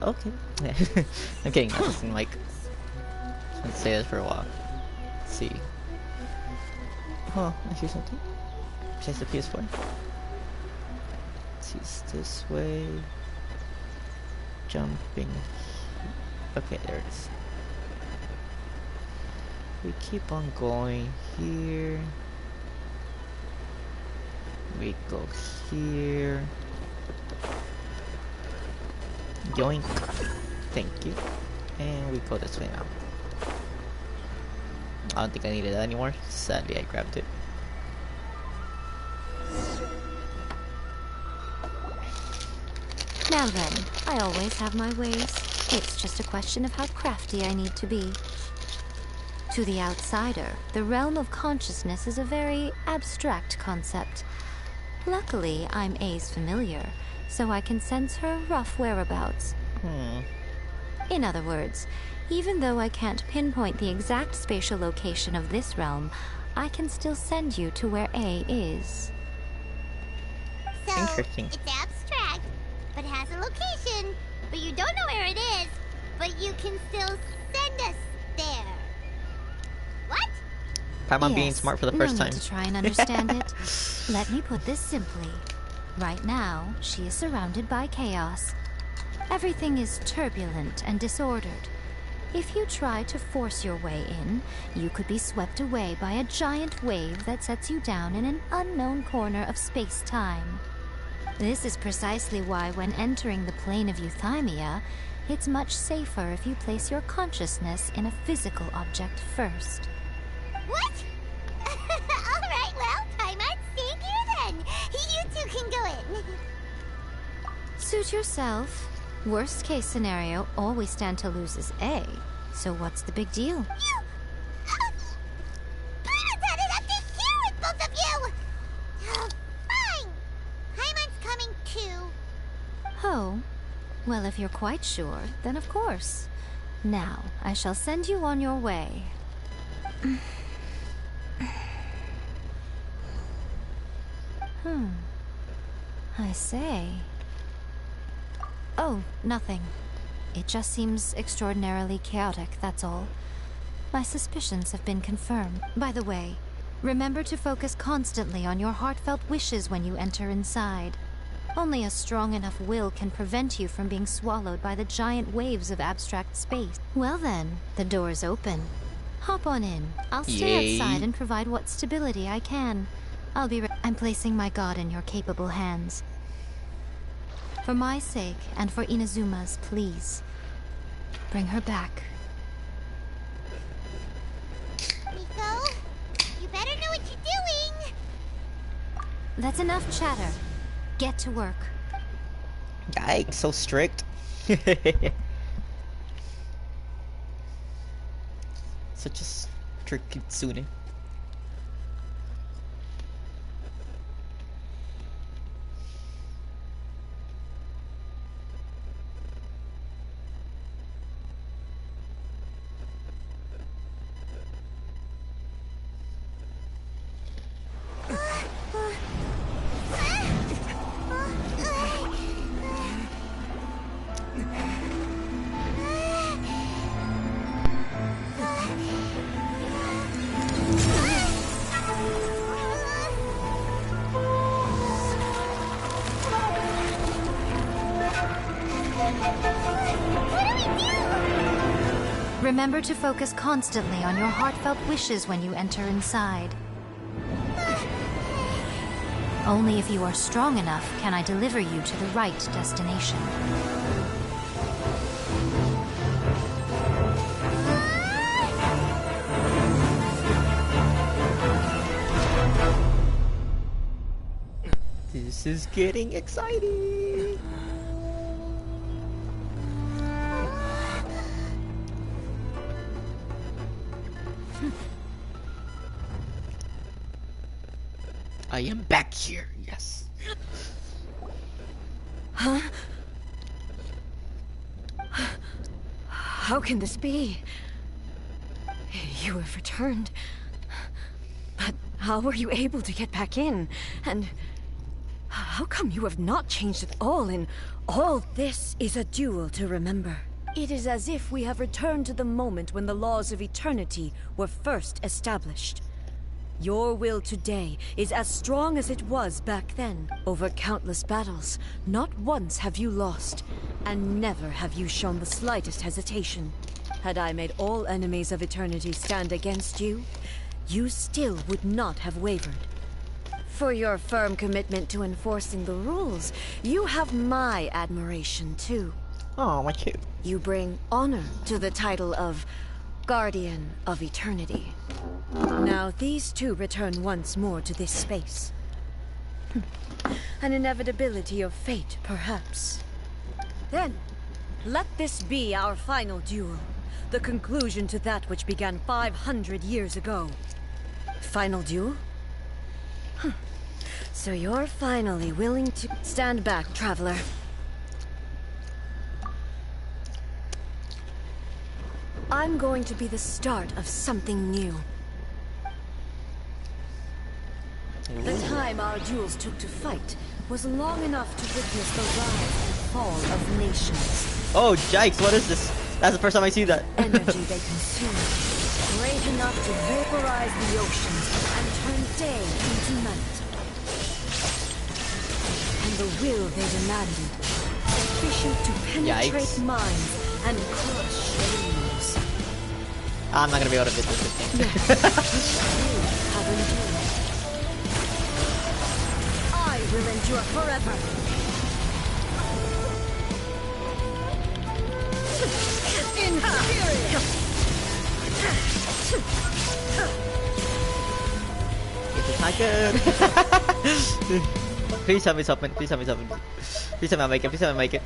Okay. I'm getting nothing like. Let's say this for a while. Let's see. Oh, I hear something. Besides the PS4. Let's use this way. Jumping. Okay, there it is. We keep on going here. We go here. Yoink. Thank you. And we go this way now. I don't think I needed that anymore. Sadly, I grabbed it. Now then, I always have my ways. It's just a question of how crafty I need to be. To the outsider, the realm of consciousness is a very abstract concept. Luckily, I'm A's familiar, so I can sense her rough whereabouts. In other words, even though I can't pinpoint the exact spatial location of this realm, I can still send you to where A is. So, Interesting. it's abstract, but has a location, but you don't know where it is, but you can still send us there. What? Paimon being smart for the first no time. need to try and understand it. Let me put this simply. Right now, she is surrounded by chaos. Everything is turbulent and disordered. If you try to force your way in, you could be swept away by a giant wave that sets you down in an unknown corner of space-time. This is precisely why when entering the plane of Euthymia, it's much safer if you place your consciousness in a physical object first. What? Alright, well, Paimon's staying here then. You two can go in. Suit yourself. Worst case scenario, all we stand to lose is A. So what's the big deal? You... Paimon's had it up to here with both of you! Fine! Paimon's coming too. Oh, well, if you're quite sure, then of course. Now, I shall send you on your way. I say. Oh, nothing. It just seems extraordinarily chaotic, that's all. My suspicions have been confirmed. By the way, remember to focus constantly on your heartfelt wishes when you enter inside. Only a strong enough will can prevent you from being swallowed by the giant waves of abstract space. Well then, the door's open. Hop on in. I'll stay outside and provide what stability I can. I'll be I'm placing my god in your capable hands. For my sake, and for Inazuma's, please. Bring her back. Miko, you better know what you're doing! That's enough chatter. Get to work. Yikes, so strict. Such a strict kitsune. Remember to focus constantly on your heartfelt wishes when you enter inside. Only if you are strong enough can I deliver you to the right destination. This is getting exciting. I am back here, yes. Huh? How can this be? You have returned. But how were you able to get back in? And How come you have not changed at all in all? This is a duel to remember. It is as if we have returned to the moment when the laws of eternity were first established. Your will today is as strong as it was back then. Over countless battles, not once have you lost, and never have you shown the slightest hesitation. Had I made all enemies of eternity stand against you, you still would not have wavered. For your firm commitment to enforcing the rules, you have my admiration too. Oh, my cute. You bring honor to the title of Guardian of Eternity. Now these two return once more to this space. An inevitability of fate, perhaps. Then, let this be our final duel. The conclusion to that which began 500 years ago. Final duel? So you're finally willing to stand back, traveler. I'm going to be the start of something new. The time our duels took to fight was long enough to witness the rise and fall of nations. Oh, yikes, what is this? That's the first time I see that. Energy they consumed, great enough to vaporize the oceans and turn day into night. And the will they demanded, sufficient to penetrate minds and crush dreams. I'm not gonna be able to beat this thing. You have endured. I will endure forever. Inferior. This is not good. Please tell me something. Please tell me something. Please tell me I make it. Please tell me I make it.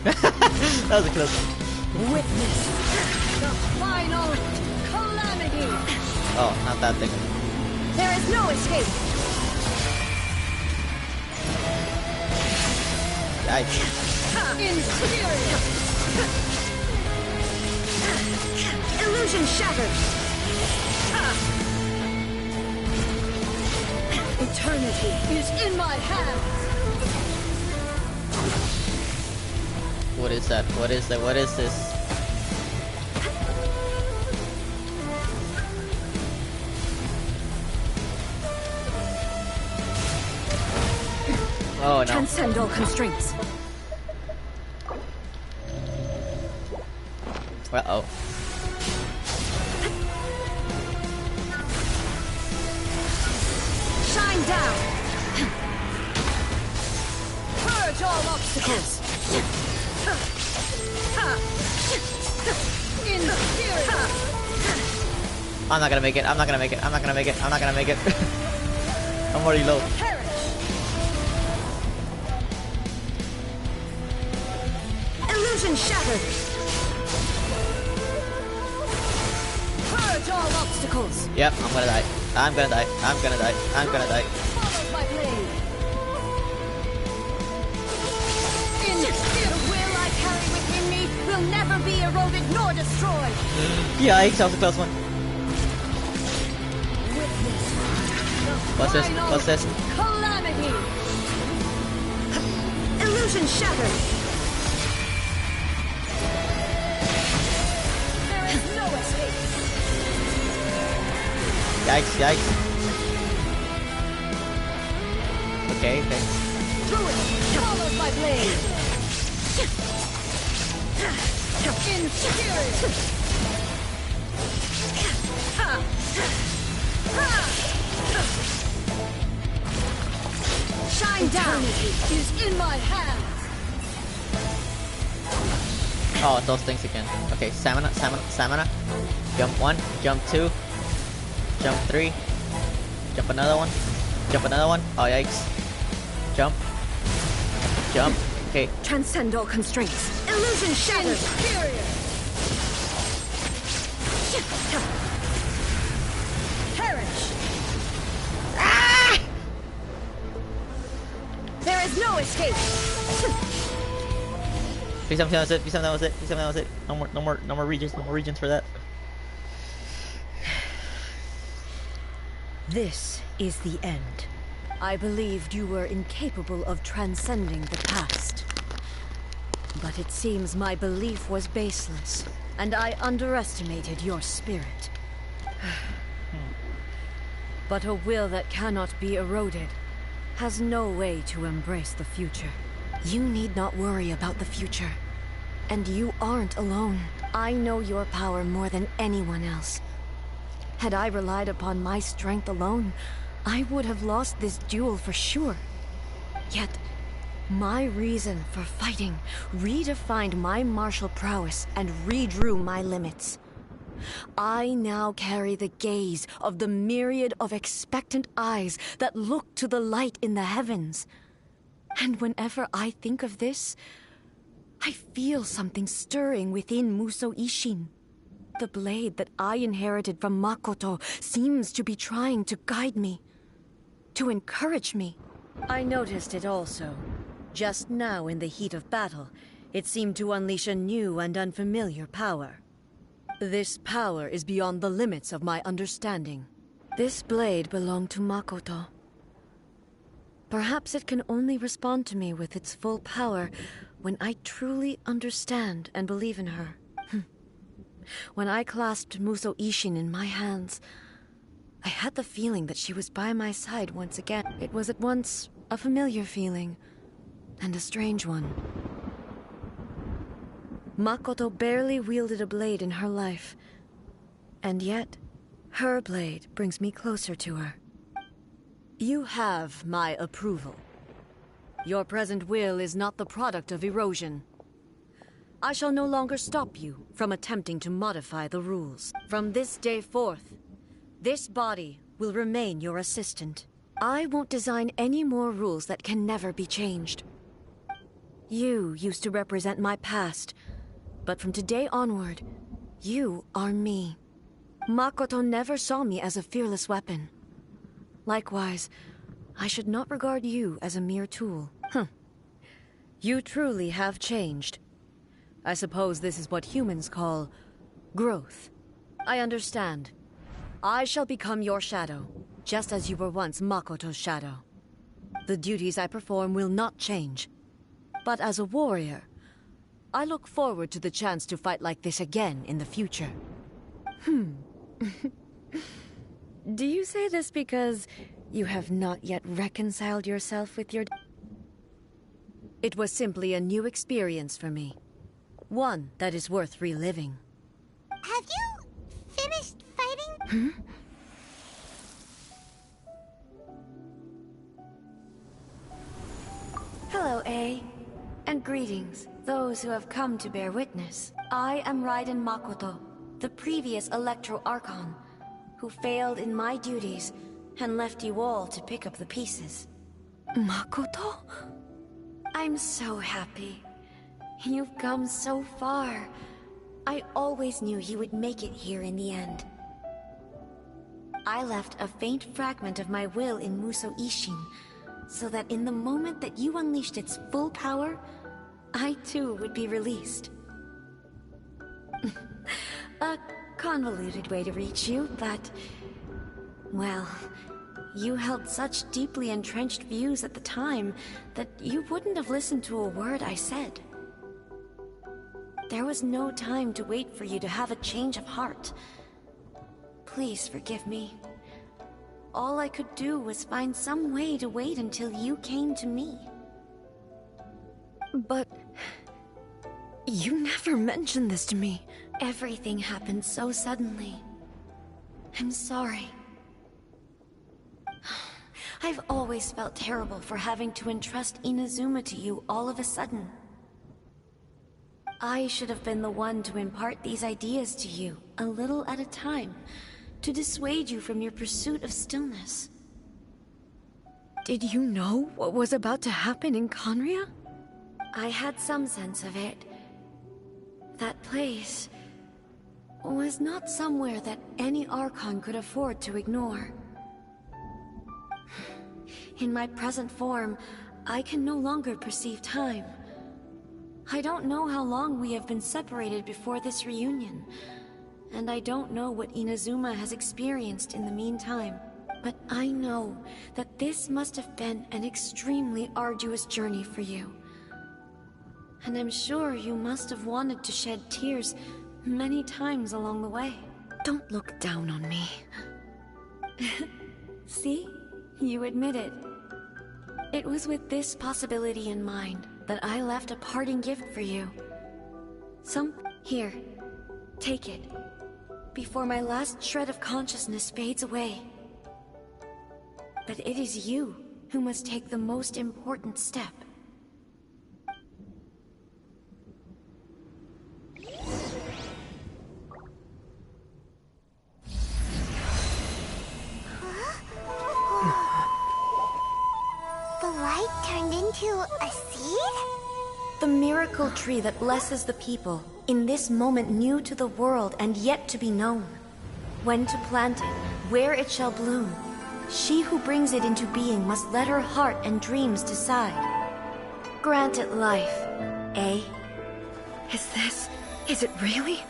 That was a close one. Witness the final calamity. Oh, not that thing. There is no escape. Yikes. Inferior. Illusion shattered. Eternity is in my hands. What is that? What is that? What is this? Oh no. Transcend all constraints. Uh-oh. Shine down. Purge all obstacles. I'm not gonna make it. I'm not gonna make it. I'm not gonna make it. I'm not gonna make it. I'm already low. Illusion shattered. Purge all obstacles. Yep, I'm gonna die. I'm gonna die. I'm gonna die. I'm gonna die. Follow my blade. The will I carry within me will never be eroded nor destroyed. Yikes, that was a close one. What's this? What's this? Calamity. Illusion shattered. There is no escape. Yikes, yikes. Okay, okay. Ruin followed by blade. Inferior. Shine down. Eternity is in my hands. Oh, it's those things again. Okay, stamina, stamina, stamina. Jump 1, jump 2, jump 3, jump another one, jump another one. Oh, yikes. Jump. Jump. Okay. Transcend all constraints. Illusion shattered. Inferior. Perish. Ah! There is no escape. Please tell me that was it. Please tell me that was it. Please tell me that was it. No more regions. No more regions for that. This is the end. I believed you were incapable of transcending the past. But it seems my belief was baseless, and I underestimated your spirit. But a will that cannot be eroded has no way to embrace the future. You need not worry about the future. And you aren't alone. I know your power more than anyone else. Had I relied upon my strength alone, I would have lost this duel for sure. Yet, my reason for fighting redefined my martial prowess and redrew my limits. I now carry the gaze of the myriad of expectant eyes that look to the light in the heavens. And whenever I think of this, I feel something stirring within Musou Ishin. The blade that I inherited from Makoto seems to be trying to guide me, to encourage me. I noticed it also. Just now in the heat of battle, it seemed to unleash a new and unfamiliar power. This power is beyond the limits of my understanding. This blade belonged to Makoto. Perhaps it can only respond to me with its full power when I truly understand and believe in her. When I clasped Musou Ishin in my hands, I had the feeling that she was by my side once again. It was at once a familiar feeling and a strange one. Makoto barely wielded a blade in her life, and yet her blade brings me closer to her. You have my approval. Your present will is not the product of erosion. I shall no longer stop you from attempting to modify the rules. From this day forth, this body will remain your assistant. I won't design any more rules that can never be changed. You used to represent my past, but from today onward, you are me. Makoto never saw me as a fearless weapon. Likewise, I should not regard you as a mere tool. You truly have changed. I suppose this is what humans call growth. I understand. I shall become your shadow, just as you were once Makoto's shadow. The duties I perform will not change. But as a warrior, I look forward to the chance to fight like this again in the future. Do you say this because you have not yet reconciled yourself with your... It was simply a new experience for me. One that is worth reliving. Have you finished fighting? Hello, A. And greetings, those who have come to bear witness. I am Raiden Makoto, the previous Electro Archon, who failed in my duties and left you all to pick up the pieces. Makoto? I'm so happy. You've come so far. I always knew you would make it here in the end. I left a faint fragment of my will in Musou Ishin, so that in the moment that you unleashed its full power, I too would be released. A convoluted way to reach you, but... well, you held such deeply entrenched views at the time that you wouldn't have listened to a word I said. There was no time to wait for you to have a change of heart. Please forgive me. All I could do was find some way to wait until you came to me. But... you never mentioned this to me. Everything happened so suddenly. I'm sorry. I've always felt terrible for having to entrust Inazuma to you all of a sudden. I should have been the one to impart these ideas to you, a little at a time, to dissuade you from your pursuit of stillness. Did you know what was about to happen in Conria? I had some sense of it. That place was not somewhere that any Archon could afford to ignore. In my present form, I can no longer perceive time. I don't know how long we have been separated before this reunion, and I don't know what Inazuma has experienced in the meantime. But I know that this must have been an extremely arduous journey for you. And I'm sure you must have wanted to shed tears many times along the way. Don't look down on me. See? You admit it. It was with this possibility in mind that I left a parting gift for you. Here, take it. Before my last shred of consciousness fades away. But it is you who must take the most important step. The light turned into a seed? The miracle tree that blesses the people, in this moment new to the world and yet to be known. When to plant it, where it shall bloom. She who brings it into being must let her heart and dreams decide. Grant it life, eh? Is it really?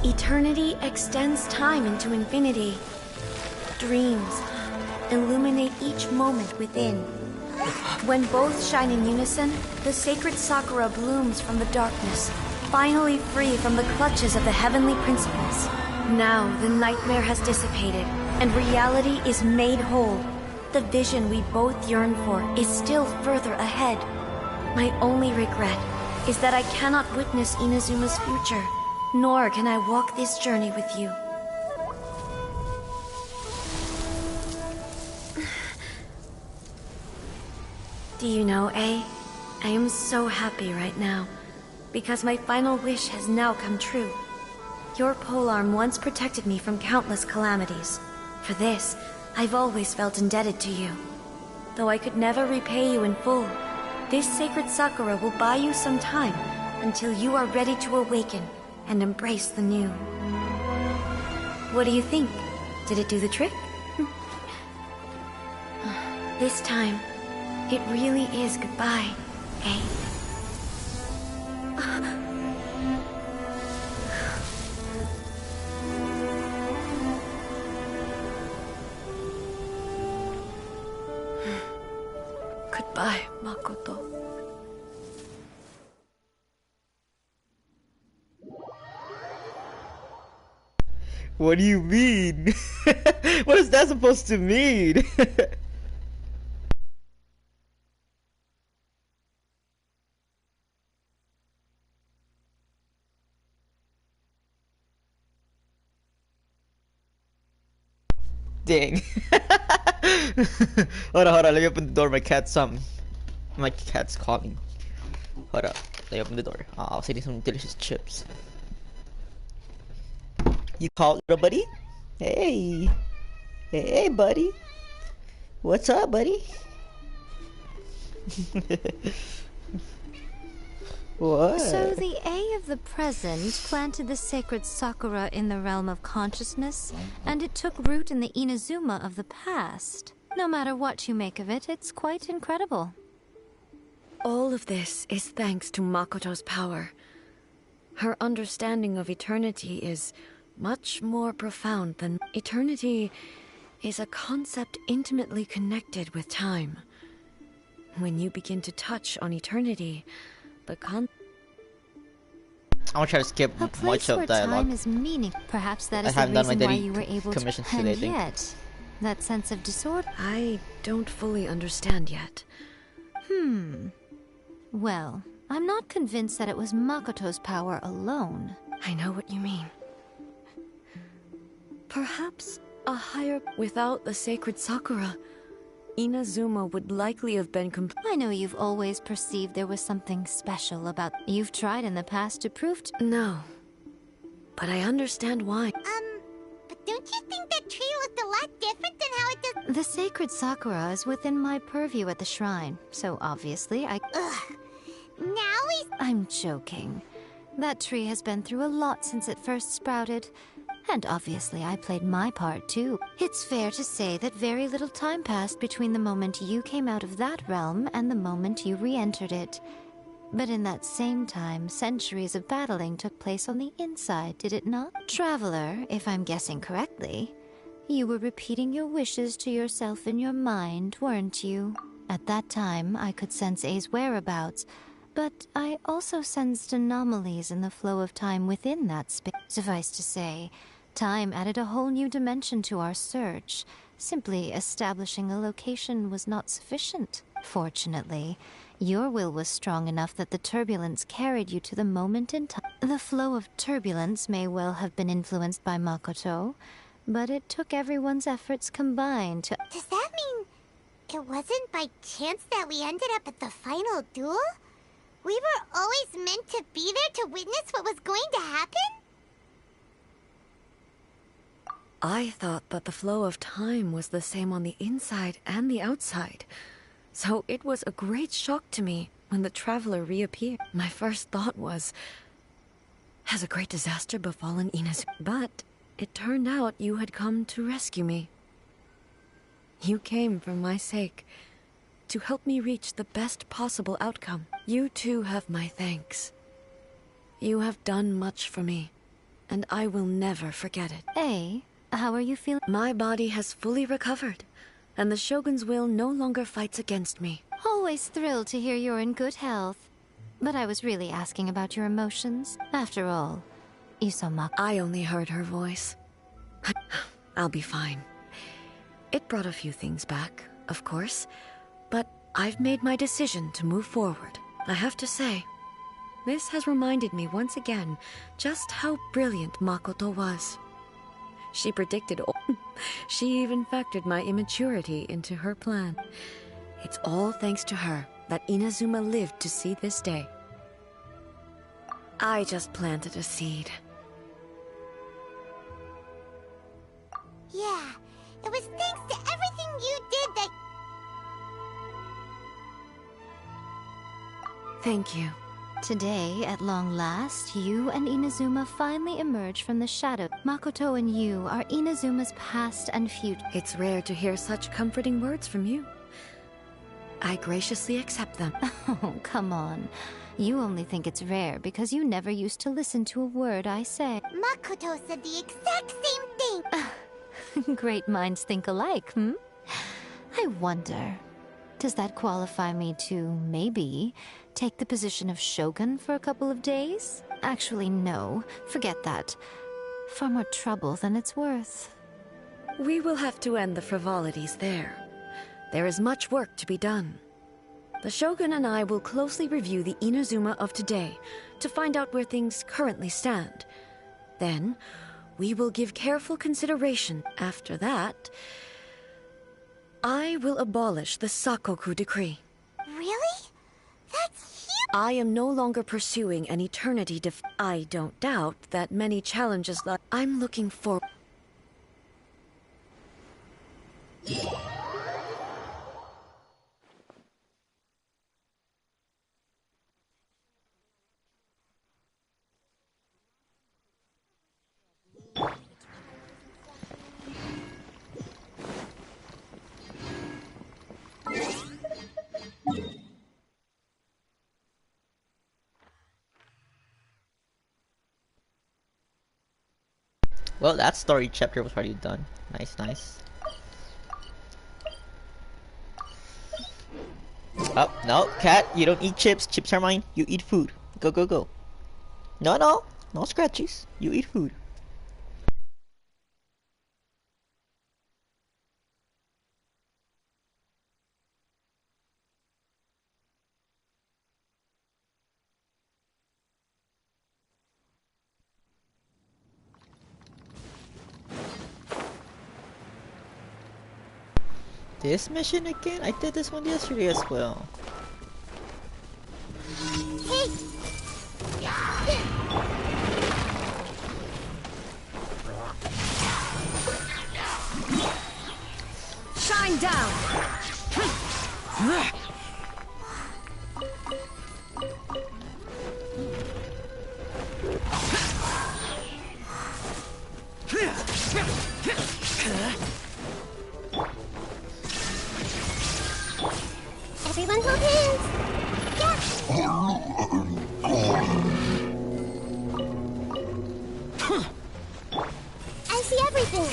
Eternity extends time into infinity. Dreams illuminate each moment within. When both shine in unison, the sacred Sakura blooms from the darkness, finally free from the clutches of the heavenly principles. Now the nightmare has dissipated, and reality is made whole. The vision we both yearn for is still further ahead. My only regret is that I cannot witness Inazuma's future, nor can I walk this journey with you. Do you know, I am so happy right now, because my final wish has now come true. Your polearm once protected me from countless calamities. For this, I've always felt indebted to you. Though I could never repay you in full, this sacred Sakura will buy you some time until you are ready to awaken and embrace the new. What do you think? Did it do the trick? This time, it really is goodbye, eh? Goodbye, Makoto. What do you mean? What is that supposed to mean? Dang. Hold on, let me open the door. My cat's calling. Hold up, let me open the door. Oh, I was eating some delicious chips. You called, little buddy? Hey. Hey, buddy. What's up, buddy? What? So the A of the present planted the sacred Sakura in the realm of consciousness, and it took root in the Inazuma of the past. No matter what you make of it, it's quite incredible. All of this is thanks to Makoto's power. Her understanding of eternity is much more profound than... Eternity is a concept intimately connected with time. When you begin to touch on eternity, I'm gonna try to skip A place much of where dialogue. time is meaning. Perhaps that I is the haven't done my reason why daily you were able to. commissions today, I And think. yet, that sense of disorder. I don't fully understand yet. Well, I'm not convinced that it was Makoto's power alone. I know what you mean. Perhaps a higher... Without the sacred Sakura, Inazuma would likely have been I know you've always perceived there was something special about. You've tried in the past to prove. No. But I understand why. But don't you think that tree looked a lot different than how it does? The sacred Sakura is within my purview at the shrine, so obviously I. Ugh. Now he's... I'm joking. That tree has been through a lot since it first sprouted, And obviously I played my part too. It's fair to say that very little time passed between the moment you came out of that realm and the moment you re-entered it. But in that same time, centuries of battling took place on the inside, did it not? Traveler, if I'm guessing correctly, you were repeating your wishes to yourself in your mind, weren't you? At that time, I could sense A's whereabouts, but I also sensed anomalies in the flow of time within that space. Suffice to say, time added a whole new dimension to our search. Simply establishing a location was not sufficient. Fortunately, your will was strong enough that the turbulence carried you to the moment in time. The flow of turbulence may well have been influenced by Makoto, but it took everyone's efforts combined to... Does that mean it wasn't by chance that we ended up at the final duel? We were always meant to be there to witness what was going to happen? I thought that the flow of time was the same on the inside and the outside. So it was a great shock to me when the traveler reappeared. My first thought was, has a great disaster befallen Inazuma? But it turned out you had come to rescue me. You came for my sake, to help me reach the best possible outcome. You too have my thanks. You have done much for me, and I will never forget it. Hey, how are you feeling? My body has fully recovered, and the Shogun's will no longer fights against me. Always thrilled to hear you're in good health. But I was really asking about your emotions. After all, you saw Mako. I only heard her voice. I'll be fine. It brought a few things back, of course, but I've made my decision to move forward. I have to say, this has reminded me once again just how brilliant Makoto was. She predicted all. She even factored my immaturity into her plan. It's all thanks to her that Inazuma lived to see this day. I just planted a seed. Yeah, it was thanks to everything you did that... Thank you. Today, at long last, you and Inazuma finally emerge from the shadow. Makoto and you are Inazuma's past and future. It's rare to hear such comforting words from you. I graciously accept them. Oh, come on. You only think it's rare because you never used to listen to a word I say. Makoto said the exact same thing! Great minds think alike, hmm? I wonder, does that qualify me to, maybe, take the position of Shogun for a couple of days? Actually, no. Forget that. Far more trouble than it's worth. We will have to end the frivolities there. There is much work to be done. The Shogun and I will closely review the Inazuma of today to find out where things currently stand. Then, we will give careful consideration. After that, I will abolish the Sakoku decree. Really? That's huge! I am no longer pursuing an eternity I don't doubt that many challenges that I'm looking for. Well, that story chapter was already done. Nice, nice. Oh, no, cat, you don't eat chips. Chips are mine. You eat food. Go, go, go. No, no. No scratchies. You eat food. This mission again? I did this one yesterday as well. Hey! Shine down! Everyone hold hands. I see everything.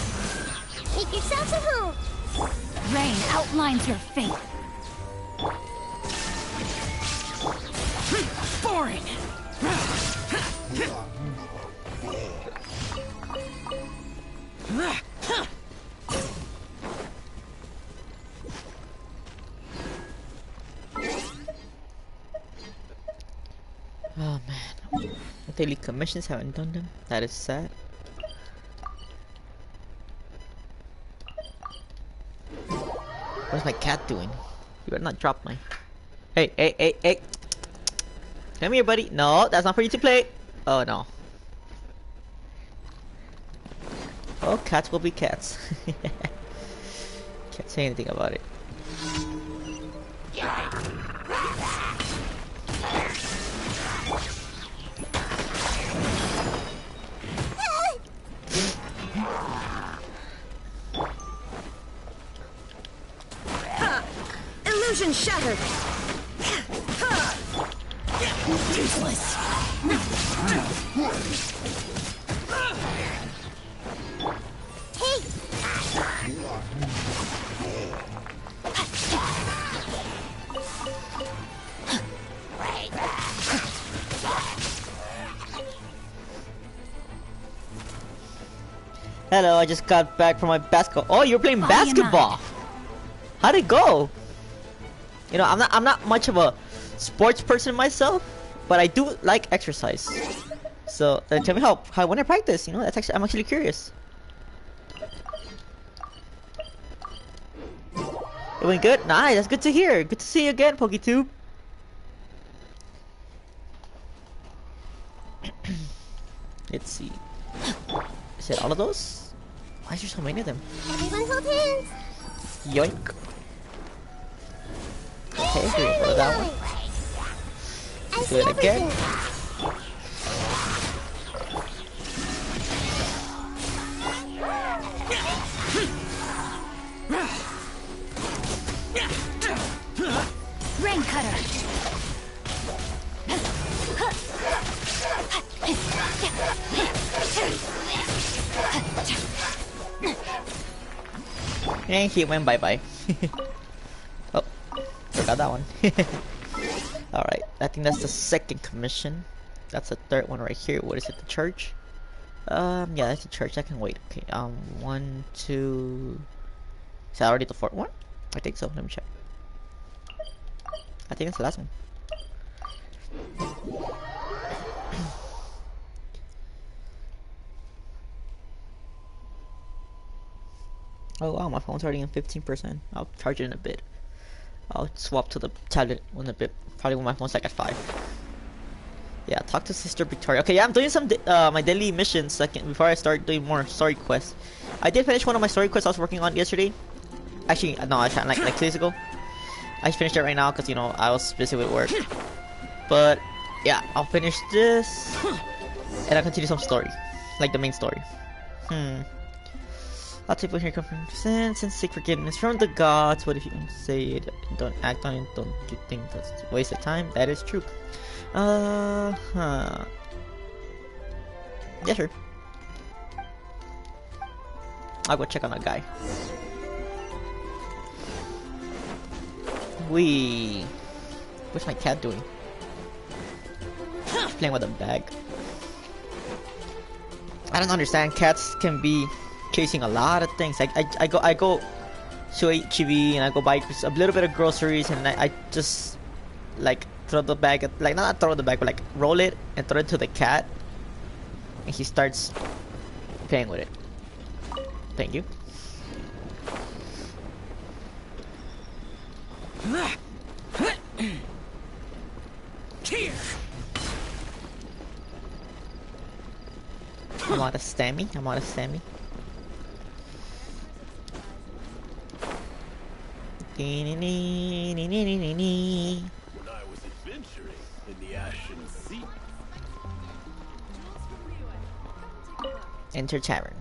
Make yourselves at home. Rain outlines your fate. Boring! Oh man. Daily commissions, haven't done them. That is sad. What's my cat doing? You better not drop my... Hey, hey, hey, hey! Come here, buddy. No, that's not for you to play. Oh no. Oh, cats will be cats. Can't say anything about it. Illusion shattered. Useless! Hey! Hello, I just got back from my basketball. Oh, you're playing basketball. How'd it go? You know, I'm not much of a sports person myself, but I do like exercise. So tell me how when I practice. You know, I'm actually curious. It went good. Nice. That's good to hear. Good to see you again, PokeTube. Let's see. Is it all of those? Why is there so many of them? Everyone hold hands. Yoink. Okay, so we'll go to that one. I Do see it again. everything. Rain cutter. And he went bye-bye. Oh, forgot that one. Alright, I think that's the second commission. That's the third one right here. What is it, the church? Yeah, that's the church. I can wait. Okay, 1, 2... Is that already the fourth one? I think so. Let me check. I think it's the last one. Oh wow, my phone's already in 15%. I'll charge it in a bit. I'll swap to the tablet in a bit. Probably when my phone's like at 5. Yeah, talk to Sister Victoria. Okay, yeah, I'm doing some my daily missions before I start doing more story quests. I did finish one of my story quests I was working on yesterday. Actually, no, I tried like 2 days ago. I finished it right now because, you know, I was busy with work. But yeah, I'll finish this and I'll continue some story, like the main story. Lots of people here come from sins and seek forgiveness from the gods. What if you don't say it? Don't act on it. Don't you think that's a waste of time? That is true. Yeah, sure. I'll go check on that guy. What's my cat doing? She's playing with a bag. I don't understand. Cats can be chasing a lot of things. I go to HEB and I go buy a little bit of groceries and I just like throw the bag at, like not throw the bag but like roll it and throw it to the cat and he starts playing with it. Thank you. Here. I'm out of stammy. I'm out of stammy. When I was adventuring in the Ashen Sea. Enter tavern.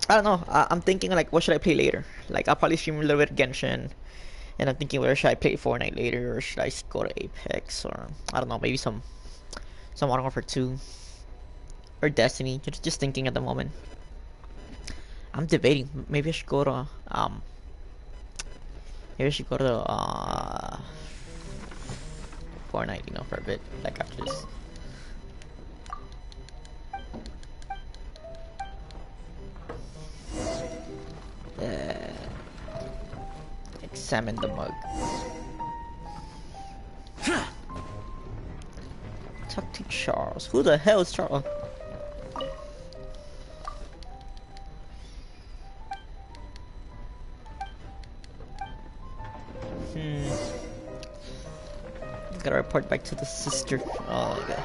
I don't know. I'm thinking like, what should I play later? Like, I'll probably stream a little bit of Genshin, and I'm thinking, where should I play Fortnite later, or should I just go to Apex, or I don't know, maybe some Modern Warfare 2 or Destiny. Just thinking at the moment. I'm debating. Maybe I should go to maybe I should go to Fortnite, you know, for a bit, like after this. Examine the mug. Talk to Charles. Who the hell is Charles? Gotta report back to the sister. Oh my god.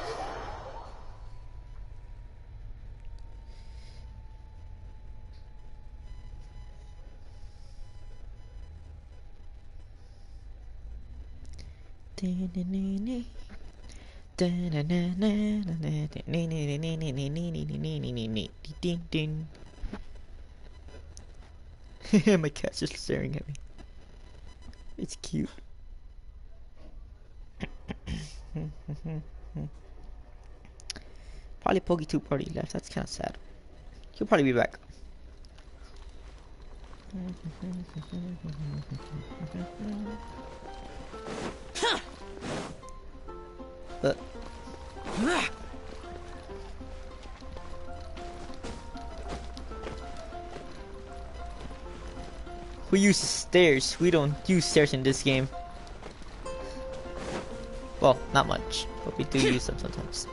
My cat's just staring at me. It's cute. Probably Pokey 2 party left. That's kind of sad. He'll probably be back. But who uses stairs? We don't use stairs in this game. Well, not much, but we do use them sometimes.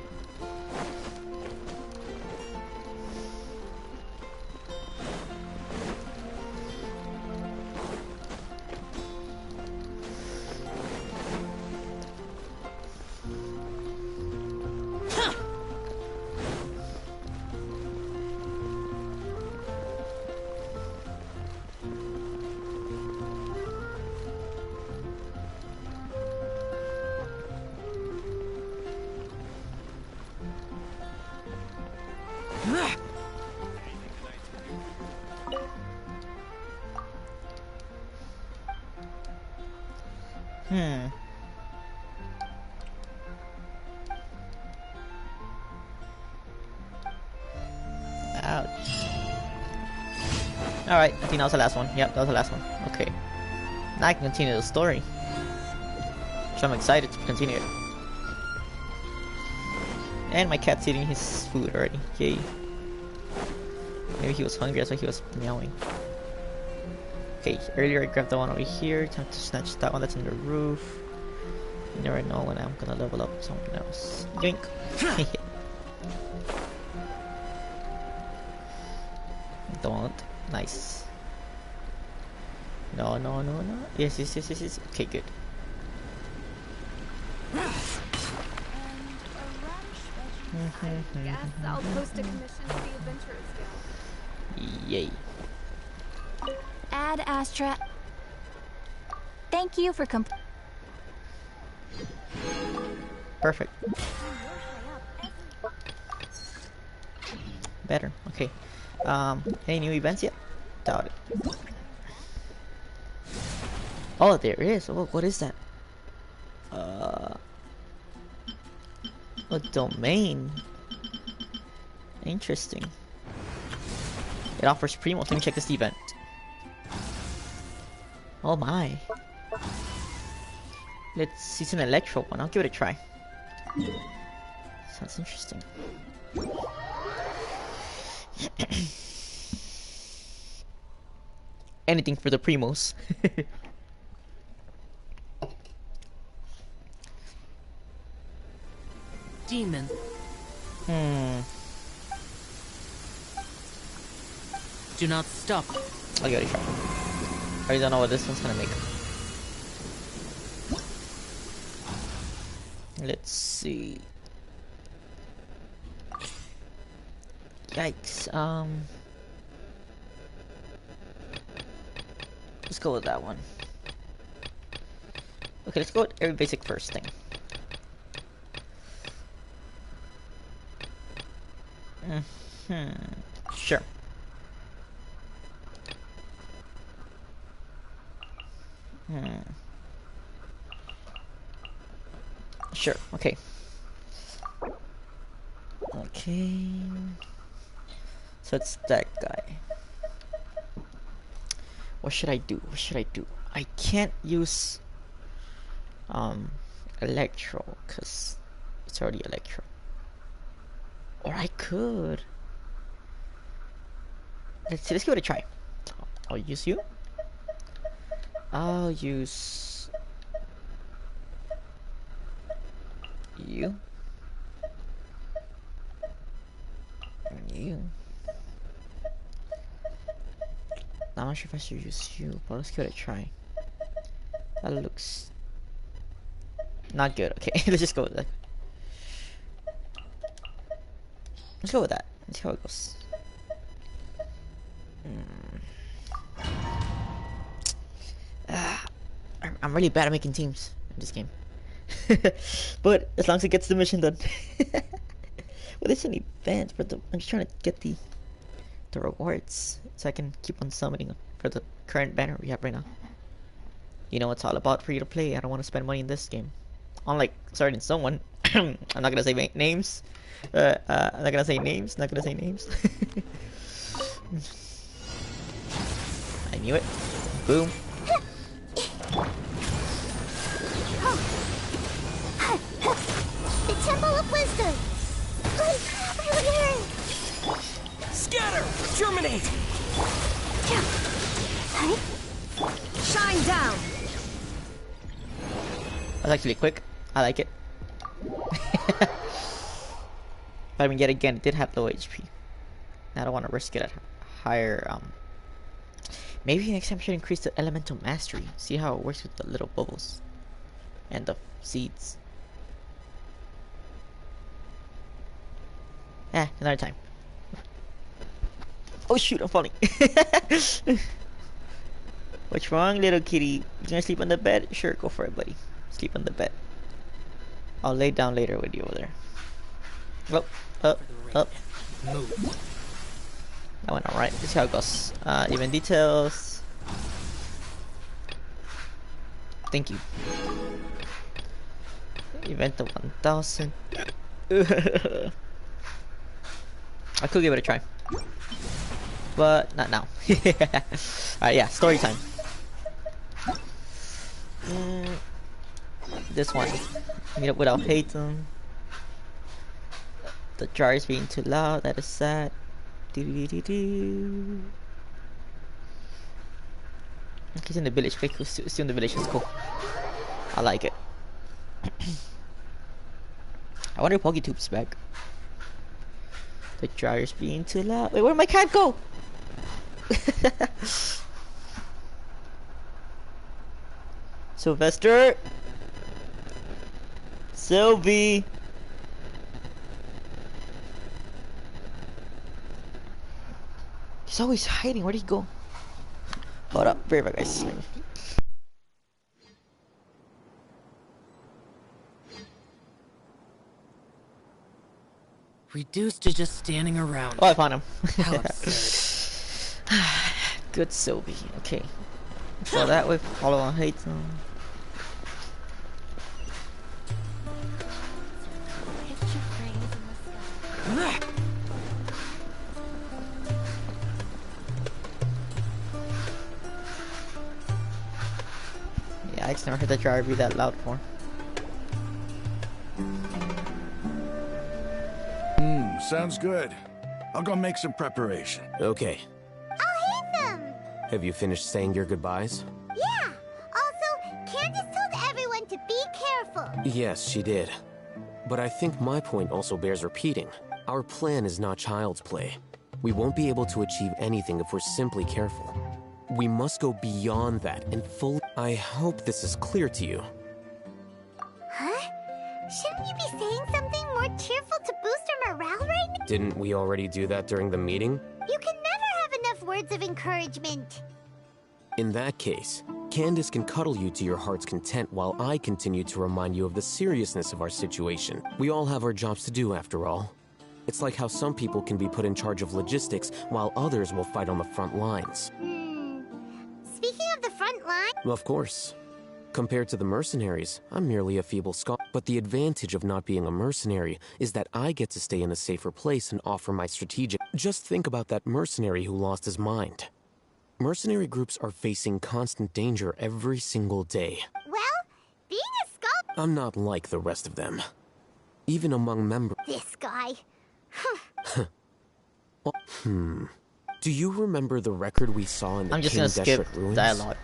Ouch. Alright, I think that was the last one. Yep, that was the last one. Okay. Now I can continue the story. Which I'm excited to continue it. And my cat's eating his food already. Yay. Maybe he was hungry, that's why he was meowing. Okay, earlier I grabbed the one over here. Time to snatch that one that's on the roof. You never know when I'm gonna level up something else. Yoink! Don't. Nice. No, no, no, no. Yes, yes, yes, yes, yes. Okay, good. Yes, I'll post a commission to the Adventurers Guild. Yay. Ad Astra. Thank you for Perfect. Better. Okay. Any new events yet? Doubt it. Oh, there is. Oh, what is that? A domain. Interesting. It offers primos. Let me check this event. Oh my. Let's see, it's an electro one. I'll give it a try. Sounds interesting. Anything for the primos. Demon. Do not stop. I'll give it a try. I really don't know what this one's gonna make. Let's see. Yikes. Let's go with that one. Okay, let's go with every basic first thing. Sure. Sure, okay. Okay. So it's that guy. What should I do? What should I do? I can't use Electro because it's already Electro. Or I could. Let's give it a try. I'll use you. I'll use you. And you. I'm not sure if I should use you, but let's give it a try. That looks not good. Okay, let's just go with that. Let's go with that. Let's see how it goes. I'm really bad at making teams in this game. But as long as it gets the mission done. Well, it's an event, but I'm just trying to get the rewards so I can keep on summoning for the current banner we have right now. You know it's all about free to play. I don't want to spend money in this game. Unlike starting someone, I'm not gonna say names. I'm not gonna say names. Not gonna say names. I knew it. Boom. The Temple of Wisdom! Scatter! Germinate! Shine down! That's actually quick. I like it. But I mean, yet again, it did have low HP. I don't want to risk it at higher. Maybe next time I should increase the elemental mastery. See how it works with the little bubbles and the seeds. Another time. Oh shoot, I'm falling. What's wrong, little kitty? You gonna sleep on the bed? Sure, go for it, buddy. Sleep on the bed. I'll lay down later with you over there. Up, up, up. Move. That went alright. Let's see how it goes. Even details. Thank you. Event of 1000. I could give it a try, but not now. Alright, yeah, story time. This one. Meet up without hating. The jar is being too loud, that is sad. He's in the village. Okay, cool. Still in the village. That's cool. I like it. I wonder if PokeTube's back. The dryer's being too loud. Wait, where'd my cat go? Sylvester. Sylvie. He's always hiding. Where'd he go? Hold up. Very right, guys. Reduced to just standing around. Oh, I found him. How absurd. Good Sylvie. Okay. So that way, follow on hate zone. Yeah, I just never heard that dryer be that loud before. Sounds good. I'll go make some preparation. Okay. I'll hate them! Have you finished saying your goodbyes? Yeah! Also, Candace told everyone to be careful. Yes, she did. But I think my point also bears repeating. Our plan is not child's play. We won't be able to achieve anything if we're simply careful. We must go beyond that and full. I hope this is clear to you. Huh? Shouldn't you be saying something more cheerful to boost our morale right now? Didn't we already do that during the meeting? You can never have enough words of encouragement. In that case, Candace can cuddle you to your heart's content while I continue to remind you of the seriousness of our situation. We all have our jobs to do after all. It's like how some people can be put in charge of logistics while others will fight on the front lines. Speaking of the front line, Of course. Compared to the mercenaries, I'm merely a feeble scholar. But the advantage of not being a mercenary is that I get to stay in a safer place and offer my strategic... Just think about that mercenary who lost his mind. Mercenary groups are facing constant danger every single day. Well, being a scholar... I'm not like the rest of them. Even among members... This guy. Do you remember the record we saw in the I'm just King gonna skip Desert ruins? dialogue.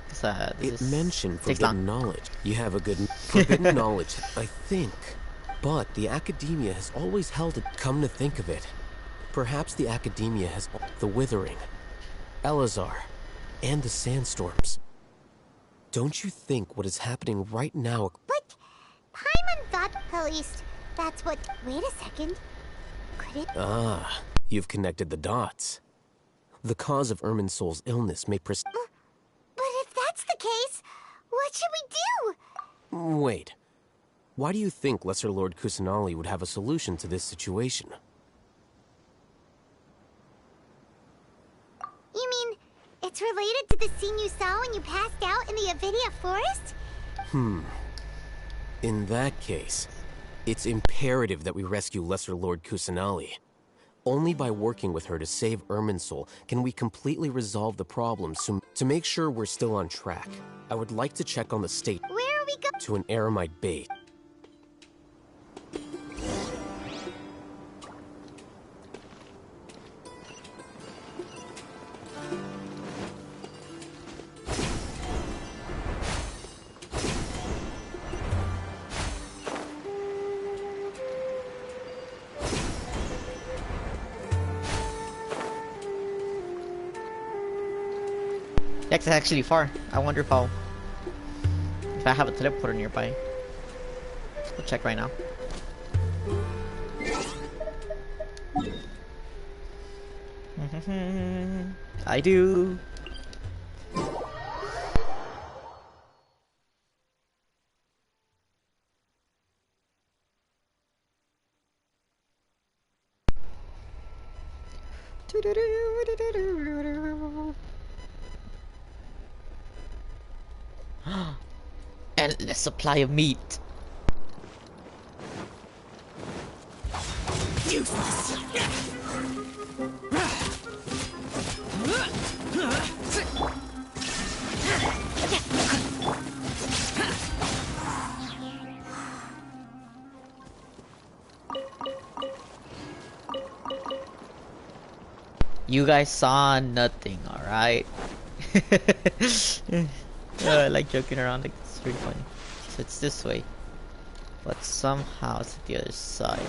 It mentioned takes forbidden time. knowledge. You have a good forbidden knowledge, I think. But the academia has always held it. Come to think of it, perhaps the academia has the Withering, Elazar, and the Sandstorms. Don't you think what is happening right now? But Paimon thought, at least, that's what... Wait a second. Could it... Ah, you've connected the dots. The cause of Irminsol's illness may But if that's the case, what should we do? Wait. Why do you think Lesser Lord Kusanali would have a solution to this situation? You mean, it's related to the scene you saw when you passed out in the Avidia forest? In that case, it's imperative that we rescue Lesser Lord Kusanali. Only by working with her to save Irminsol can we completely resolve the problem. So to make sure we're still on track, I would like to check on the state Where are we going? to an Eremite base. It's actually far. I wonder if I have a teleporter nearby. We'll check right now. I do. Endless supply of meat. Useless. You guys saw nothing, alright? I like joking around, like, it's really funny. So it's this way, but somehow it's the other side.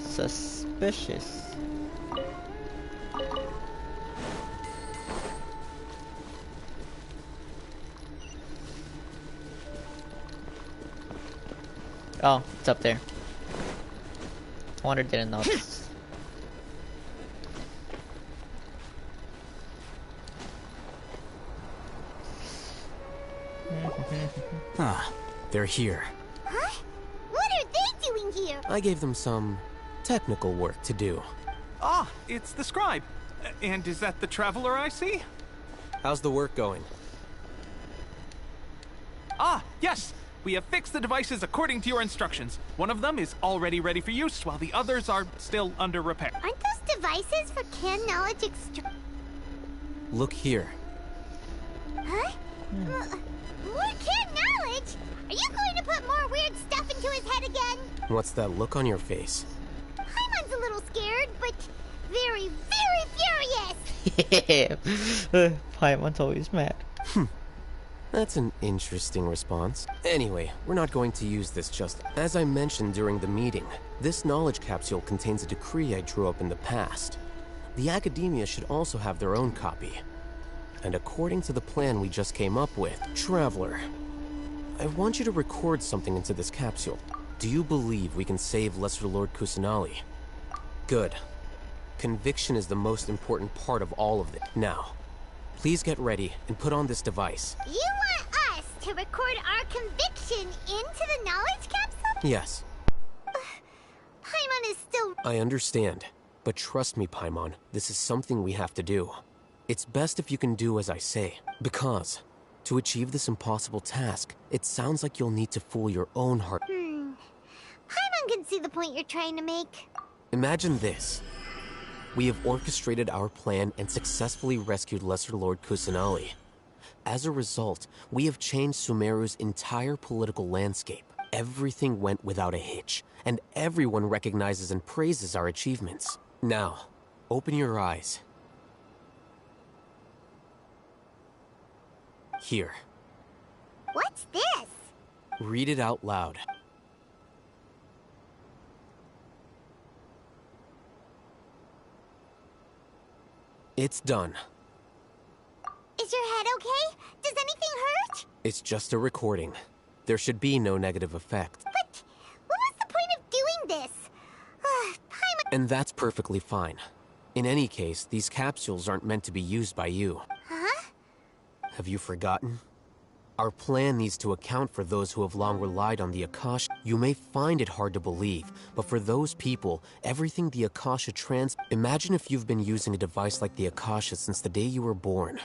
Suspicious. Oh, it's up there. Wonder didn't notice. Ah, they're here. Huh? What are they doing here? I gave them some technical work to do. Ah, it's the scribe. And is that the traveler I see? How's the work going? Ah, yes! We have fixed the devices according to your instructions. One of them is already ready for use, while the others are still under repair. Aren't those devices for can knowledge Look here. Huh? More can knowledge? Are you going to put more weird stuff into his head again? What's that look on your face? Paimon's a little scared, but very, very furious! Paimon's always mad. That's an interesting response. Anyway, we're not going to use this just... As I mentioned during the meeting, this knowledge capsule contains a decree I drew up in the past. The academia should also have their own copy. And according to the plan we just came up with, Traveler, I want you to record something into this capsule. Do you believe we can save Lesser Lord Kusanali? Good. Conviction is the most important part of all of it. Now, please get ready and put on this device. You want us to record our conviction into the knowledge capsule? Yes. Paimon is still... I understand. But trust me, Paimon, this is something we have to do. It's best if you can do as I say. Because, to achieve this impossible task, it sounds like you'll need to fool your own heart. Paimon can see the point you're trying to make. Imagine this. We have orchestrated our plan and successfully rescued Lesser Lord Kusanali. As a result, we have changed Sumeru's entire political landscape. Everything went without a hitch, and everyone recognizes and praises our achievements. Now, open your eyes. Here. What's this? Read it out loud. It's done. Is your head okay? Does anything hurt? It's just a recording. There should be no negative effect. But what was the point of doing this? Paimon... And that's perfectly fine. In any case, these capsules aren't meant to be used by you. Huh? Have you forgotten? Our plan needs to account for those who have long relied on the Akasha. You may find it hard to believe, but for those people, everything the Akasha Imagine if you've been using a device like the Akasha since the day you were born.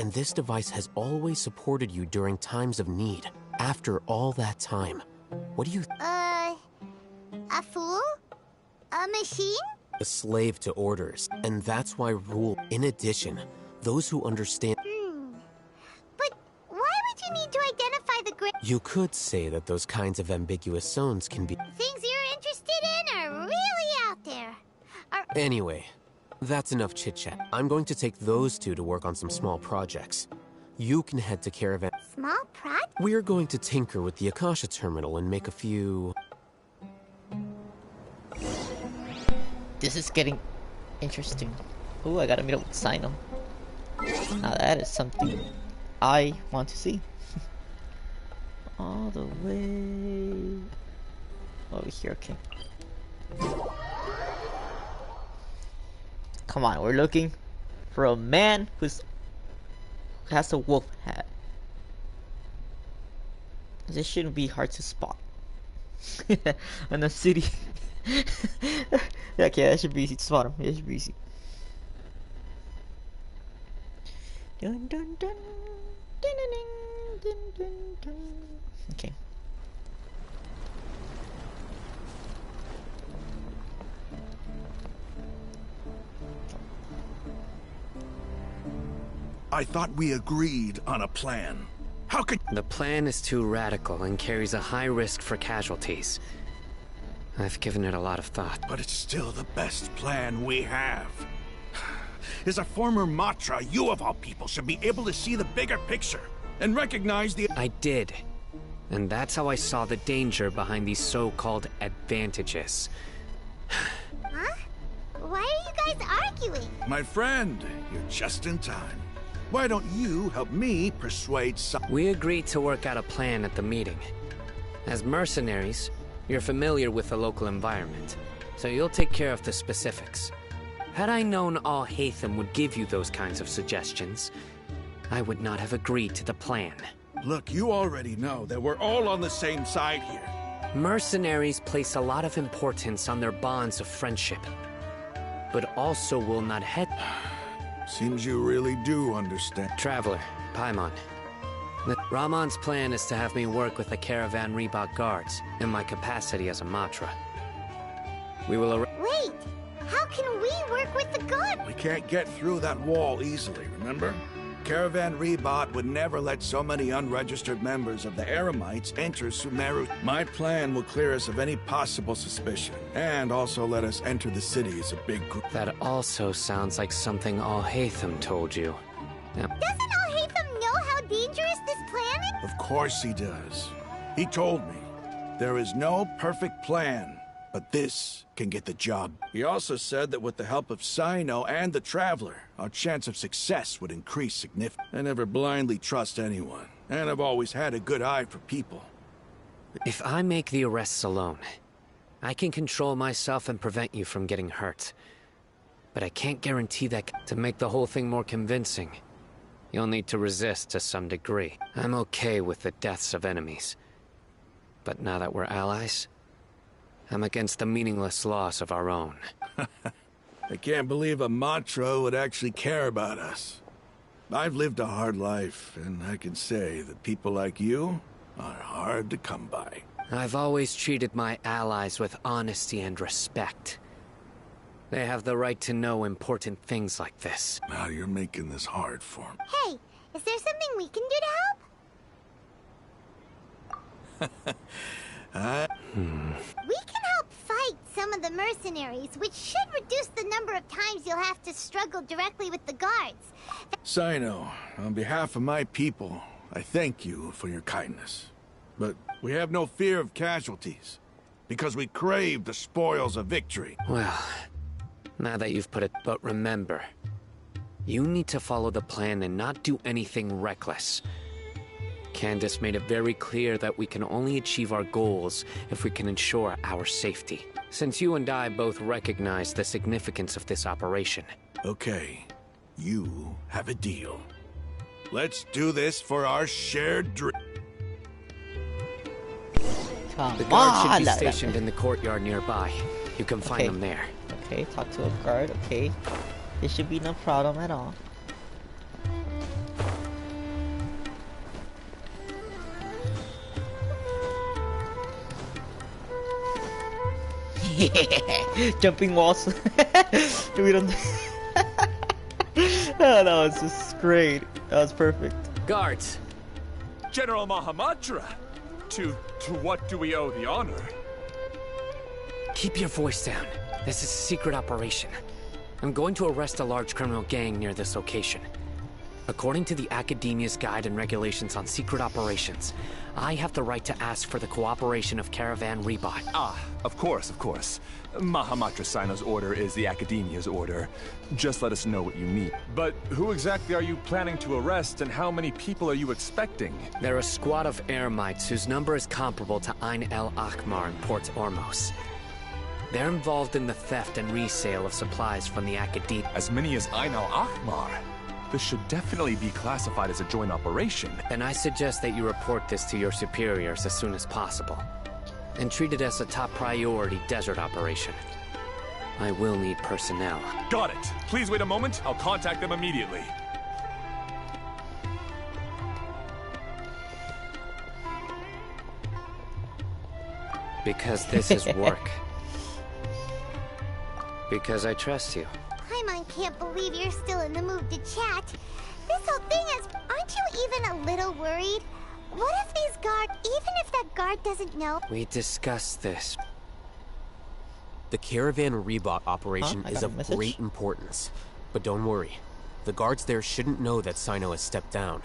And this device has always supported you during times of need. After all that time, what do you... A fool? A machine? A slave to orders. And that's why rule... In addition, those who understand... But why would you need to identify the great... You could say that those kinds of ambiguous zones can be... Things you're interested in are really out there. Anyway, that's enough chit-chat. I'm going to take those two to work on some small projects. You can head to Caravan... Small project? We're going to tinker with the Akasha terminal and make a few... This is getting interesting. Ooh, I gotta meet up with Sino. Now that is something I want to see. All the way over here, okay. Come on, we're looking for a man who has a wolf hat. This shouldn't be hard to spot. In the city. Okay, that should be easy to spot him. It should be easy. Dun, dun, dun, dun, dun, dun, dun, dun. Okay. I thought we agreed on a plan. How could... The plan is too radical and carries a high risk for casualties. I've given it a lot of thought. But it's still the best plan we have. As a former Matra, you of all people should be able to see the bigger picture and recognize the... I did. And that's how I saw the danger behind these so-called advantages. Huh? Why are you guys arguing? My friend, you're just in time. Why don't you help me persuade some... We agreed to work out a plan at the meeting. As mercenaries, you're familiar with the local environment, so you'll take care of the specifics. Had I known Al Haytham would give you those kinds of suggestions, I would not have agreed to the plan. Look, you already know that we're all on the same side here. Mercenaries place a lot of importance on their bonds of friendship, but also will not head... Seems you really do understand. Traveler, Paimon. Ramon's plan is to have me work with the Caravan Reebok guards in my capacity as a Matra. We will... Wait! How can we work with the guard? We can't get through that wall easily, remember? Caravan Rebot would never let so many unregistered members of the Eremites enter Sumeru. My plan will clear us of any possible suspicion, and also let us enter the city as a big group. That also sounds like something Al Haytham told you. Doesn't Al Haytham know how dangerous this plan is? Of course he does. He told me, there is no perfect plan, but this can get the job. He also said that with the help of Sino and the Traveler, our chance of success would increase significantly. I never blindly trust anyone, and I've always had a good eye for people. If I make the arrests alone, I can control myself and prevent you from getting hurt. But I can't guarantee that. To make the whole thing more convincing, You'll need to resist to some degree. I'm okay with the deaths of enemies. But now that we're allies, I'm against the meaningless loss of our own. I can't believe a Matra would actually care about us. I've lived a hard life, and I can say that people like you are hard to come by. I've always treated my allies with honesty and respect. They have the right to know important things like this. Now you're making this hard for them. Hey, is there something we can do to help? We can help fight some of the mercenaries, which should reduce the number of times you'll have to struggle directly with the guards. Sino, on behalf of my people, I thank you for your kindness. But we have no fear of casualties, because we crave the spoils of victory. Well, now that you've put it, but remember, you need to follow the plan and not do anything reckless. Candace made it very clear that we can only achieve our goals if we can ensure our safety. Since you and I both recognize the significance of this operation. Okay, you have a deal. Let's do this for our shared dream. The guard should be stationed in the courtyard nearby. You can find them there. Okay, talk to a guard, okay. There should be no problem at all. Yeah, jumping walls. We don't. Oh, that was just great. That was perfect. Guards! General Mahamatra! To what do we owe the honor? Keep your voice down. This is a secret operation. I'm going to arrest a large criminal gang near this location. According to the Academia's Guide and Regulations on Secret Operations, I have the right to ask for the cooperation of Caravan Rebot. Ah, of course, of course. Mahamatra Sino's order is the Academia's order. Just let us know what you need. But who exactly are you planning to arrest, and how many people are you expecting? They're a squad of Eremites whose number is comparable to Ain El Akmar in Port Ormos. They're involved in the theft and resale of supplies from the Academia. As many as Ain El Akmar? This should definitely be classified as a joint operation. Then I suggest that you report this to your superiors as soon as possible. And treat it as a top priority desert operation. I will need personnel. Got it. Please wait a moment. I'll contact them immediately. Because this is work. Because I trust you. Paimon can't believe you're still in the mood to chat. This whole thing is... Aren't you even a little worried? What if these guards... Even if that guard doesn't know... We discussed this. The Caravan Rebot operation is of great importance. But don't worry. The guards there shouldn't know that Sino has stepped down.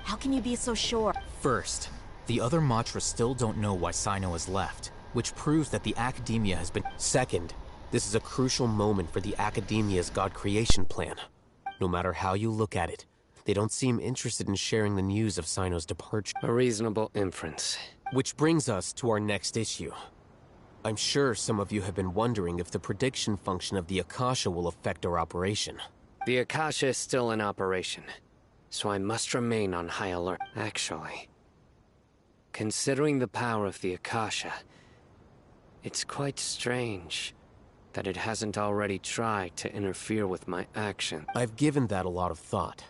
How can you be so sure? First, the other Matra still don't know why Sino has left, which proves that the Academia has been... Second, this is a crucial moment for the Academia's God creation plan. No matter how you look at it, they don't seem interested in sharing the news of Sino's departure. A reasonable inference. Which brings us to our next issue. I'm sure some of you have been wondering if the prediction function of the Akasha will affect our operation. The Akasha is still in operation, so I must remain on high alert. Actually, considering the power of the Akasha, it's quite strange that it hasn't already tried to interfere with my action. I've given that a lot of thought.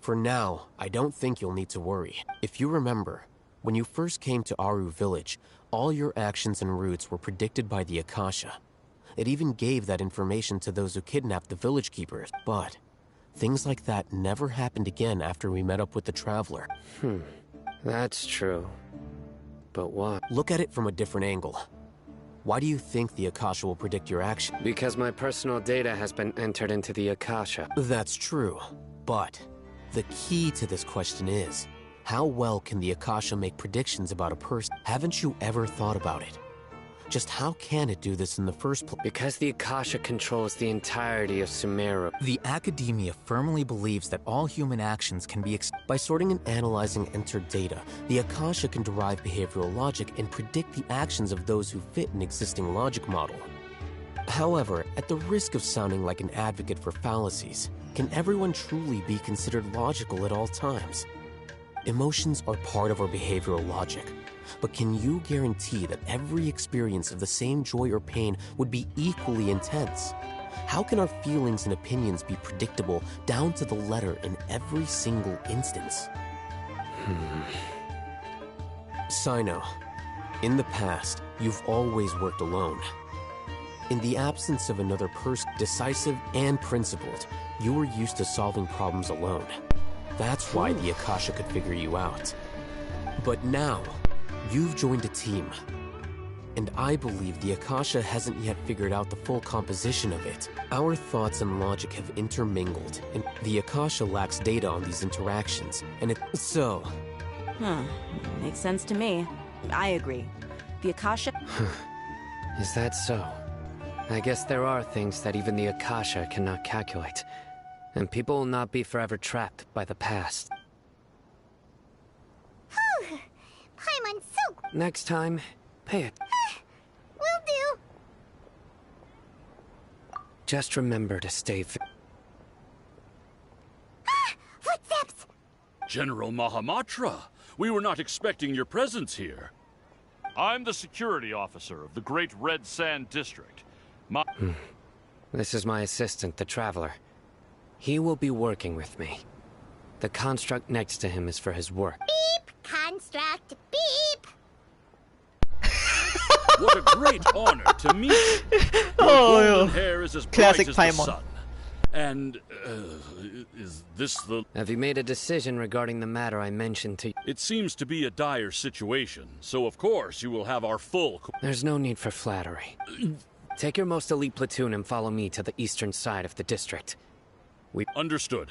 For now, I don't think you'll need to worry. If you remember, when you first came to Aru Village, all your actions and routes were predicted by the Akasha. It even gave that information to those who kidnapped the village keepers. But things like that never happened again after we met up with the Traveler. That's true. But why? Look at it from a different angle. Why do you think the Akasha will predict your action? Because my personal data has been entered into the Akasha. That's true, but the key to this question is, how well can the Akasha make predictions about a person? Haven't you ever thought about it? Just how can it do this in the first place? Because the Akasha controls the entirety of Sumeru. The Academia firmly believes that all human actions can be By sorting and analyzing entered data, the Akasha can derive behavioral logic and predict the actions of those who fit an existing logic model. However, at the risk of sounding like an advocate for fallacies, can everyone truly be considered logical at all times? Emotions are part of our behavioral logic, but can you guarantee that every experience of the same joy or pain would be equally intense? How can our feelings and opinions be predictable down to the letter in every single instance? Sino, in the past, you've always worked alone. In the absence of another person, decisive and principled, you were used to solving problems alone. That's why the Akasha could figure you out. But now, you've joined a team. And I believe the Akasha hasn't yet figured out the full composition of it. Our thoughts and logic have intermingled, and the Akasha lacks data on these interactions, and so... Makes sense to me. I agree. The Akasha... Is that so? I guess there are things that even the Akasha cannot calculate. And people will not be forever trapped by the past. Paimon's so... Next time, pay it. Will do. Just remember to stay Footsteps! General Mahamatra, we were not expecting your presence here. I'm the security officer of the Great Red Sand District. This is my assistant, the Traveler. He will be working with me. The construct next to him is for his work. Beep! Construct, beep! What a great honor to meet you. Your golden hair is as Classic bright as the Paimon. sun. And, is this the... Have you made a decision regarding the matter I mentioned to you? It seems to be a dire situation, so of course you will have our full... There's no need for flattery. Take your most elite platoon and follow me to the eastern side of the district. We... Understood.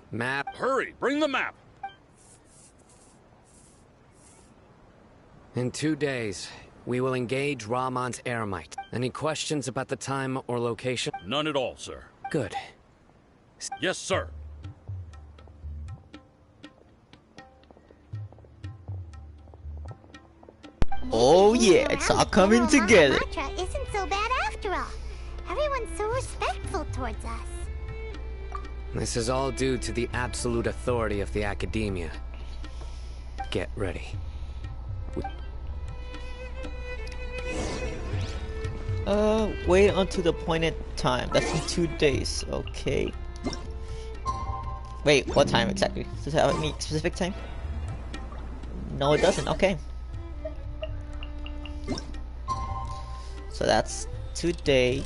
Map. Hurry, bring the map! In 2 days, we will engage Rahman's Eremite. Any questions about the time or location? None at all, sir. Good. Yes, sir. Oh yeah, it's all coming together. Mahamatra isn't so bad after all. Everyone's so respectful towards us. This is all due to the absolute authority of the Academia. Get ready. Wait until the appointed time. That's in 2 days. Okay. Wait, what time exactly? Does it have any specific time? No, it doesn't. Okay. So that's 2 days.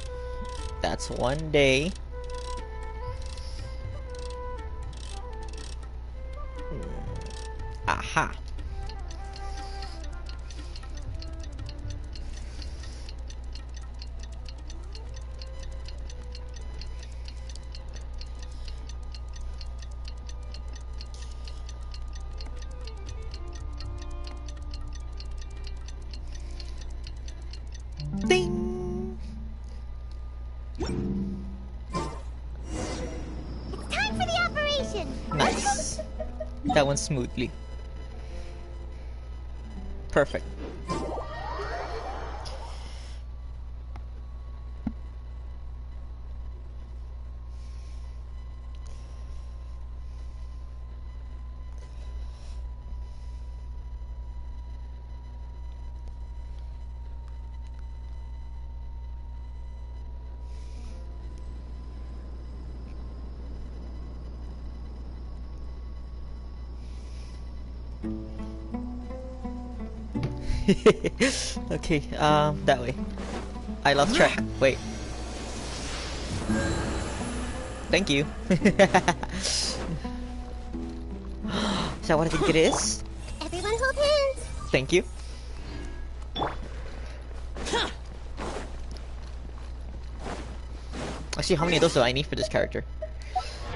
That's 1 day. Aha. Ding! It's time for the operation! Nice. That went smoothly. Perfect. Okay, that way. I lost track. Wait. Thank you. Is that what I think it is? Everyone hold hands! Thank you. Actually, how many of those do I need for this character?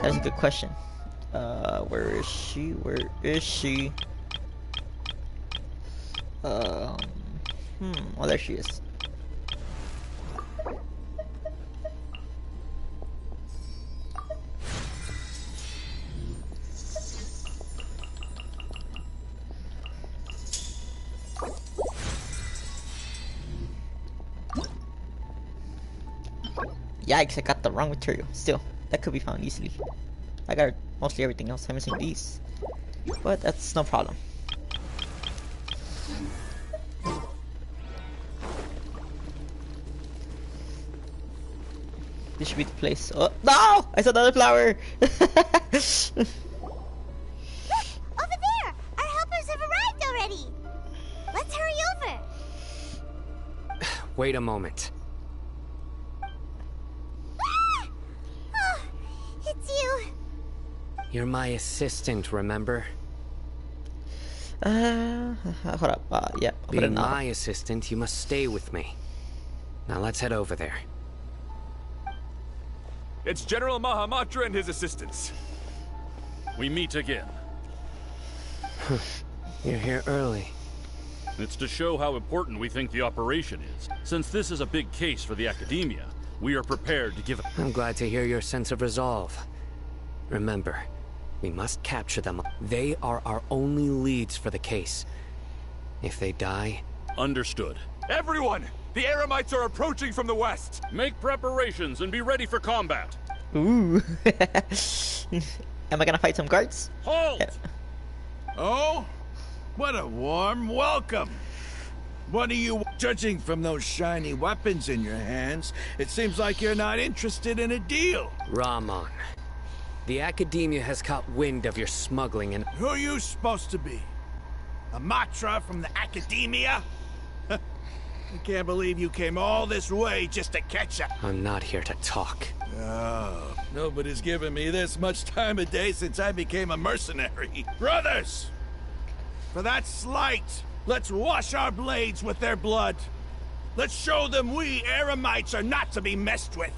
That is a good question. Where is she? Where is she? Oh, there she is. Yikes, I got the wrong material. Still, that could be found easily. I got mostly everything else. I'm missing these. But that's no problem. This should be the place. Oh, no! I saw another flower! Look! Over there! Our helpers have arrived already! Let's hurry over! Wait a moment. Ah! Oh, it's you. You're my assistant, remember? Hold up. Yeah. Being my assistant, you must stay with me. Now let's head over there. It's General Mahamatra and his assistants. We meet again. You're here early. It's to show how important we think the operation is. Since this is a big case for the Academia, we are prepared to give... I'm glad to hear your sense of resolve. Remember, we must capture them. They are our only leads for the case. If they die... Understood. Everyone! The Eremites are approaching from the west! Make preparations and be ready for combat. Ooh. Am I gonna fight some guards? Halt! Yeah. Oh? What a warm welcome! What are you... Judging from those shiny weapons in your hands, it seems like you're not interested in a deal. Rahman, the Academia has caught wind of your smuggling and... Who are you supposed to be? A Matra from the Academia? I can't believe you came all this way just to catch up. I'm not here to talk. Oh, nobody's given me this much time of day since I became a mercenary. Brothers! For that slight, let's wash our blades with their blood. Let's show them we Eremites are not to be messed with.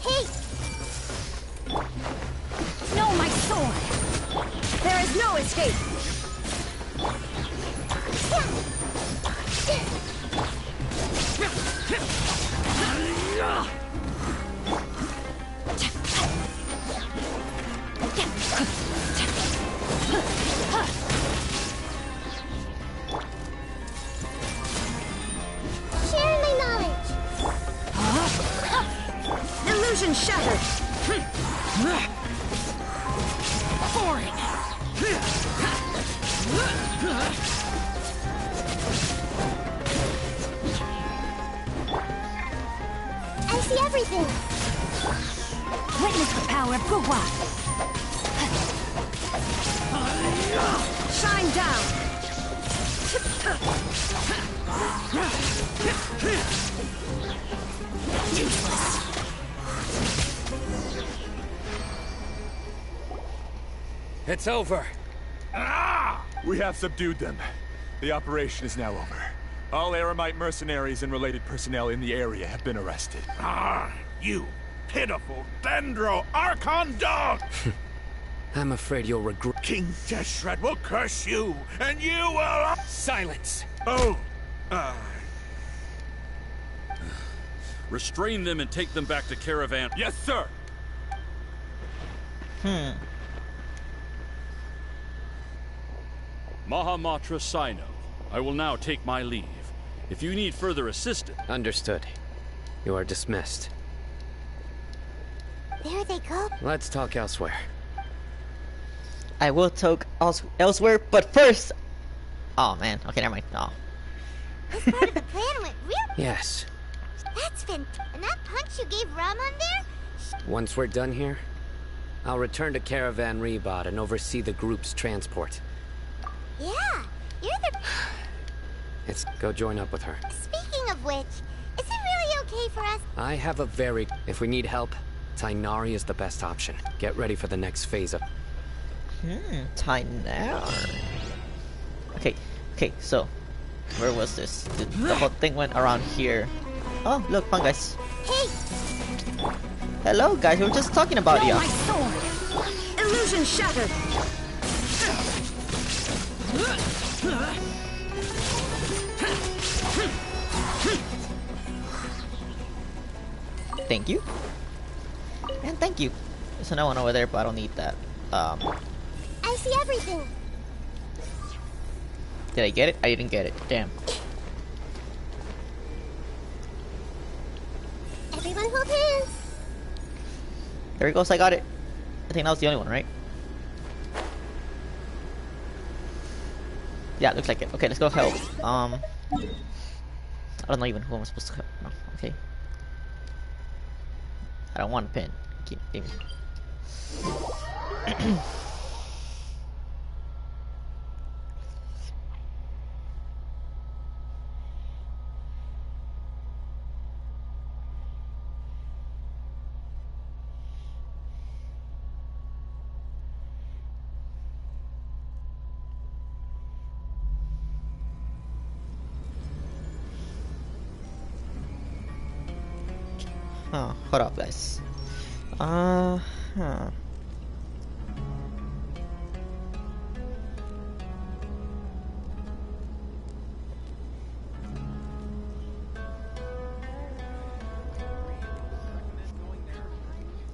Hey! No, my sword! There is no escape! Share my knowledge! Illusion shattered! Foreign! I see everything! Witness the power of Guhua! Shine down! Useless! It's over. Ah! We have subdued them. The operation is now over. All Eremite mercenaries and related personnel in the area have been arrested. Ah, you pitiful Dendro Archon dog! I'm afraid you'll regret... King Deshret will curse you, and you will... Silence! Oh, Restrain them and take them back to Caravan. Yes, sir! Mahamatra Sino, I will now take my leave. If you need further assistance... Understood. You are dismissed. There they go. Let's talk elsewhere. I will talk elsewhere, but first... Oh, man. Okay, never mind. Oh. This part of the plan went real... Yes. That's fantastic. And that punch you gave Rahman there? Once we're done here, I'll return to Caravan Rebot and oversee the group's transport. Yeah, you're the... Let's go join up with her. Speaking of which, is it really okay for us? I have a very... If we need help, Tainari is the best option. Get ready for the next phase of... Tainari. Okay, so... Where was this? The whole thing went around here. Oh, look, fun guys. Hey! Hello, guys, we were just talking about you. My sword! Illusion shattered! Thank you. And thank you. There's another one over there, but I don't need that. I see everything. Did I get it? I didn't get it. Damn. There he goes, I got it. I think that was the only one, right? Yeah, looks like it. Okay, let's go help. I don't know even who I'm supposed to help. No, okay. I don't want a pin. Give me. Oh, hold up, guys.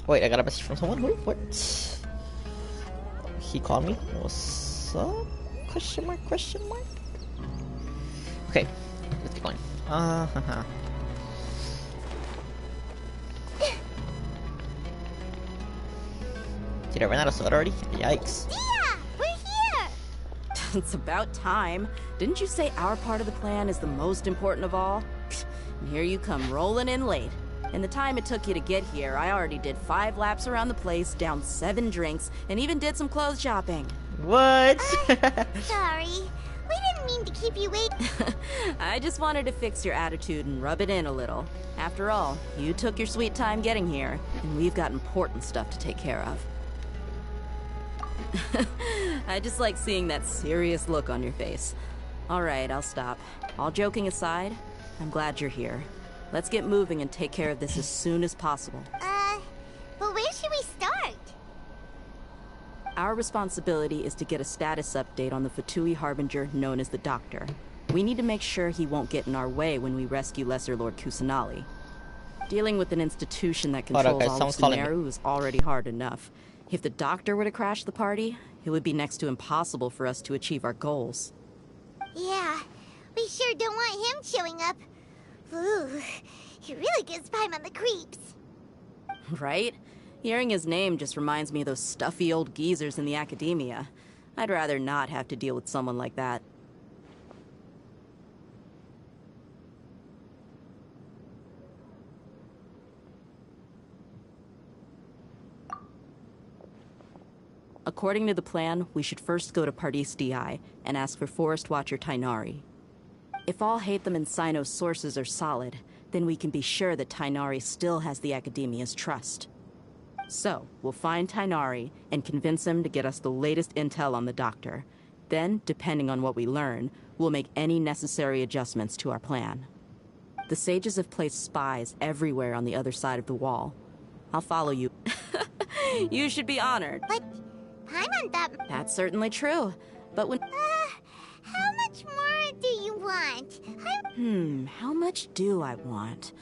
Wait, I got a message from someone? Who? What? He called me? What's up? Question mark, question mark? Okay, let's get going. Did I run out of soda already? Yikes. Yeah, we're here! It's about time. Didn't you say our part of the plan is the most important of all? And here you come rolling in late. In the time it took you to get here, I already did 5 laps around the place, downed 7 drinks, and even did some clothes shopping. What? Sorry. We didn't mean to keep you waiting. I just wanted to fix your attitude and rub it in a little. After all, you took your sweet time getting here, and we've got important stuff to take care of. I just like seeing that serious look on your face. Alright, I'll stop. All joking aside, I'm glad you're here. Let's get moving and take care of this as soon as possible. But where should we start? Our responsibility is to get a status update on the Fatui Harbinger known as the Doctor. We need to make sure he won't get in our way when we rescue Lesser Lord Kusanali. Dealing with an institution that controls all of Sumeru is already hard enough. If the Doctor were to crash the party, it would be next to impossible for us to achieve our goals. Yeah, we sure don't want him showing up. Ooh, he really gives Paimon the creeps. Right? Hearing his name just reminds me of those stuffy old geezers in the academia. I'd rather not have to deal with someone like that. According to the plan, we should first go to Pardis Di and ask for Forest Watcher Tainari. If all Hatham and Sino's sources are solid, then we can be sure that Tainari still has the Academia's trust. So, we'll find Tainari and convince him to get us the latest intel on the Doctor. Then, depending on what we learn, we'll make any necessary adjustments to our plan. The sages have placed spies everywhere on the other side of the wall. I'll follow you. You should be honored. But Paimon thought... That's certainly true. But when... how much more do you want? How much do I want?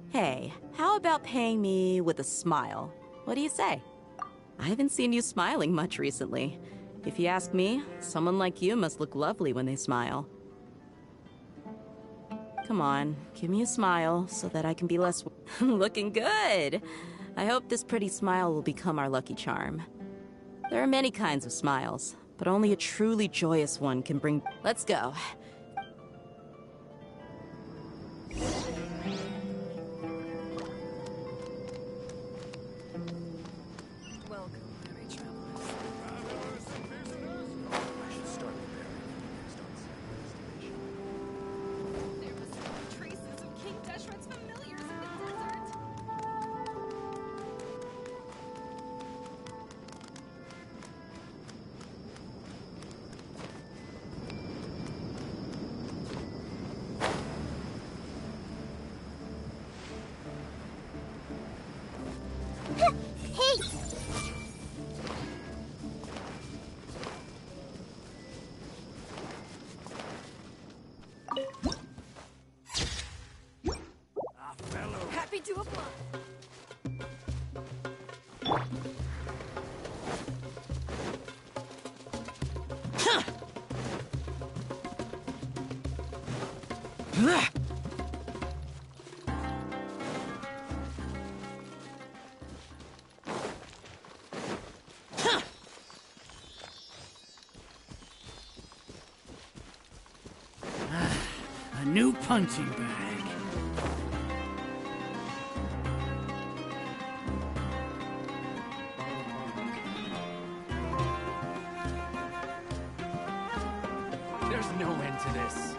Hey, how about paying me with a smile? What do you say? I haven't seen you smiling much recently. If you ask me, someone like you must look lovely when they smile. Come on, give me a smile so that I can be less... Looking good! I hope this pretty smile will become our lucky charm. There are many kinds of smiles, but only a truly joyous one can bring... Let's go. Happy to apply. A new punching bag. There's no end to this.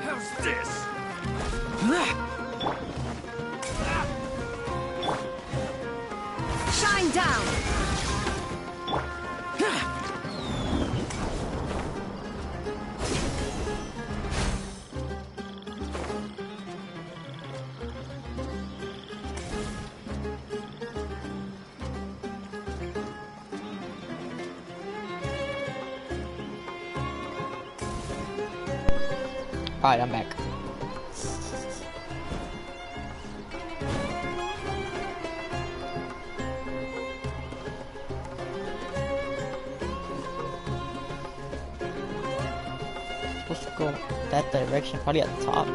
How's this? Shine down! Alright, I'm back. Supposed to go that direction, probably at the top.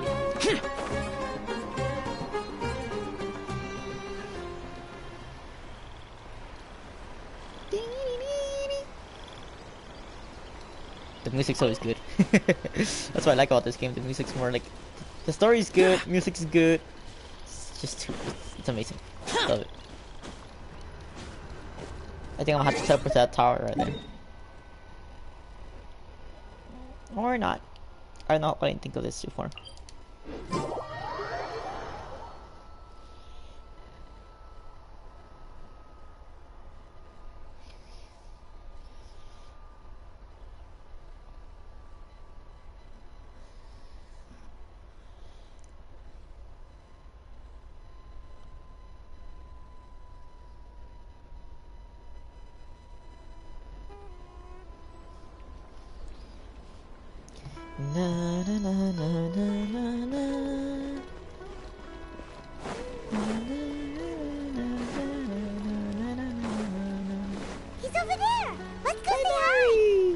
The music's always good. That's what I like about this game. The music's more like, the story's good, music's good. It's just, it's amazing. Love it. I think I'm gonna have to teleport to that tower right there. Or not. I didn't think of this before. Na na na na na na na. He's over there! Let's go say hi!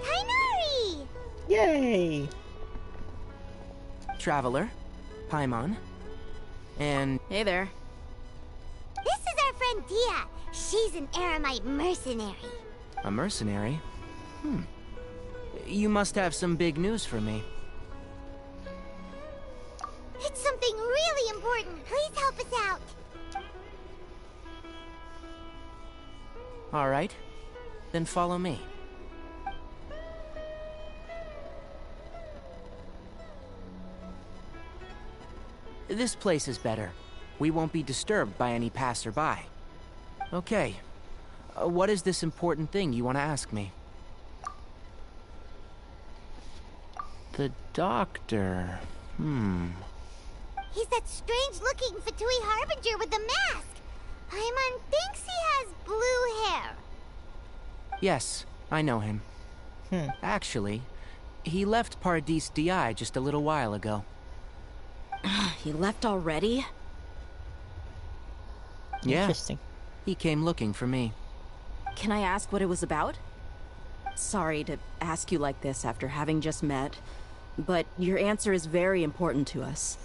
Tainari! Yay! Traveler, Paimon, and... Hey there. This is our friend Dia. She's an Aramite mercenary. A mercenary? You must have some big news for me. It's something really important. Please help us out. All right, then follow me. This place is better. We won't be disturbed by any passerby. Okay. What is this important thing you want to ask me? The doctor. He's that strange-looking Fatui Harbinger with the mask. Paimon thinks he has blue hair. Yes, I know him. Actually, he left Paradis DI just a little while ago. He left already? Yeah. Interesting. He came looking for me. Can I ask what it was about? Sorry to ask you like this after having just met, but your answer is very important to us.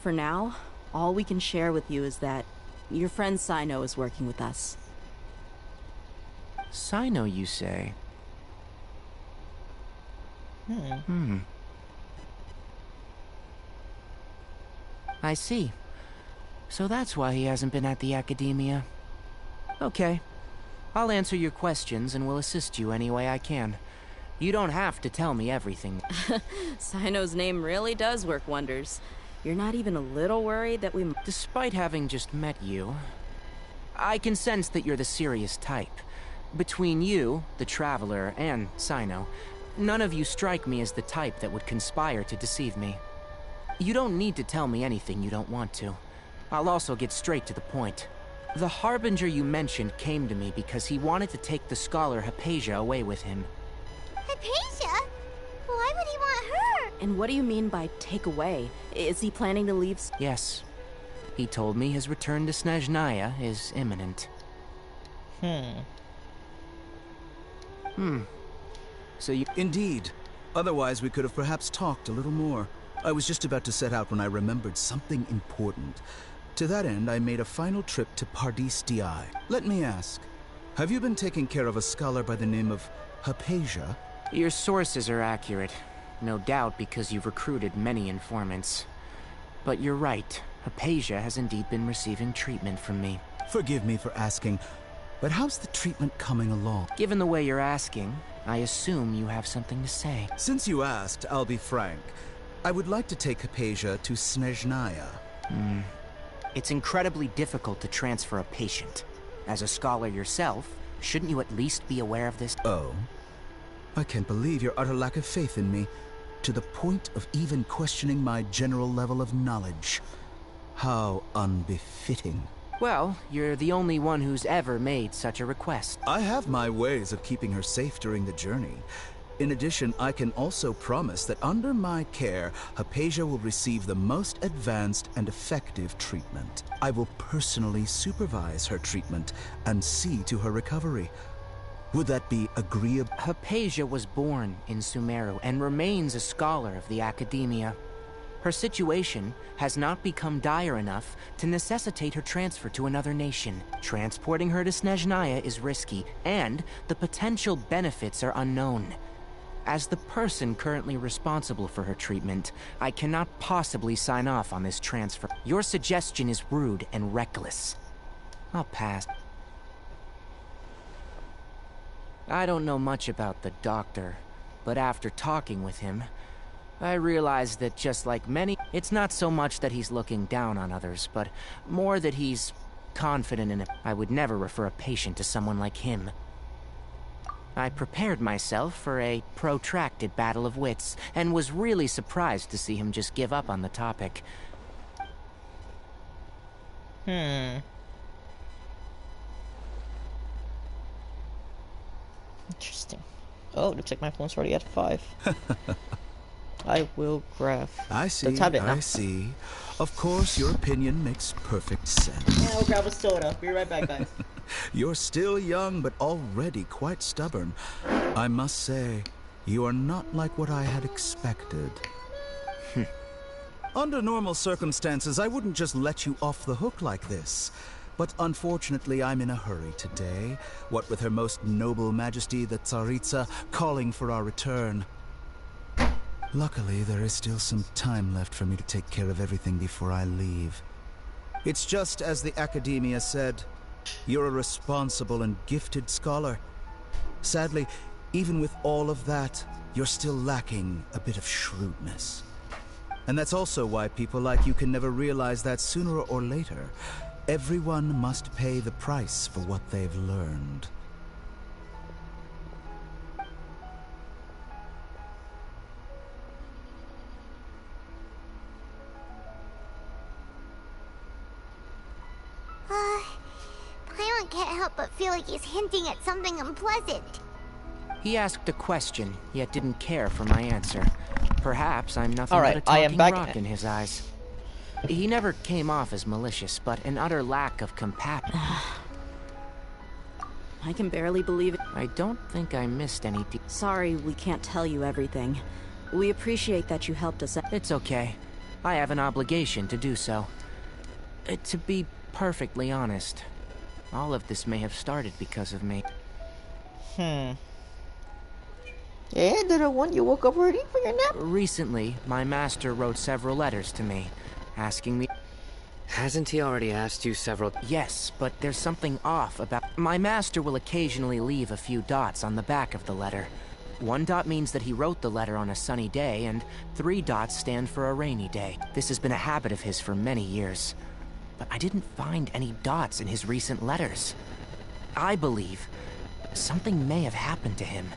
For now, all we can share with you is that your friend Sino is working with us. Sino, you say? I see. So that's why he hasn't been at the Academia. Okay. I'll answer your questions and will assist you any way I can. You don't have to tell me everything. Sino's name really does work wonders. You're not even a little worried that we... Despite having just met you, I can sense that you're the serious type. Between you, the Traveler, and Sino, none of you strike me as the type that would conspire to deceive me. You don't need to tell me anything you don't want to. I'll also get straight to the point. The Harbinger you mentioned came to me because he wanted to take the scholar Hypatia away with him. Hypatia? Why would he want her? And what do you mean by take away? Is he planning to leave? Yes. He told me his return to Snezhnaya is imminent. So you... Indeed. Otherwise, we could have perhaps talked a little more. I was just about to set out when I remembered something important. To that end, I made a final trip to Pardis Di. Let me ask, have you been taking care of a scholar by the name of Hypatia? Your sources are accurate. No doubt because you've recruited many informants. But you're right. Hypatia has indeed been receiving treatment from me. Forgive me for asking, but how's the treatment coming along? Given the way you're asking, I assume you have something to say. Since you asked, I'll be frank. I would like to take Hypatia to Snezhnaya. It's incredibly difficult to transfer a patient. As a scholar yourself, shouldn't you at least be aware of this? Oh? I can't believe your utter lack of faith in me, to the point of even questioning my general level of knowledge. How unbefitting. Well, you're the only one who's ever made such a request. I have my ways of keeping her safe during the journey. In addition, I can also promise that under my care, Hypatia will receive the most advanced and effective treatment. I will personally supervise her treatment and see to her recovery. Would that be agreeable? Hypatia was born in Sumeru and remains a scholar of the Academia. Her situation has not become dire enough to necessitate her transfer to another nation. Transporting her to Snezhnaya is risky, and the potential benefits are unknown. As the person currently responsible for her treatment, I cannot possibly sign off on this transfer. Your suggestion is rude and reckless. I'll pass. I don't know much about the doctor, but after talking with him, I realized that just like many, it's not so much that he's looking down on others, but more that he's confident in it. I would never refer a patient to someone like him. I prepared myself for a protracted battle of wits, and was really surprised to see him just give up on the topic. Interesting. Oh, looks like my phone's already at 5. I will grab I see, the tablet now. I see. Of course, your opinion makes perfect sense. Yeah, I'll grab a soda. Be right back, guys. You're still young, but already quite stubborn. I must say, you are not like what I had expected. Under normal circumstances, I wouldn't just let you off the hook like this. But unfortunately, I'm in a hurry today, what with Her Most Noble Majesty the Tsaritsa calling for our return. Luckily, there is still some time left for me to take care of everything before I leave. It's just as the Academia said, you're a responsible and gifted scholar. Sadly, even with all of that, you're still lacking a bit of shrewdness. And that's also why people like you can never realize that sooner or later, everyone must pay the price for what they've learned. Paimon can't help but feel like he's hinting at something unpleasant. He asked a question, yet didn't care for my answer. Perhaps I'm nothing All right, but a I am talking back. rock in his eyes. He never came off as malicious, but an utter lack of compassion. I can barely believe it. I don't think I missed any Sorry, we can't tell you everything. We appreciate that you helped us. It's okay. I have an obligation to do so. To be perfectly honest, all of this may have started because of me. Yeah, the one you woke up ready for your nap? Recently, my master wrote several letters to me, asking me... Hasn't he already asked you several... Yes, but there's something off about... My master will occasionally leave a few dots on the back of the letter. 1 dot means that he wrote the letter on a sunny day, and 3 dots stand for a rainy day. This has been a habit of his for many years. But I didn't find any dots in his recent letters. I believe something may have happened to him.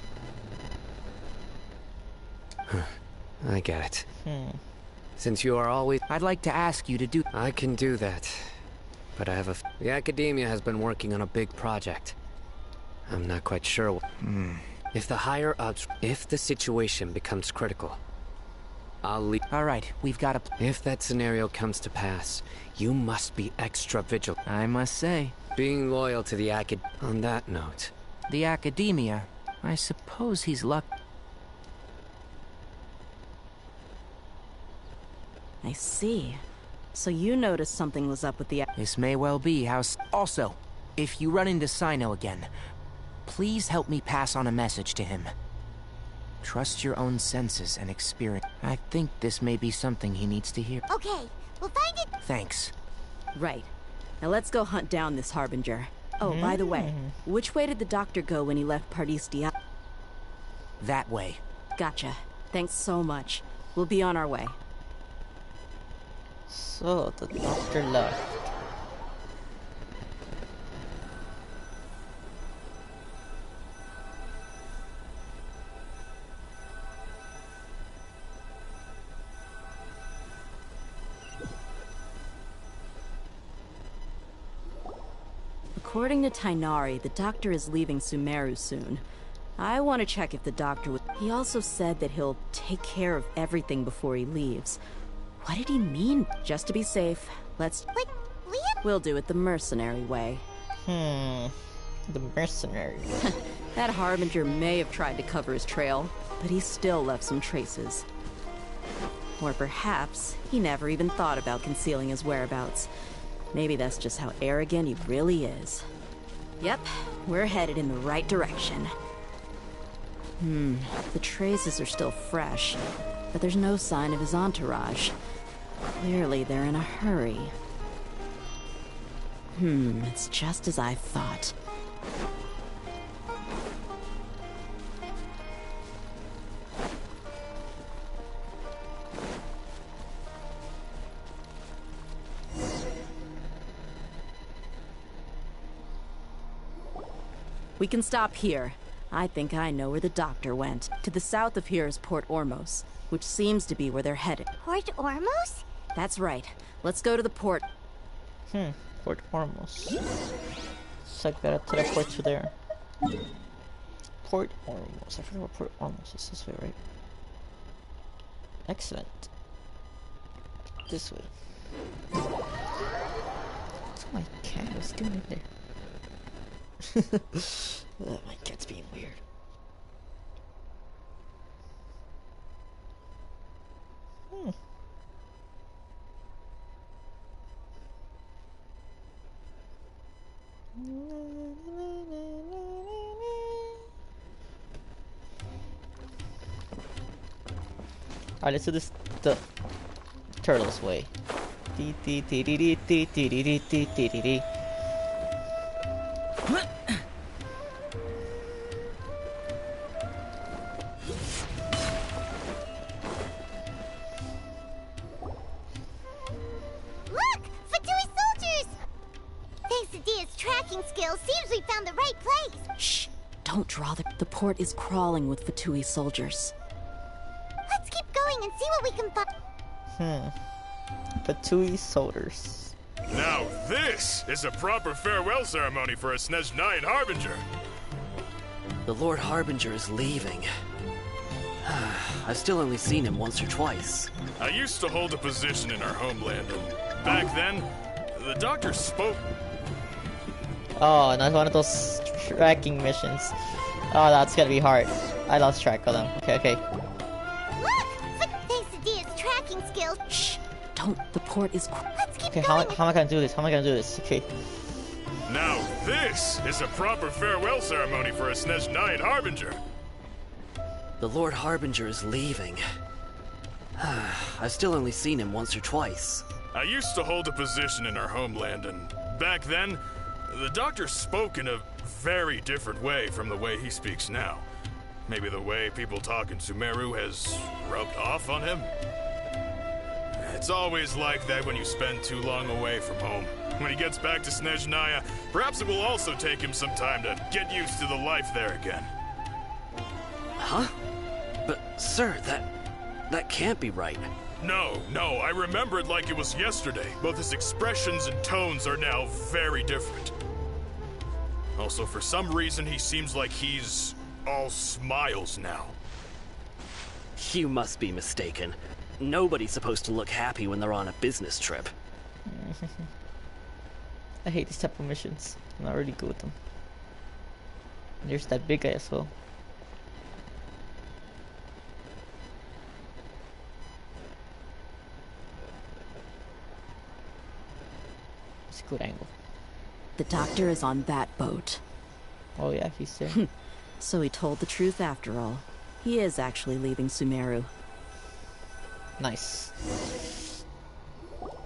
I get it. Since you are always... I'd like to ask you to do... I can do that. But I have a... The Academia has been working on a big project. I'm not quite sure... If the higher-ups... If the situation becomes critical, I'll leave... Alright, we've got a... If that scenario comes to pass, you must be extra vigilant. I must say. Being loyal to the On that note... The Academia? I suppose he's lucky. I see. So you noticed something was up with the... This may well be how... Also, if you run into Sino again, please help me pass on a message to him. Trust your own senses and experience. I think this may be something he needs to hear. Okay, we'll find it. Thanks. Right. Now let's go hunt down this Harbinger. Oh, by the way, which way did the doctor go when he left Pardis Dia? That way. Gotcha. Thanks so much. We'll be on our way. So, the doctor left. According to Tainari, the doctor is leaving Sumeru soon. I want to check if the doctor would... He also said that he'll take care of everything before he leaves. What did he mean? Just to be safe, let's... Wait, we'll do it the mercenary way. The mercenary. That Harbinger may have tried to cover his trail, but he still left some traces. Or perhaps he never even thought about concealing his whereabouts. Maybe that's just how arrogant he really is. Yep, we're headed in the right direction. The traces are still fresh, but there's no sign of his entourage. Clearly they're in a hurry. It's just as I thought. We can stop here. I think I know where the doctor went. To the south of here is Port Ormos, which seems to be where they're headed. Port Ormos? That's right. Let's go to the port. Port Ormos. It's like better teleport to there. Port Ormos. I forgot where Port Ormos is. This way, right? Excellent. This way. What's my cat was doing in there? My cat's being weird. Alright, let's do this the turtles way. Look! Fatui soldiers! Thanks to Dia's tracking skills, seems we found the right place. Shh! Don't draw the port is crawling with Fatui soldiers. Let's keep going and see what we can find. Fatui soldiers. Now this is a proper farewell ceremony for a Snezhnayan Harbinger. The Lord Harbinger is leaving. I've still only seen him once or twice. I used to hold a position in our homeland, and back then, the doctor spoke. Oh, not one of those tracking missions. Oh, that's gonna be hard. I lost track of them. Okay. Look! Thanks to Dia's tracking skills. Shh! Don't. The port is... Let's keep Okay, going. how am I gonna do this? How am I gonna do this? Okay. Now this is a proper farewell ceremony for a Snezhnayan Harbinger. The Lord Harbinger is leaving. I've still only seen him once or twice. I used to hold a position in our homeland, and back then, the doctor spoke in a very different way from the way he speaks now. Maybe the way people talk in Sumeru has rubbed off on him? It's always like that when you spend too long away from home. When he gets back to Snezhnaya, perhaps it will also take him some time to get used to the life there again. Huh? But, sir, that can't be right. No, I remember it like it was yesterday. Both his expressions and tones are now very different. Also, for some reason, he seems like he's all smiles now. You must be mistaken. Nobody's supposed to look happy when they're on a business trip. I hate these type of missions. I'm not really good with them. And there's that big guy as well. good angle. The doctor is on that boat. Oh yeah, he's there. So he told the truth after all. He is actually leaving Sumeru. Nice.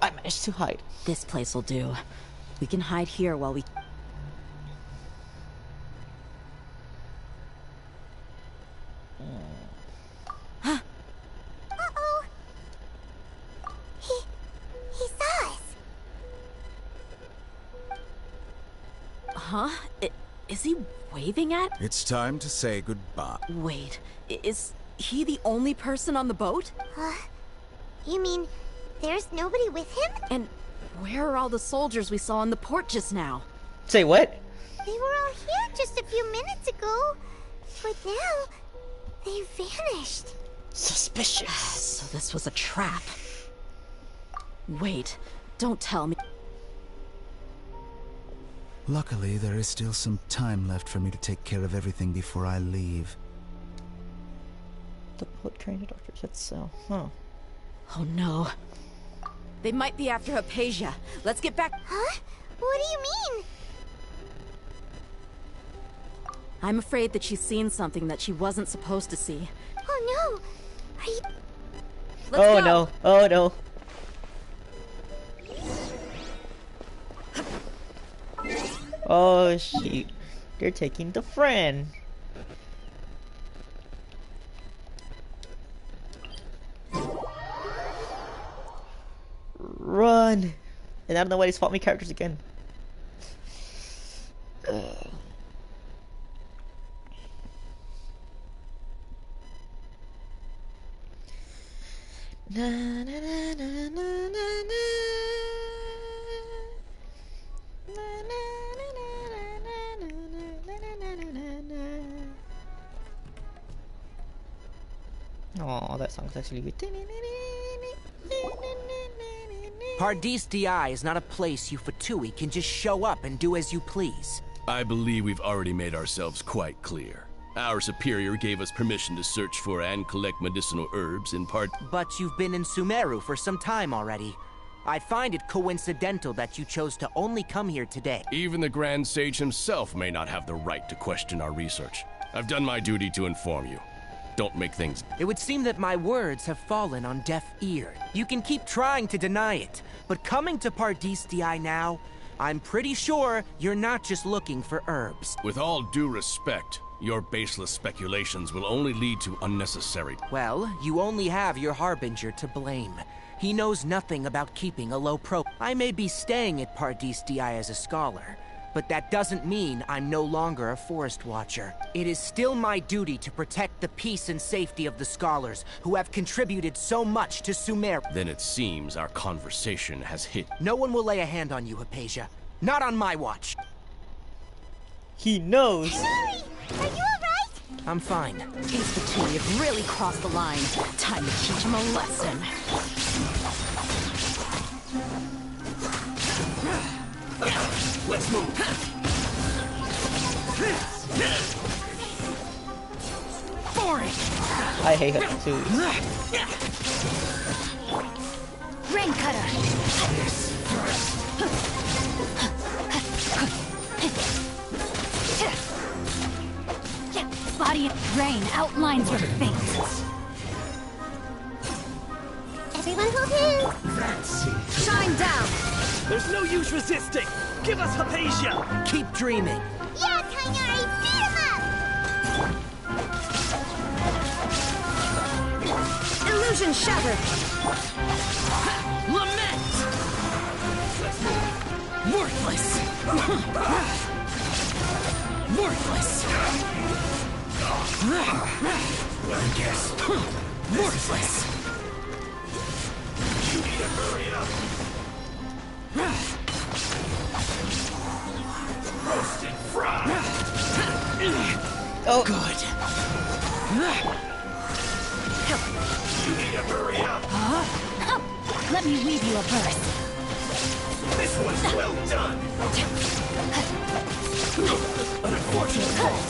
I managed to hide. This place will do. We can hide here while we... Uh-oh. He saw us. Huh? Is he waving at? It's time to say goodbye. Wait, is he the only person on the boat? You mean there's nobody with him? And where are all the soldiers we saw in the port just now? Say what? They were all here just a few minutes ago. But now, they vanished. Suspicious. So this was a trap. Wait, don't tell me. Luckily, there is still some time left for me to take care of everything before I leave. The boat carrying the doctor said so. Huh. Oh no. They might be after Hypatia. Let's get back. Huh? What do you mean? I'm afraid that she's seen something that she wasn't supposed to see. Oh no! Are you... Let's oh go. no! Oh no! Oh shoot! They're taking the friend. Run! And I don't know why they spot me characters again. Na, na, na, na, na, na, na. Na, na, na, na, na, na, na, na, na. Oh, that song's actually good. Paradis DI is not a place you Fatui can just show up and do as you please. I believe we've already made ourselves quite clear. Our superior gave us permission to search for and collect medicinal herbs in part... But you've been in Sumeru for some time already. I find it coincidental that you chose to only come here today. Even the Grand Sage himself may not have the right to question our research. I've done my duty to inform you. Don't make things... It would seem that my words have fallen on deaf ears. You can keep trying to deny it, but coming to Paradis DI now, I'm pretty sure you're not just looking for herbs. With all due respect, your baseless speculations will only lead to unnecessary... Well, you only have your Harbinger to blame. He knows nothing about keeping a low pro... I may be staying at Paradis DI as a scholar, but that doesn't mean I'm no longer a forest watcher. It is still my duty to protect the peace and safety of the scholars who have contributed so much to Sumeru. Then it seems our conversation has hit... No one will lay a hand on you, Hypatia. Not on my watch. He knows. Sorry! Are you alright? I'm fine. These Fatui have really crossed the line. Time to teach them a lesson. Let's move. Boring. I hate her too. Rain cutter. Body rain outlines your fate. Everyone hold hands. Fancy. Shine down. There's no use resisting. Give us Hypatia. Keep dreaming. Yeah, Tainari, beat him up. Illusion shattered. Lament. Worthless. Worthless. Well, guess. Worthless. You need to hurry up. Roasted fried. Oh, good. You need to hurry up. Let me weave you a verse. This one's well done. An unfortunate fault.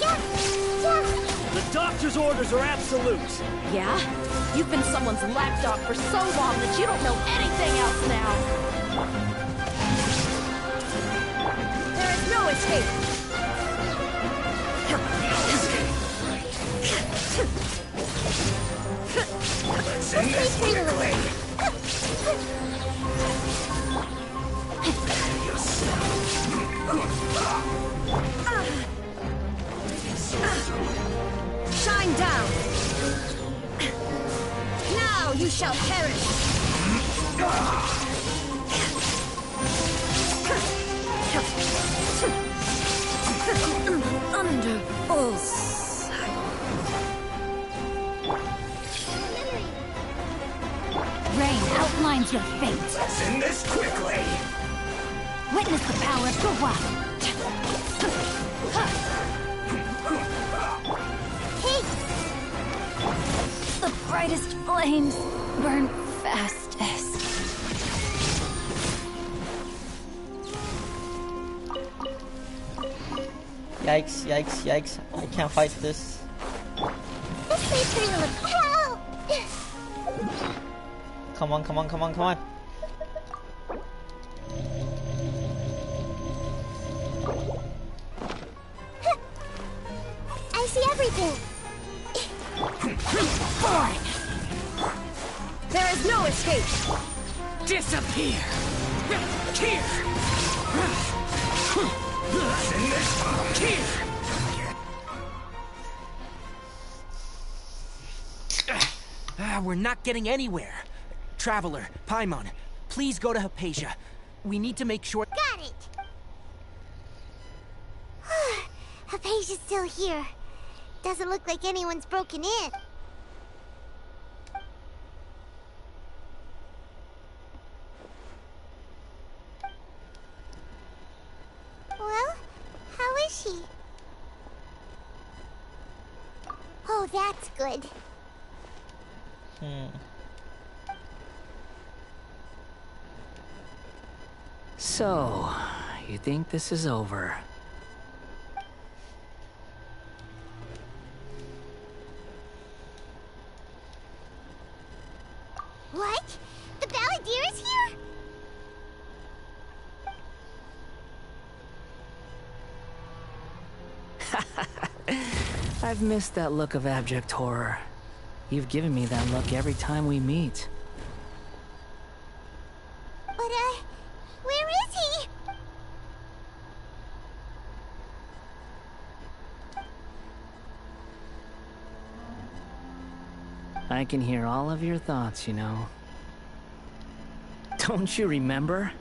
Yeah. The Doctor's orders are absolute. Yeah? You've been someone's lapdog for so long that you don't know anything else now. There is no escape. Let's end this quickly. Shine down. Now you shall perish. Under full sight. Rain outlines your fate. Let's end this quickly. Witness the power of Gawa. The brightest flames burn fastest. Yikes, yikes, yikes. I can't fight this. This place really looks hell! Come on, come on, come on, come on. I see everything! Fine. There is no escape. Disappear. Here. Let's end this. Here. We're not getting anywhere. Traveler, Paimon, please go to Hypatia. We need to make sure— Got it! Hypatia's still here. Doesn't look like anyone's broken in. Well, how is she? Oh, that's good. So, you think this is over? What? The Balladeer is here? I've missed that look of abject horror. You've given me that look every time we meet. But, where is he? I can hear all of your thoughts, you know. Don't you remember?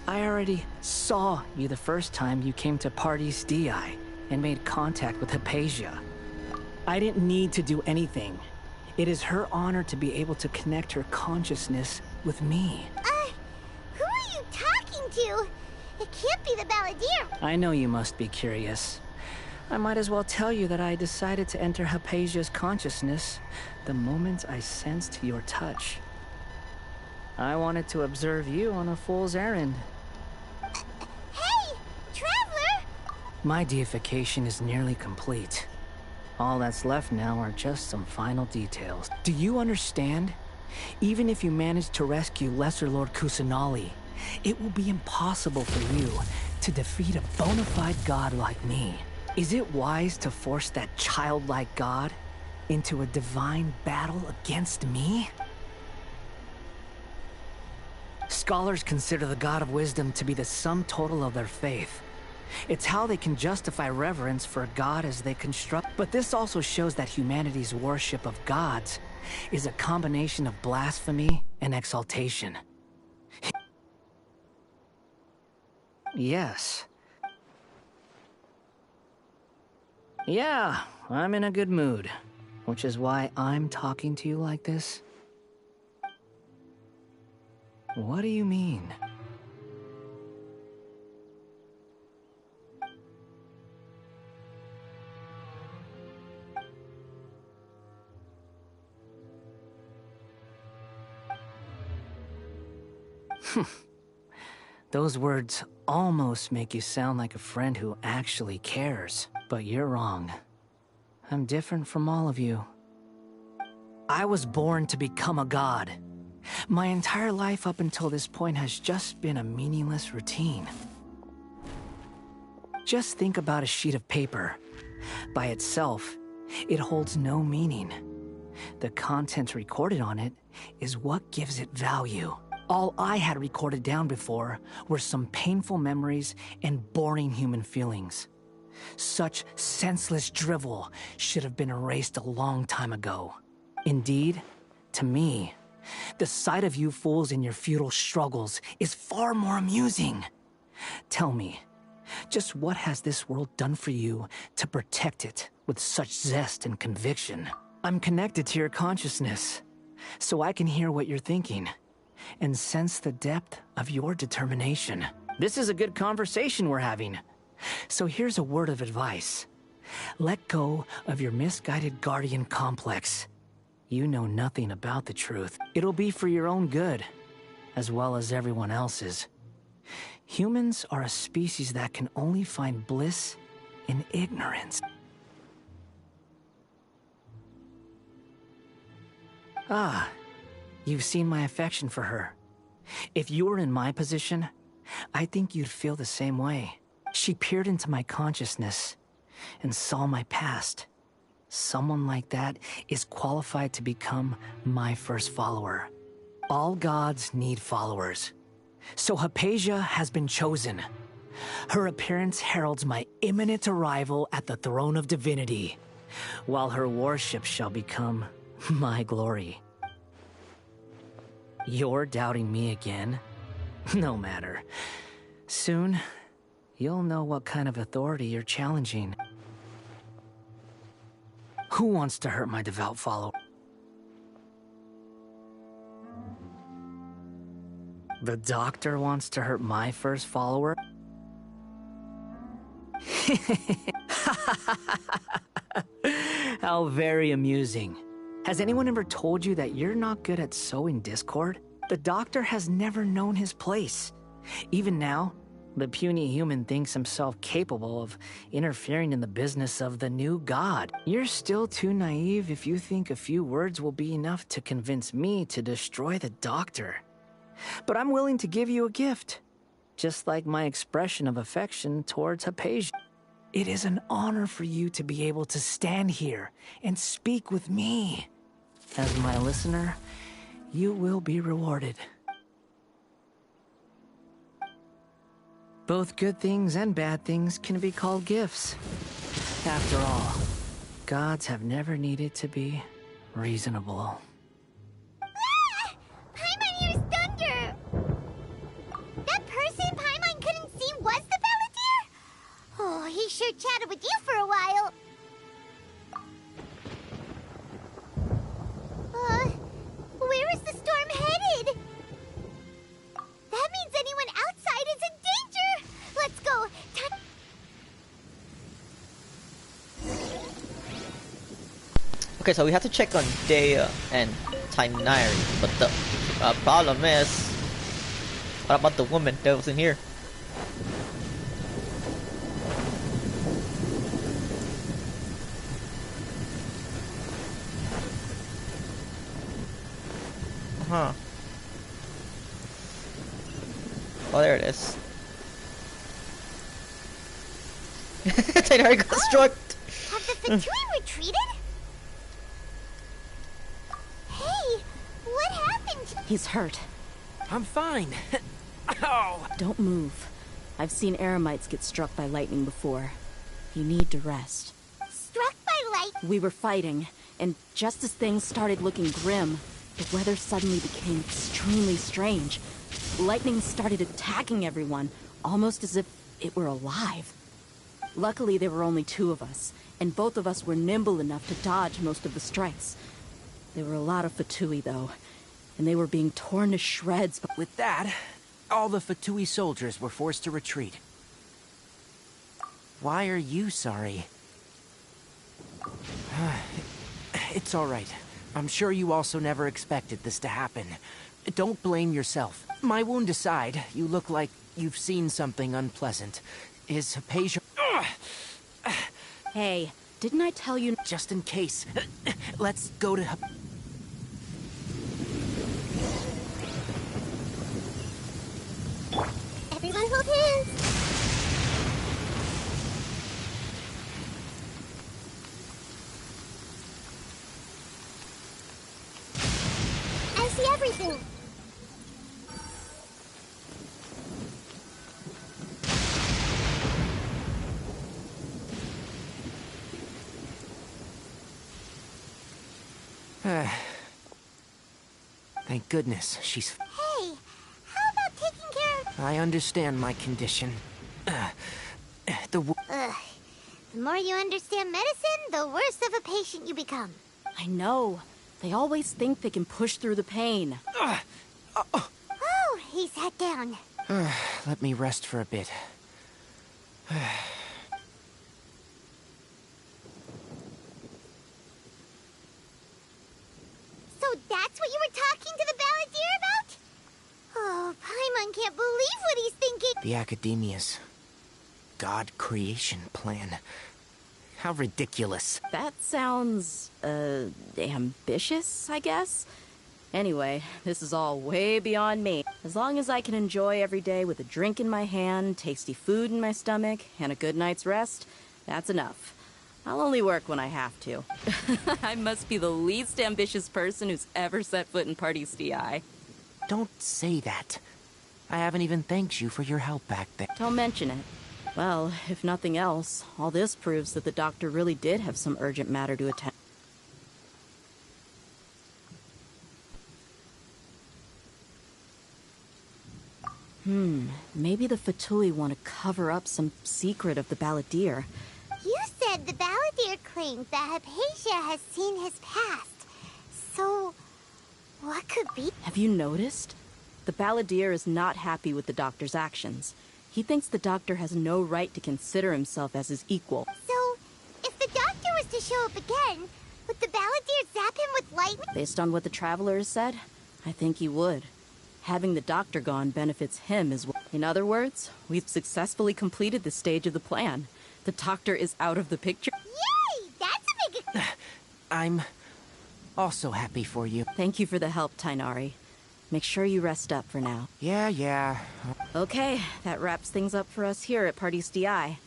I already saw you the first time you came to Party's DI and made contact with Hypatia. I didn't need to do anything. It is her honor to be able to connect her consciousness with me. Who are you talking to? It can't be the Balladeer. I know you must be curious. I might as well tell you that I decided to enter Hypatia's consciousness the moment I sensed your touch. I wanted to observe you on a fool's errand. Hey, Traveler! My deification is nearly complete. All that's left now are just some final details. Do you understand? Even if you manage to rescue Lesser Lord Kusanali, it will be impossible for you to defeat a bona fide god like me. Is it wise to force that childlike god into a divine battle against me? Scholars consider the God of Wisdom to be the sum total of their faith. It's how they can justify reverence for a god as they construct. But this also shows that humanity's worship of gods is a combination of blasphemy and exaltation. Yes. Yeah, I'm in a good mood, which is why I'm talking to you like this. What do you mean? Those words almost make you sound like a friend who actually cares, but you're wrong. I'm different from all of you. I was born to become a god. My entire life up until this point has just been a meaningless routine. Just think about a sheet of paper. By itself, it holds no meaning. The content recorded on it is what gives it value. All I had recorded down before were some painful memories and boring human feelings. Such senseless drivel should have been erased a long time ago. Indeed, to me, the sight of you fools in your futile struggles is far more amusing. Tell me, just what has this world done for you to protect it with such zest and conviction? I'm connected to your consciousness, so I can hear what you're thinking and sense the depth of your determination. This is a good conversation we're having. So here's a word of advice. Let go of your misguided guardian complex. You know nothing about the truth. It'll be for your own good, as well as everyone else's. Humans are a species that can only find bliss in ignorance. Ah, you've seen my affection for her. If you were in my position, I think you'd feel the same way. She peered into my consciousness and saw my past. Someone like that is qualified to become my first follower. All gods need followers. So Hypatia has been chosen. Her appearance heralds my imminent arrival at the throne of divinity, while her worship shall become my glory. You're doubting me again? No matter. Soon, you'll know what kind of authority you're challenging. Who wants to hurt my devout follower? The doctor wants to hurt my first follower? How very amusing. Has anyone ever told you that you're not good at sowing discord? The doctor has never known his place. Even now, the puny human thinks himself capable of interfering in the business of the new god. You're still too naive if you think a few words will be enough to convince me to destroy the doctor. But I'm willing to give you a gift, just like my expression of affection towards Hypatia. It is an honor for you to be able to stand here and speak with me. As my listener, you will be rewarded. Both good things and bad things can be called gifts. After all, gods have never needed to be reasonable. Paimon hears thunder! That person Paimon couldn't see was the Palantir? Oh, he sure chatted with you for a while. Where is the storm headed? That means anyone outside is in danger! Let's go! Okay, so we have to check on Dea and Tainari, but the problem is... What about the woman that was in here? Huh. Oh, there it is. Tainari got struck! Have the Fatui retreated? Hey, what happened? He's hurt. I'm fine. Ow! Don't move. I've seen Eremites get struck by lightning before. You need to rest. Struck by lightning? We were fighting, and just as things started looking grim, the weather suddenly became extremely strange. Lightning started attacking everyone, almost as if it were alive. Luckily, there were only two of us, and both of us were nimble enough to dodge most of the strikes. There were a lot of Fatui, though, and they were being torn to shreds. But with that, all the Fatui soldiers were forced to retreat. Why are you sorry? It's all right. I'm sure you also never expected this to happen. Don't blame yourself. My wound aside, you look like you've seen something unpleasant. Is Hypatia... Hey, Didn't I tell you? Just in case. Let's go to... Everyone hold hands. I see everything. Thank goodness she's... Hey, how about taking care of... I understand my condition. The more you understand medicine, the worse of a patient you become. I know. They always think they can push through the pain. Oh, he sat down. Let me rest for a bit. So that's what you were talking to the Balladeer about? Oh, Paimon can't believe what he's thinking. The Academia's God creation plan. How ridiculous. That sounds, ambitious, I guess? Anyway, this is all way beyond me. As long as I can enjoy every day with a drink in my hand, tasty food in my stomach, and a good night's rest, that's enough. I'll only work when I have to. I must be the least ambitious person who's ever set foot in Party's DI. Don't say that. I haven't even thanked you for your help back there. Don't mention it. Well, if nothing else, all this proves that the doctor really did have some urgent matter to attend. Maybe the Fatui want to cover up some secret of the Balladeer. You said the Balladeer claimed that Hypatia has seen his past. So, what could be? Have you noticed? The Balladeer is not happy with the doctor's actions. He thinks the doctor has no right to consider himself as his equal. So, if the doctor was to show up again, would the Balladeer zap him with lightning? Based on what the Traveler has said, I think he would. Having the doctor gone benefits him as well. In other words, we've successfully completed this stage of the plan. The doctor is out of the picture. Yay! That's a big... I'm also happy for you. Thank you for the help, Tainari. Make sure you rest up for now. Yeah. Okay, that wraps things up for us here at Party's DI.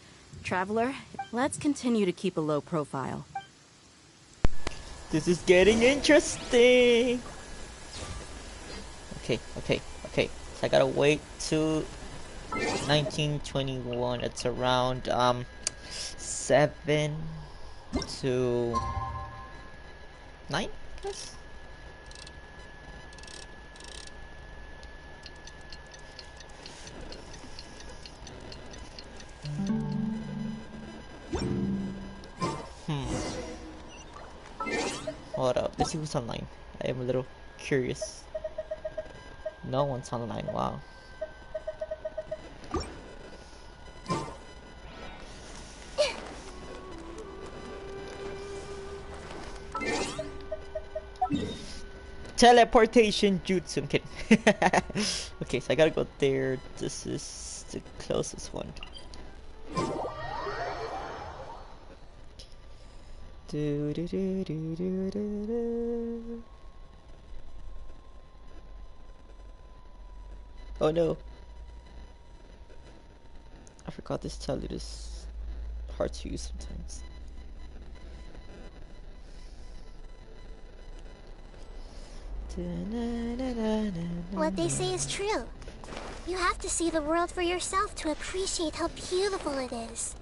Traveler, let's continue to keep a low profile. This is getting interesting. Okay. So I gotta wait to 1921. It's around 7 to 9, I guess. Hold up, let's see who's online. I am a little curious. No one's online, wow. Teleportation jutsu, I'm kidding. Okay, so I gotta go there. This is the closest one. Oh no. I forgot this tablet is hard to use sometimes. What they say is true. You have to see the world for yourself to appreciate how beautiful it is.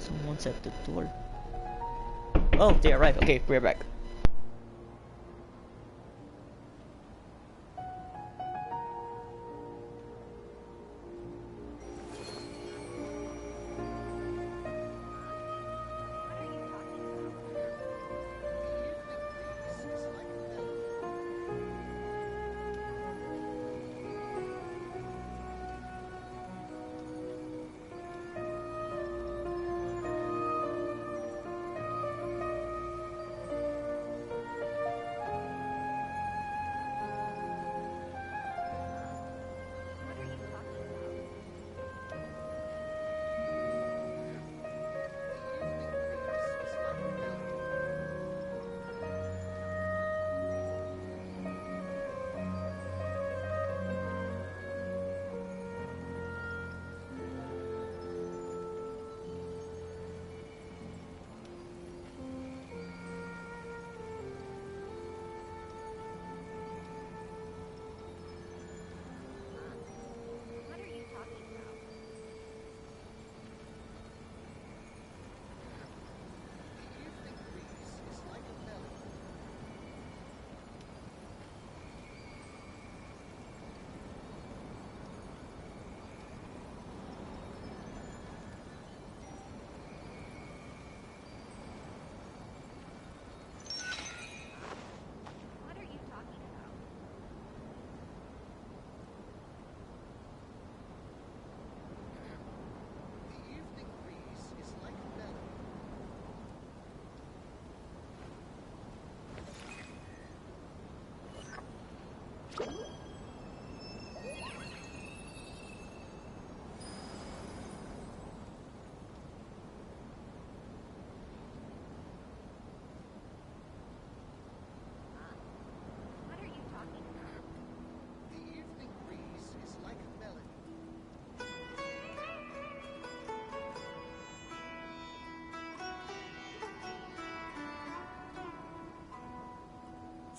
Someone's at the door. Oh, they arrived. Okay, we're back.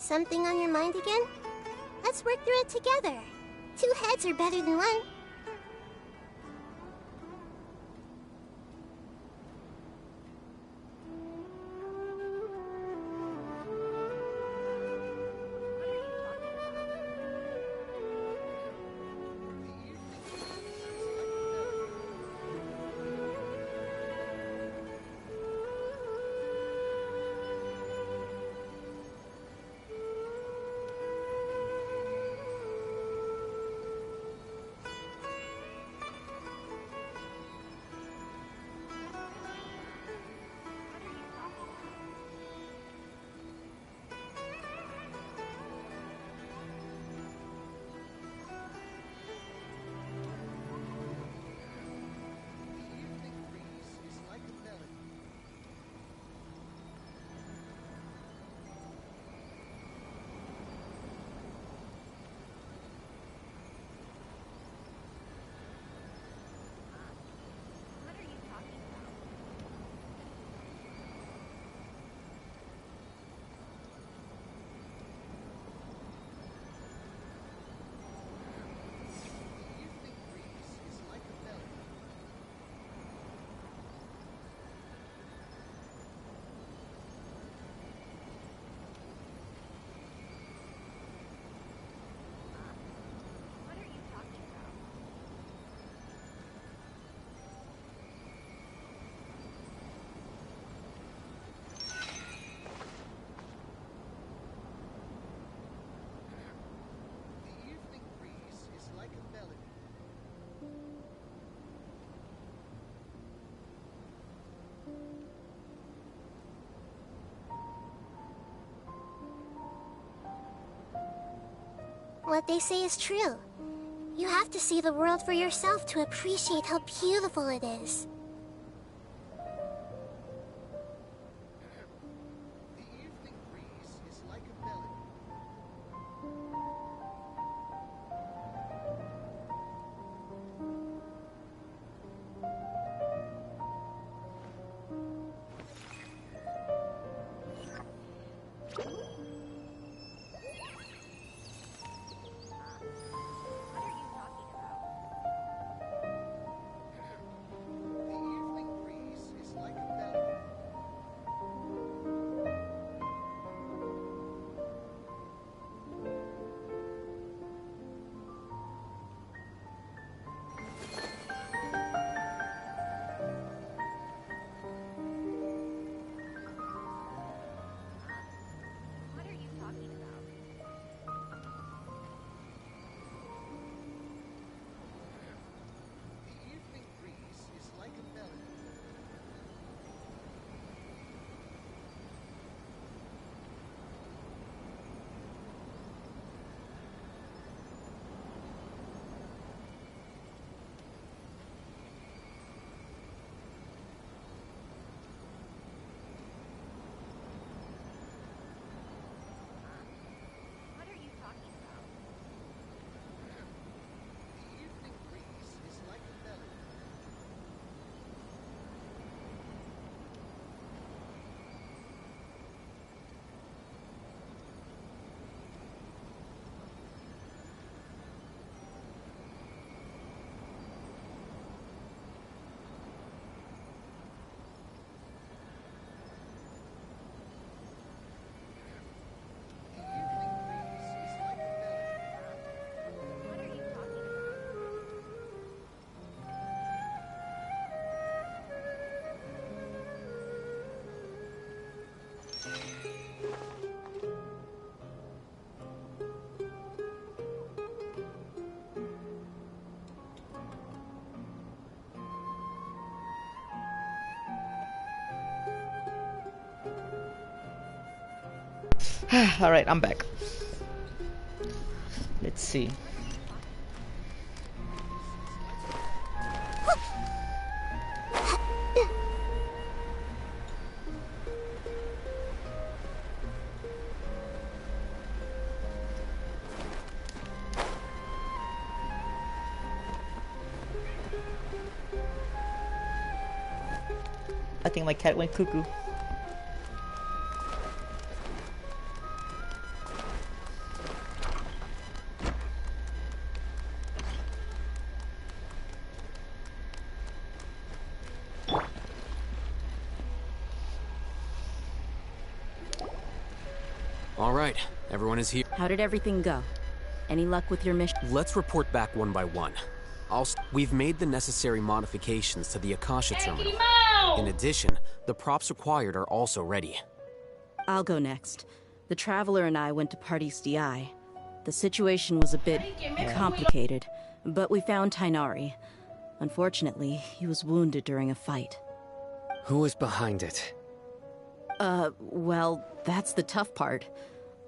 Something on your mind again? Let's work through it together. 2 heads are better than 1. What they say is true. You have to see the world for yourself to appreciate how beautiful it is. Alright, I'm back. Let's see. I think my cat went cuckoo. All right, everyone is here. How did everything go? Any luck with your mission? Let's report back one by one. We've made the necessary modifications to the Akasha terminal. In addition, the props required are also ready. I'll go next. The Traveler and I went to Party's DI. The situation was a bit complicated, but we found Tainari. Unfortunately, he was wounded during a fight. Who was behind it? Well, that's the tough part.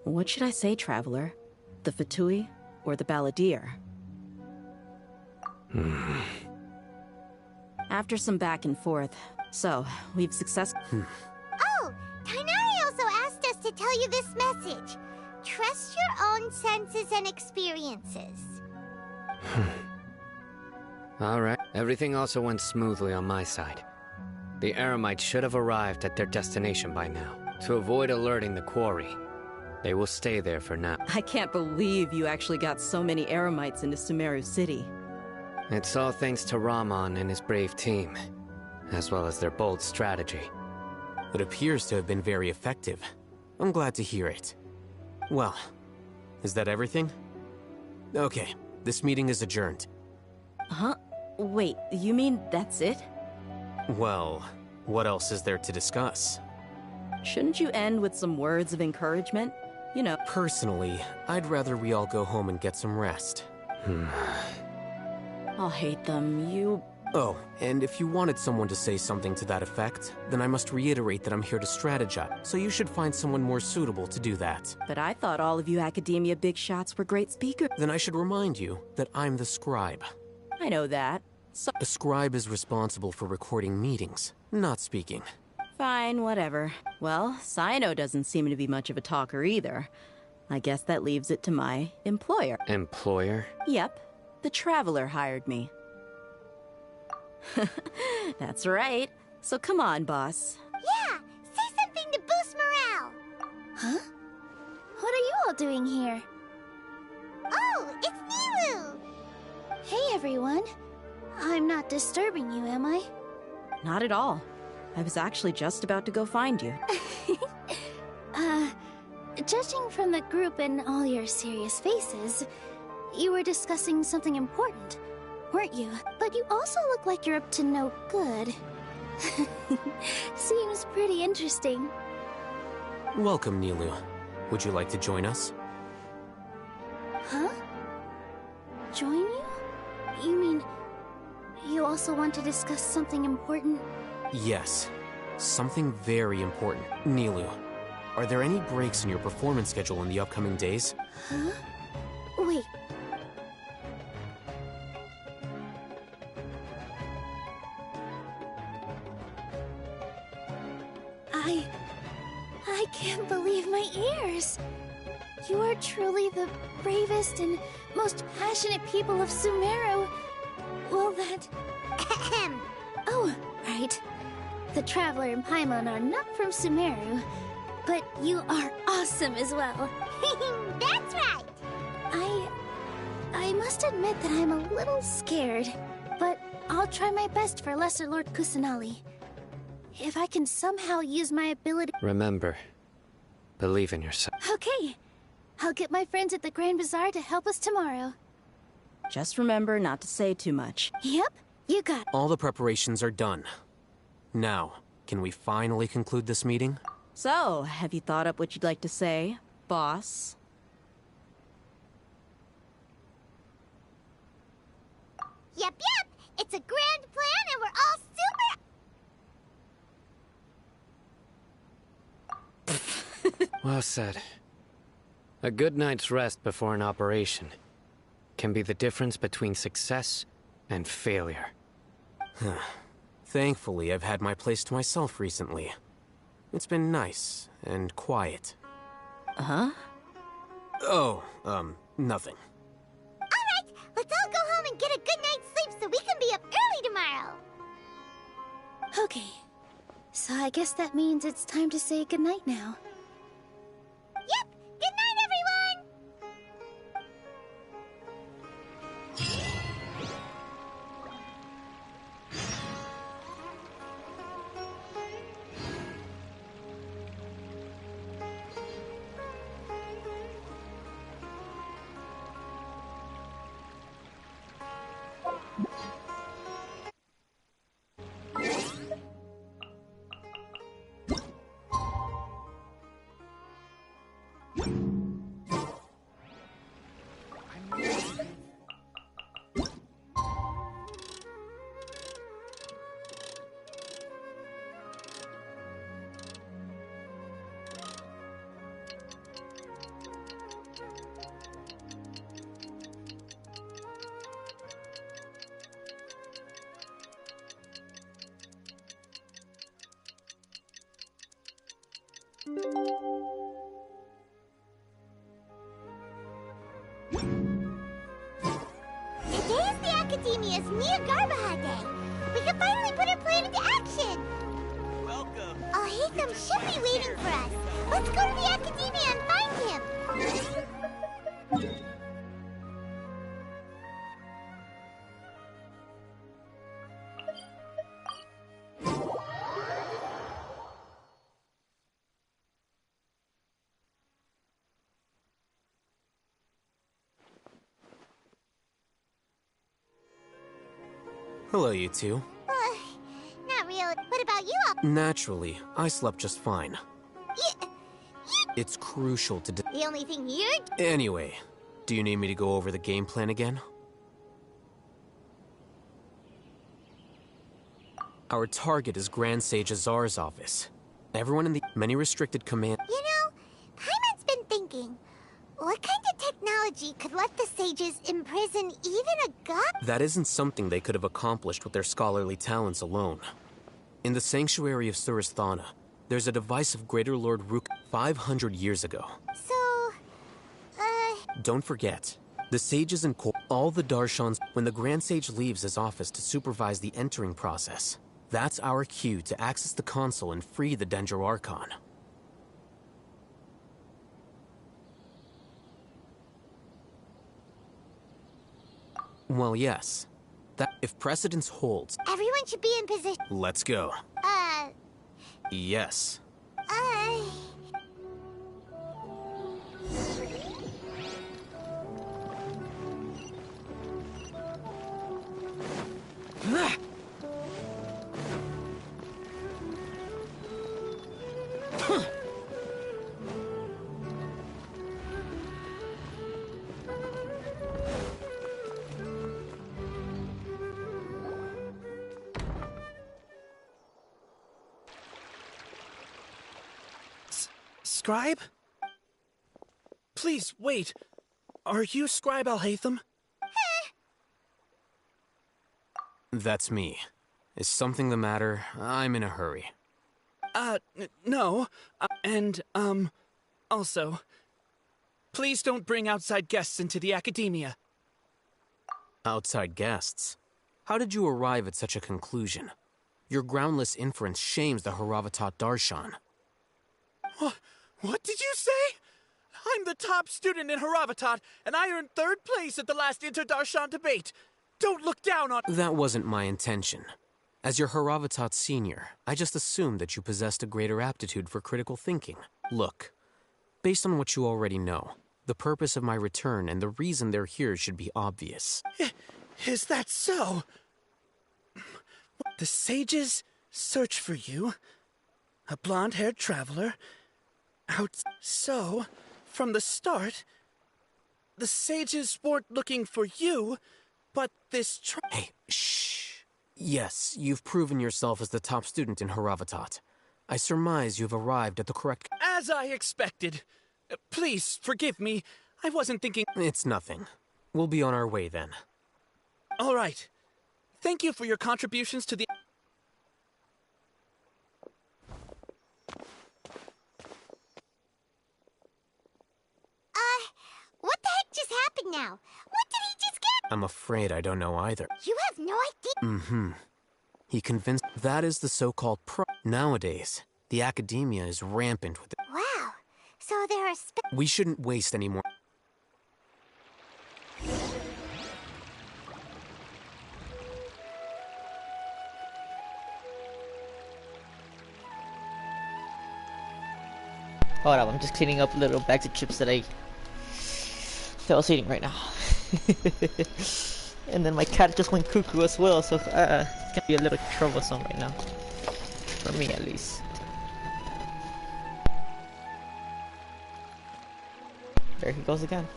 What should I say, Traveler? The Fatui or the Balladeer? After some back and forth, so we've Oh, Tainari also asked us to tell you this message. Trust your own senses and experiences. Alright, everything also went smoothly on my side. The Eremites should have arrived at their destination by now. To avoid alerting the quarry, they will stay there for now. I can't believe you actually got so many Eremites into Sumeru City. It's all thanks to Rahman and his brave team, as well as their bold strategy. It appears to have been very effective. I'm glad to hear it. Well, is that everything? Okay, this meeting is adjourned. Huh? Wait, you mean that's it? Well, what else is there to discuss? Shouldn't you end with some words of encouragement? You know. Personally, I'd rather we all go home and get some rest. I'll hate them, Oh, and if you wanted someone to say something to that effect, then I must reiterate that I'm here to strategize, so you should find someone more suitable to do that. But I thought all of you Academia big shots were great speakers. Then I should remind you that I'm the scribe. I know that. So a scribe is responsible for recording meetings, not speaking. Fine, whatever. Well, Sino doesn't seem to be much of a talker either. I guess that leaves it to my employer. Employer? Yep. The Traveler hired me. That's right. So come on, boss. Yeah, say something to boost morale. Huh? What are you all doing here? Oh, it's Nilu! Hey, everyone. I'm not disturbing you, am I? Not at all. I was actually just about to go find you. Judging from the group and all your serious faces, you were discussing something important, weren't you? But you also look like you're up to no good. Seems pretty interesting. Welcome, Nilu. Would you like to join us? Huh? Join you? You mean, you also want to discuss something important? Yes. Something very important. Nilu, are there any breaks in your performance schedule in the upcoming days? Huh? Wait. I can't believe my ears. You are truly the bravest and most passionate people of Sumeru. Well, that... Oh, right. The Traveler and Paimon are not from Sumeru, but you are awesome as well. That's right! I must admit that I'm a little scared, but I'll try my best for Lesser Lord Kusanali. If I can somehow use my ability... Remember, believe in yourself. Okay. I'll get my friends at the Grand Bazaar to help us tomorrow. Just remember not to say too much. Yep, you got it. All the preparations are done. Now, can we finally conclude this meeting? So, have you thought up what you'd like to say, boss? Yep. It's a grand plan and we're all super... Well said. A good night's rest before an operation can be the difference between success and failure. Thankfully, I've had my place to myself recently. It's been nice and quiet. Huh? Oh, nothing. Alright, let's all go home and get a good night's sleep so we can be up early tomorrow. Okay. So I guess that means it's time to say goodnight now. Yep! Good night, everyone! Today is the Academia's Mia Garbaha Day. We can finally put our plan into action. Welcome. I'll hate them should be waiting for us. Let's go to the Academia and find him. Hello, you two. Not real. What about you? Naturally, I slept just fine. It's crucial to The only thing you're... Anyway, do you need me to go over the game plan again? Our target is Grand Sage Azar's office. Everyone in the many restricted command... You know, Paimon's been thinking, what kind of technology could let the sages imprison even a god? That isn't something they could have accomplished with their scholarly talents alone. In the Sanctuary of Surasthana, there's a device of Greater Lord Rook 500 years ago. So, Don't forget, the sages and all the Darshans, when the Grand Sage leaves his office to supervise the entering process, that's our cue to access the console and free the Dendro Archon. Well, yes. That if precedence holds, everyone should be in position. let's go. Yes. Scribe? Please, wait. Are you Scribe Alhaitham? That's me. Is something the matter? I'm in a hurry. No. Also, please don't bring outside guests into the Academia. Outside guests? How did you arrive at such a conclusion? Your groundless inference shames the Haravatat Darshan. What did you say? I'm the top student in Haravatat, and I earned 3rd place at the last Inter-Darshan debate. Don't look down on— That wasn't my intention. As your Haravatat senior, I just assumed that you possessed a greater aptitude for critical thinking. Look, based on what you already know, the purpose of my return and the reason they're here should be obvious. Is that so? The sages search for you, a blonde-haired traveler, So, from the start, the sages weren't looking for you, but this Hey, shh. Yes, you've proven yourself as the top student in Haravatat. I surmise you've arrived at the correct— As I expected. Please, forgive me. I wasn't thinking— It's nothing. We'll be on our way then. All right. Thank you for your contributions to the— What the heck just happened now? What did he just get? I'm afraid I don't know either. You have no idea? Mm-hmm. He convinced— That is the so-called Nowadays, the Academia is rampant with it. Wow. So there are We shouldn't waste any more— Hold up, I'm just cleaning up little bags of chips that I was eating right now. And then my cat just went cuckoo as well, so it's gonna be a little troublesome right now. For me, at least. There he goes again.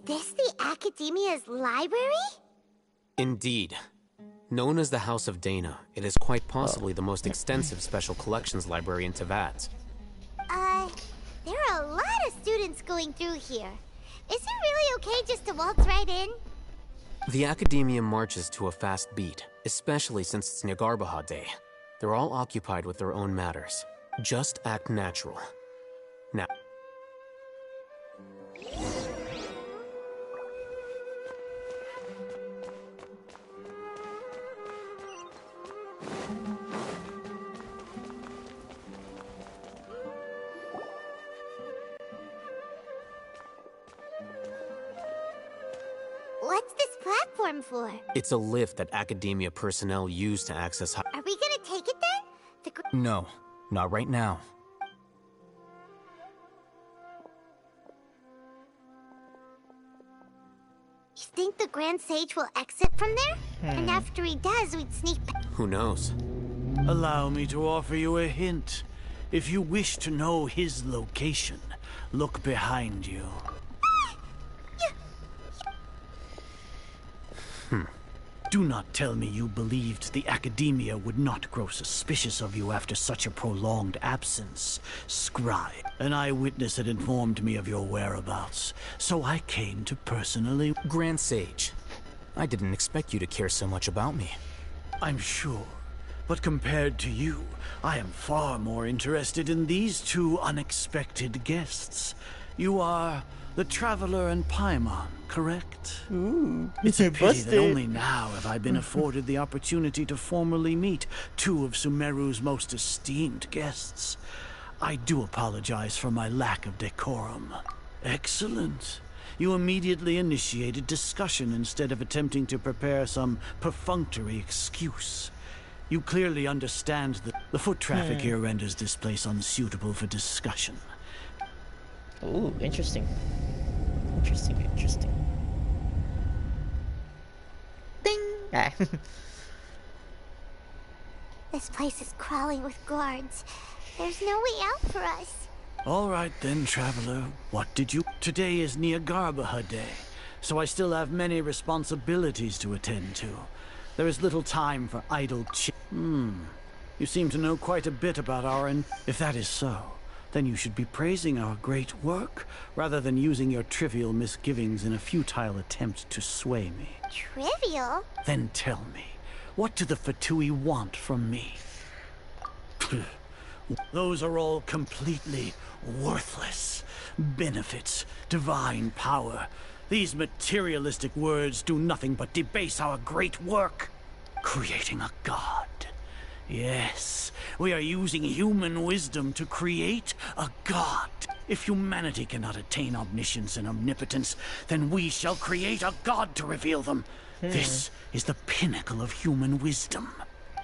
this the Academia's library? Indeed. Known as the House of Dana, it is quite possibly the most extensive special collections library in Teyvat. There are a lot of students going through here. Is it really okay just to waltz right in? The Academia marches to a fast beat, especially since it's Nagarbaha Day. They're all occupied with their own matters. Just act natural. Now. What's this platform for? It's a lift that Academia personnel use to access Are we gonna take it then? No, not right now. You think the Grand Sage will exit from there? And after he does, we'd sneak Who knows? Allow me to offer you a hint. If you wish to know his location, look behind you. Do not tell me you believed the Academia would not grow suspicious of you after such a prolonged absence, scribe. An eyewitness had informed me of your whereabouts, so I came to personally... Grand Sage, I didn't expect you to care so much about me. I'm sure, but compared to you, I am far more interested in these two unexpected guests. You are the Traveler and Paimon, correct? Ooh, it's a pity that only now have I been afforded the opportunity to formally meet two of Sumeru's most esteemed guests. I do apologize for my lack of decorum. Excellent. You immediately initiated discussion instead of attempting to prepare some perfunctory excuse. You clearly understand that the foot traffic here renders this place unsuitable for discussion. Ooh, interesting. Interesting. Ding! Ah. This place is crawling with guards. There's no way out for us. All right then, Traveler. What did you... Today is Nagarbaha Day, so I still have many responsibilities to attend to. There is little time for idle You seem to know quite a bit about our... If that is so, then you should be praising our great work, rather than using your trivial misgivings in a futile attempt to sway me. Trivial? Then tell me, what do the Fatui want from me? Those are all completely worthless. Benefits, divine power. These materialistic words do nothing but debase our great work. Creating a god. Yes, we are using human wisdom to create a god. If humanity cannot attain omniscience and omnipotence, then we shall create a god to reveal them. This is the pinnacle of human wisdom.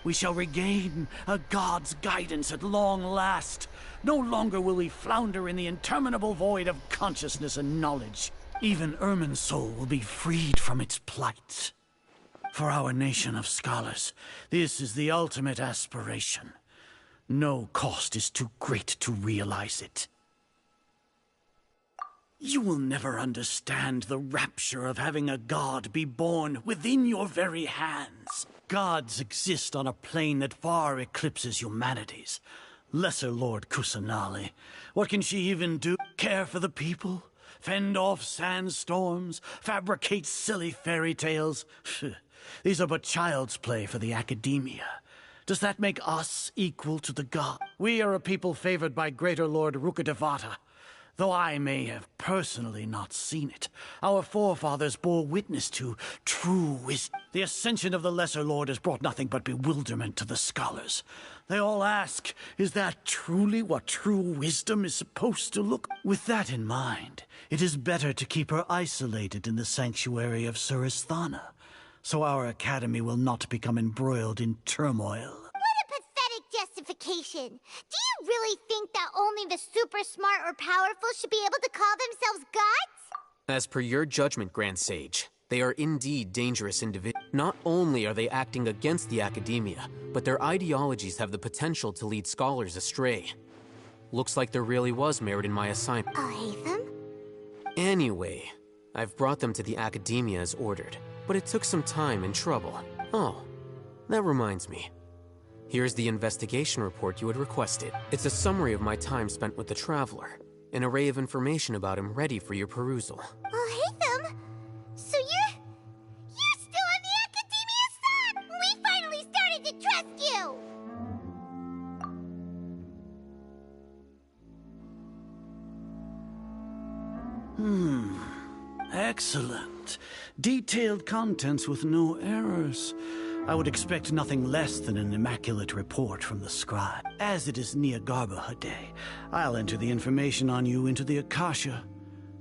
We shall regain a god's guidance at long last. No longer will we flounder in the interminable void of consciousness and knowledge. Even Ermin's soul will be freed from its plight. For our nation of scholars, this is the ultimate aspiration. No cost is too great to realize it. You will never understand the rapture of having a god be born within your very hands. Gods exist on a plane that far eclipses humanity's. Lesser Lord Kusanali, what can she even do? Care for the people? Fend off sandstorms? Fabricate silly fairy tales? These are but child's play for the Academia. Does that make us equal to the god? We are a people favored by Greater Lord Rukadevata. Though I may have personally not seen it, our forefathers bore witness to true wisdom. The ascension of the Lesser Lord has brought nothing but bewilderment to the scholars. They all ask, is that truly what true wisdom is supposed to look? With that in mind, it is better to keep her isolated in the sanctuary of Suristhana, so our academy will not become embroiled in turmoil. What a pathetic justification. Do you really think that only the super smart or powerful should be able to call themselves gods? As per your judgment, Grand Sage, they are indeed dangerous individuals. Not only are they acting against the Academia, but their ideologies have the potential to lead scholars astray. Looks like there really was merit in my assignment. I hate them? Anyway, I've brought them to the Academia as ordered, but it took some time and trouble. Oh, that reminds me. Here's the investigation report you had requested. It's a summary of my time spent with the Traveler, an array of information about him ready for your perusal. Oh, Haytham! So you're still on the Academia side! We finally started to trust you! Excellent. Detailed contents with no errors. I would expect nothing less than an immaculate report from the scribe. As it is Niagarba Day, I'll enter the information on you into the Akasha.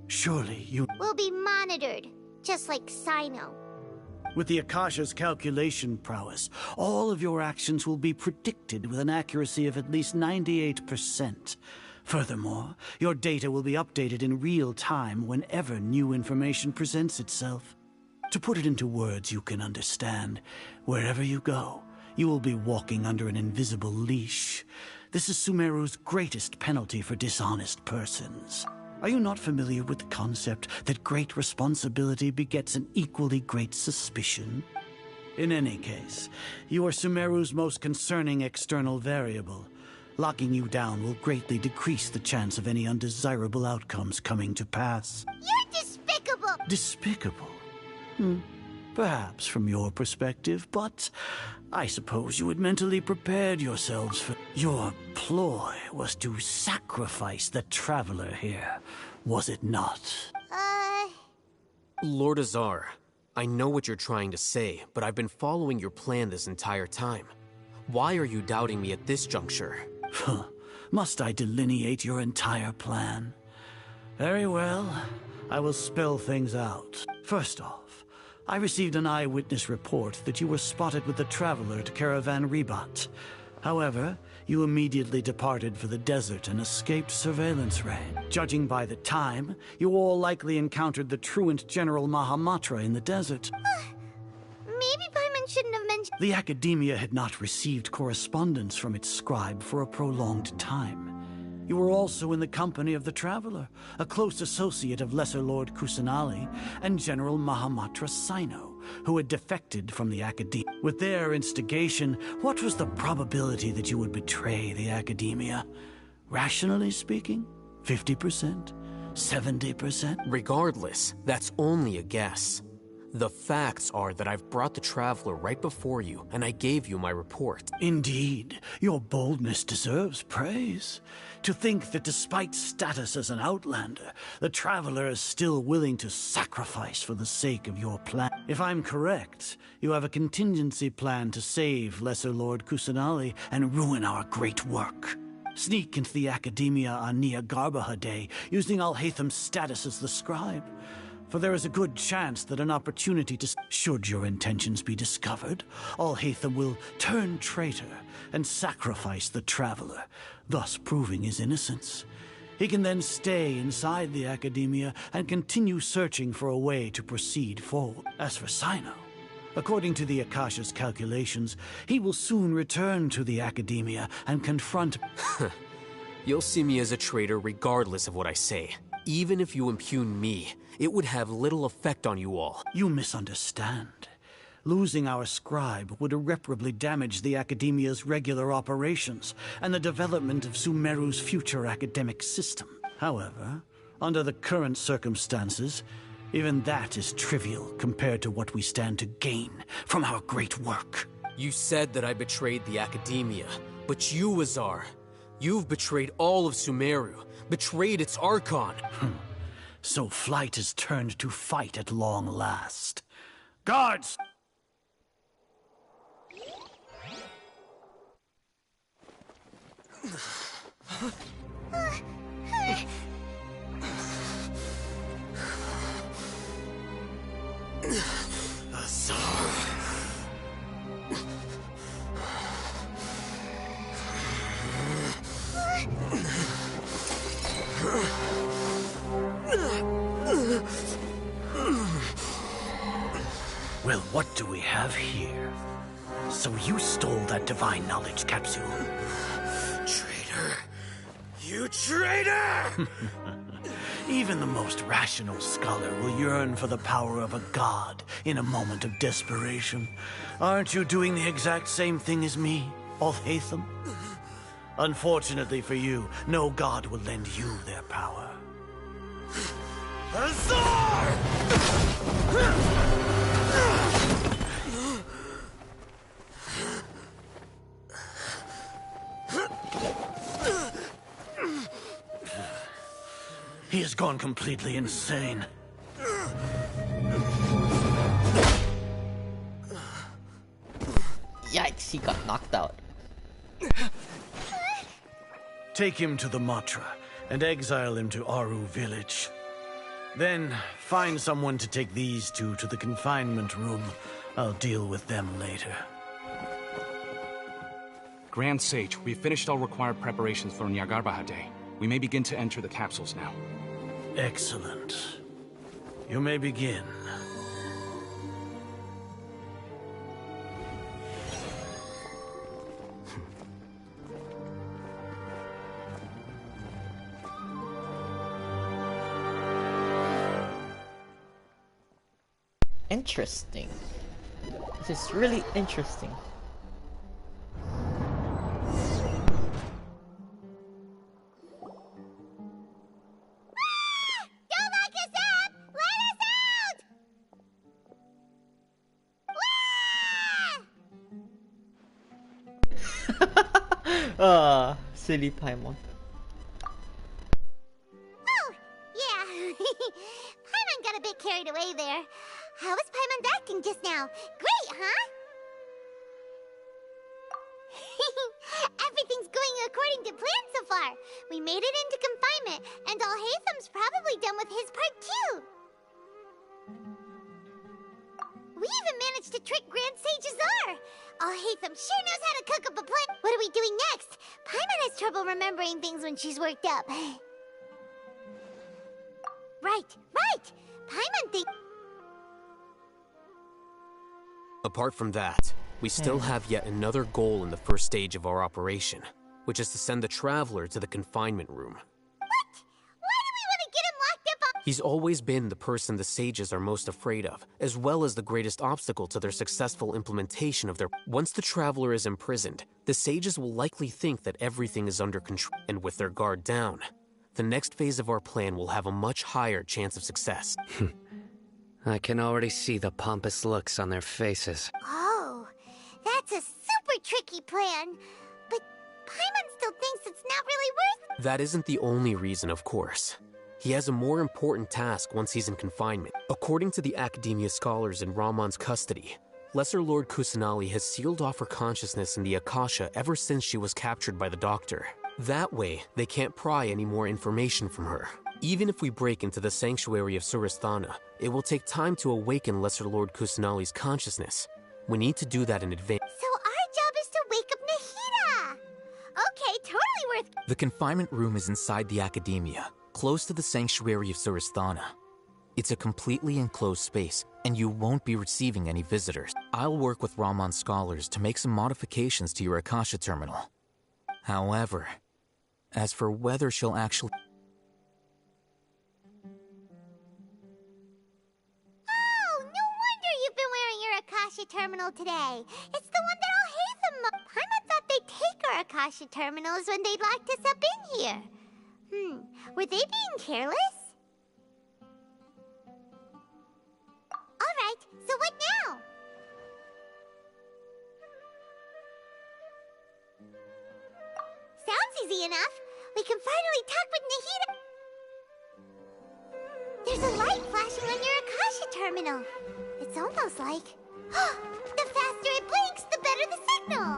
Surely you... We'll be monitored, just like Sino. With the Akasha's calculation prowess, all of your actions will be predicted with an accuracy of at least 98%. Furthermore, your data will be updated in real time whenever new information presents itself. To put it into words you can understand, wherever you go, you will be walking under an invisible leash. This is Sumeru's greatest penalty for dishonest persons. Are you not familiar with the concept that great responsibility begets an equally great suspicion? In any case, you are Sumeru's most concerning external variable. Locking you down will greatly decrease the chance of any undesirable outcomes coming to pass. You're despicable! Despicable? Perhaps from your perspective, but I suppose you had mentally prepared yourselves for... Your ploy was to sacrifice the Traveler here, was it not? Lord Azar, I know what you're trying to say, but I've been following your plan this entire time. Why are you doubting me at this juncture? Must I delineate your entire plan? Very well. I will spell things out. First off, I received an eyewitness report that you were spotted with the Traveler at Caravan Ribat. However, you immediately departed for the desert and escaped surveillance raid. Judging by the time, you all likely encountered the truant General Mahamatra in the desert. Maybe Paimon shouldn't have mentioned... The Academia had not received correspondence from its scribe for a prolonged time. You were also in the company of the Traveler, a close associate of Lesser Lord Kusanali and General Mahamatra Sino, who had defected from the Academia. With their instigation, what was the probability that you would betray the Academia? Rationally speaking, 50%? 70%? Regardless, that's only a guess. The facts are that I've brought the Traveler right before you, and I gave you my report. Indeed, your boldness deserves praise. To think that despite status as an outlander, the Traveler is still willing to sacrifice for the sake of your plan. If I'm correct, you have a contingency plan to save Lesser Lord Kusanali and ruin our great work. Sneak into the Academia on Niagarba Day, using Alhaitham's status as the scribe. For there is a good chance that an opportunity to... Should your intentions be discovered, Alhaitham will turn traitor and sacrifice the Traveler, thus proving his innocence. He can then stay inside the Academia and continue searching for a way to proceed forward. As for Sino, according to the Akasha's calculations, he will soon return to the Academia and confront... You'll see me as a traitor regardless of what I say. Even if you impugn me, it would have little effect on you all. You misunderstand. Losing our scribe would irreparably damage the Academia's regular operations and the development of Sumeru's future academic system. However, under the current circumstances, even that is trivial compared to what we stand to gain from our great work. You said that I betrayed the Academia, but you, Azar, you've betrayed all of Sumeru, betrayed its Archon. So flight has turned to fight at long last. Guards! Azar. Well, what do we have here? So you stole that divine knowledge capsule. Traitor! You traitor! Even the most rational scholar will yearn for the power of a god in a moment of desperation. Aren't you doing the exact same thing as me, Alhaitham? Unfortunately for you, no god will lend you their power. Azar! He has gone completely insane. Yikes, he got knocked out. Take him to the Matra and exile him to Aru village. Then find someone to take these two to the confinement room. I'll deal with them later. Grand Sage, we've finished all required preparations for Nyargarbaha Day. We may begin to enter the capsules now. Excellent. You may begin. Interesting. This is really interesting. Silly Paimon. Oh, yeah. Paimon got a bit carried away there. How was Paimon acting just now? Great, huh? Everything's going according to plan so far. We made it into confinement, and Alhaitham's probably done with his part too. We even managed to trick Grand Sage Azar. Alhaitham sure knows how to cook up a plan. What are we doing next? Paimon has trouble remembering things when she's worked up. Right. Paimon thinks... Apart from that, we still have yet another goal in the first stage of our operation, which is to send the Traveler to the confinement room. He's always been the person the sages are most afraid of, as well as the greatest obstacle to their successful implementation of their... Once the Traveler is imprisoned, the sages will likely think that everything is under control, and with their guard down, the next phase of our plan will have a much higher chance of success. I can already see the pompous looks on their faces. Oh, that's a super tricky plan. But Paimon still thinks it's not really worth... That isn't the only reason, of course. He has a more important task once he's in confinement. According to the Academia scholars in Ramon's custody, Lesser Lord Kusanali has sealed off her consciousness in the Akasha ever since she was captured by the Doctor. That way, they can't pry any more information from her. Even if we break into the sanctuary of Surasthana, it will take time to awaken Lesser Lord Kusanali's consciousness. We need to do that in advance. So our job is to wake up Nahida! Okay, totally worth... The confinement room is inside the Academia, close to the sanctuary of Surasthana. It's a completely enclosed space, and you won't be receiving any visitors. I'll work with Ramon's scholars to make some modifications to your Akasha terminal. However, as for whether she'll actually... Oh, no wonder you've been wearing your Akasha terminal today. It's the one that Alhaitham... Paimon thought they'd take our Akasha terminals when they locked us up in here. Were they being careless? Alright, so what now? Sounds easy enough. We can finally talk with Nahida. There's a light flashing on your Akasha terminal. It's almost like... the faster it blinks, the better the signal.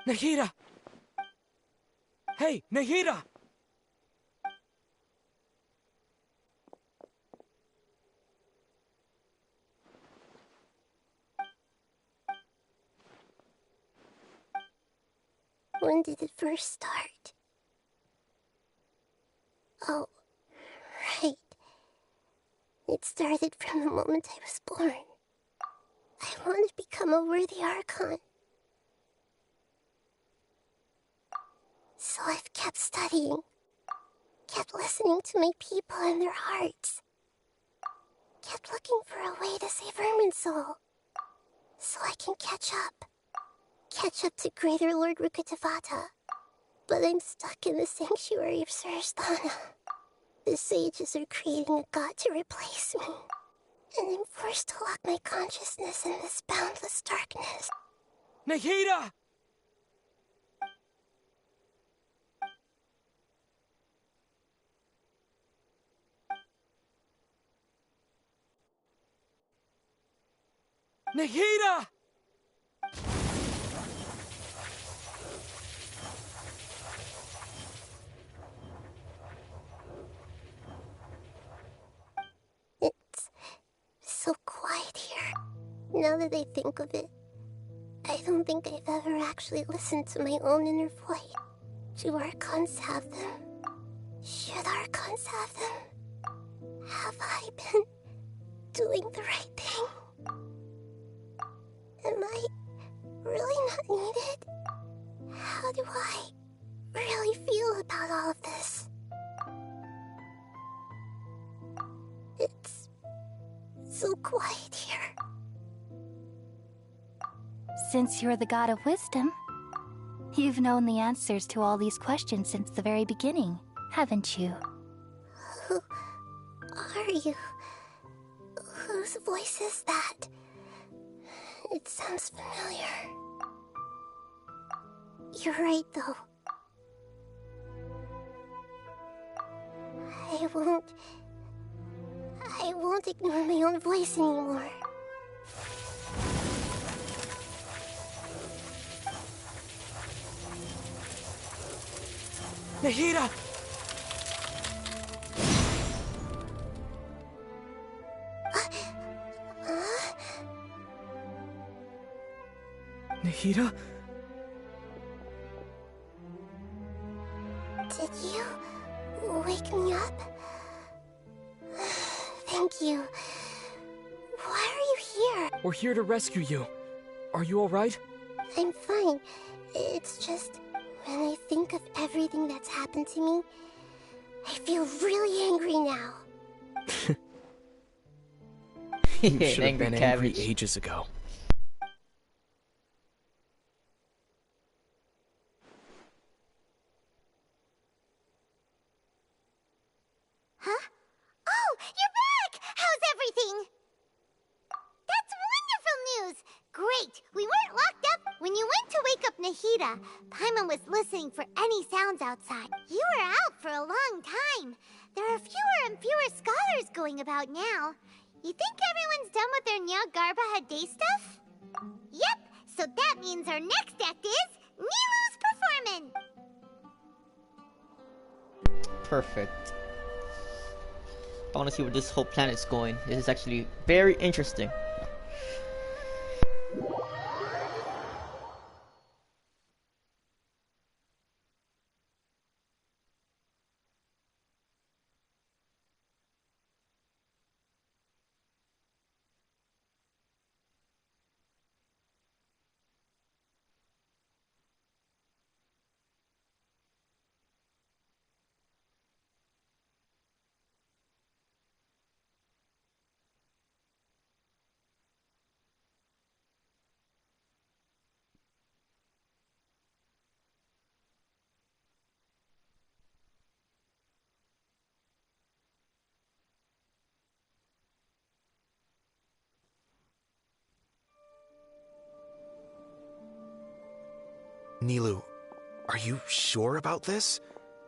Nahida! Hey, Nahida! When did it first start? Oh, right. It started from the moment I was born. I wanted to become a worthy Archon. So I've kept studying, kept listening to my people and their hearts, kept looking for a way to save Irminsul, so I can catch up to Greater Lord Rukkhadevata. But I'm stuck in the sanctuary of Surasthana. The sages are creating a god to replace me, and I'm forced to lock my consciousness in this boundless darkness. Nahida! Nahida! It's so quiet here. Now that I think of it, I don't think I've ever actually listened to my own inner voice. Do Archons have them? Should Archons have them? Have I been doing the right thing? Am I really not needed? How do I really feel about all of this? It's so quiet here. Since you're the god of wisdom, you've known the answers to all these questions since the very beginning, haven't you? Who are you? Whose voice is that? It sounds familiar. You're right, though. I won't ignore my own voice anymore. Nahida! Nahida? Did you wake me up? Thank you. Why are you here? We're here to rescue you. Are you alright? I'm fine. It's just, when I think of everything that's happened to me, I feel really angry now. You should have been angry cabbage. ages ago. Huh? Oh, you're back! How's everything? That's wonderful news! Great! We weren't locked up. When you went to wake up Nahida, Paimon was listening for any sounds outside. You were out for a long time. There are fewer and fewer scholars going about now. You think everyone's done with their Nyargarbaha Day stuff? Yep, so that means our next act is Nilu's performance! Perfect. I want to see where this whole planet's going. This is actually very interesting. Nilu, are you sure about this?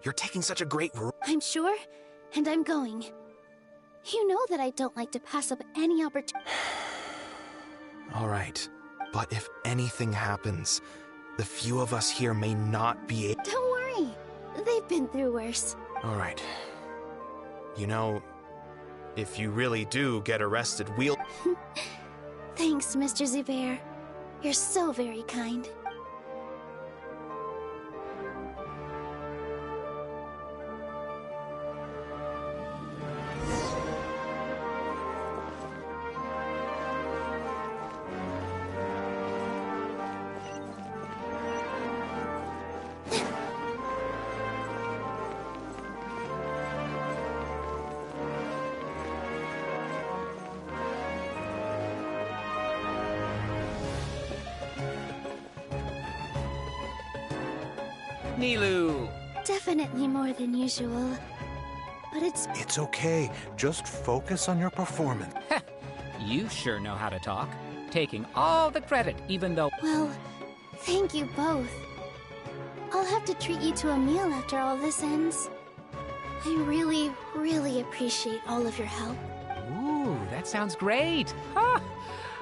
You're taking such a great role. I'm sure, and I'm going. You know that I don't like to pass up any opportunity. All right, but if anything happens, The few of us here may not be able. Don't worry. They've been through worse. All right. You know, if you really do get arrested, we'll... Thanks, Mr. Zubair. You're so very kind. Nilu! Definitely more than usual. But It's okay. Just focus on your performance. You sure know how to talk. Taking all the credit, even though... Well, thank you both. I'll have to treat you to a meal after all this ends. I really, really appreciate all of your help. Ooh, that sounds great. Huh.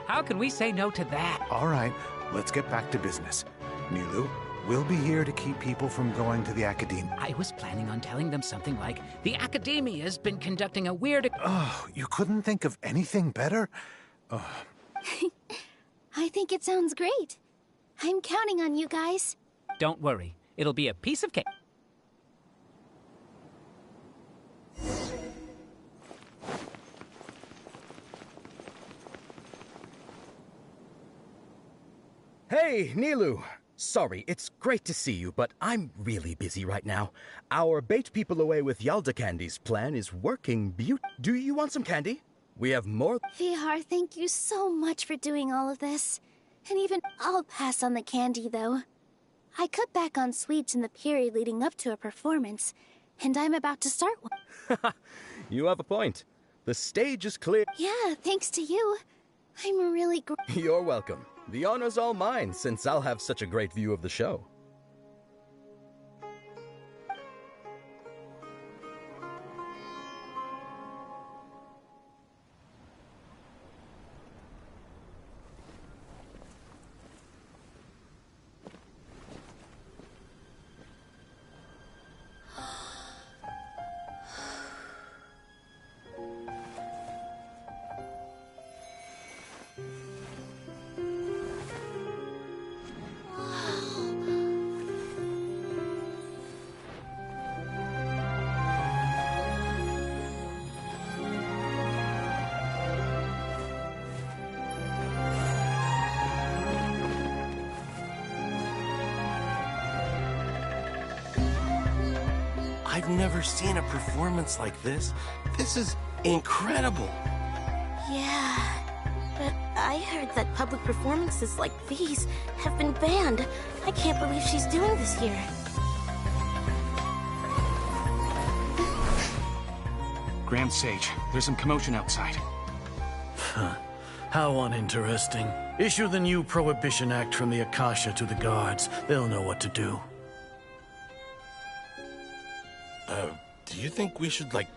How can we say no to that? All right, let's get back to business. Nilu, we'll be here to keep people from going to the Academia. I was planning on telling them something like, the Academia's been conducting a weird... Oh, you couldn't think of anything better? Oh. I think it sounds great. I'm counting on you guys. Don't worry. It'll be a piece of cake. Hey, Nilu! Sorry, it's great to see you, but I'm really busy right now. Our Bait People Away with Yalda Candy's plan is working Do you want some candy? We have more... Vihar, thank you so much for doing all of this. And even I'll pass on the candy, though. I cut back on sweets in the period leading up to a performance, and I'm about to start one. You have a point. The stage is clear. Yeah, thanks to you. I'm really You're welcome. The honor's all mine, since I'll have such a great view of the show. I've never seen a performance like this. This is incredible. Yeah, but I heard that public performances like these have been banned. I can't believe she's doing this here. Grand Sage, there's some commotion outside. Huh. How uninteresting. Issue the new Prohibition Act from the Akasha to the guards. They'll know what to do. Do you think we should, like,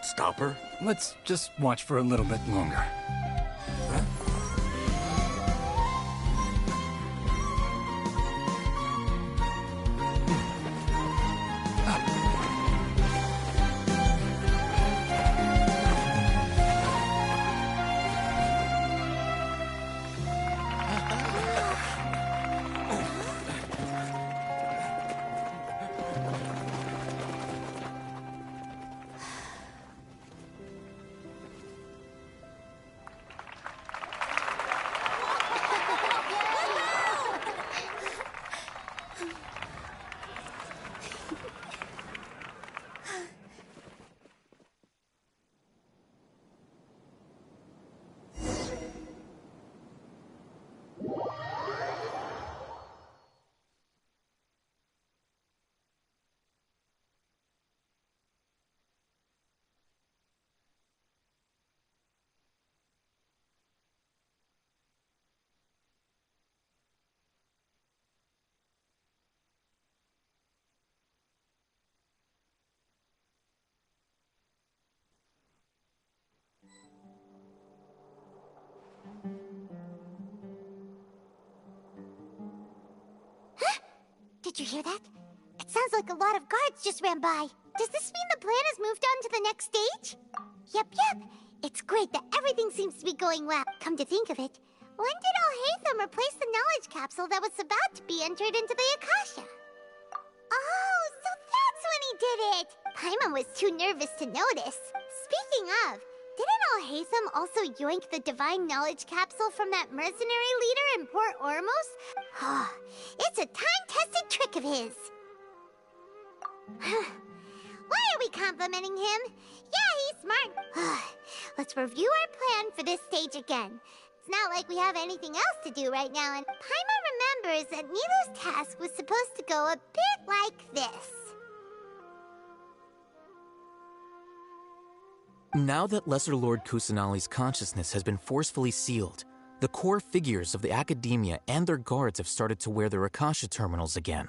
stop her? Let's just watch for a little bit longer. Did you hear that? It sounds like a lot of guards just ran by. Does this mean the plan has moved on to the next stage? Yep. It's great that everything seems to be going well. Come to think of it, when did Alhaitham replace the knowledge capsule that was about to be entered into the Akasha? Oh, so that's when he did it! Paimon was too nervous to notice. Speaking of, didn't Alhaitham also yoink the divine knowledge capsule from that mercenary leader in Port Ormos? It's a time-tested trick of his. Why are we complimenting him? Yeah, he's smart. Let's review our plan for this stage again. It's not like we have anything else to do right now, and Paimon remembers that Nilu's task was supposed to go a bit like this. Now that Lesser Lord Kusanali's consciousness has been forcefully sealed, the core figures of the Academia and their guards have started to wear their Akasha terminals again.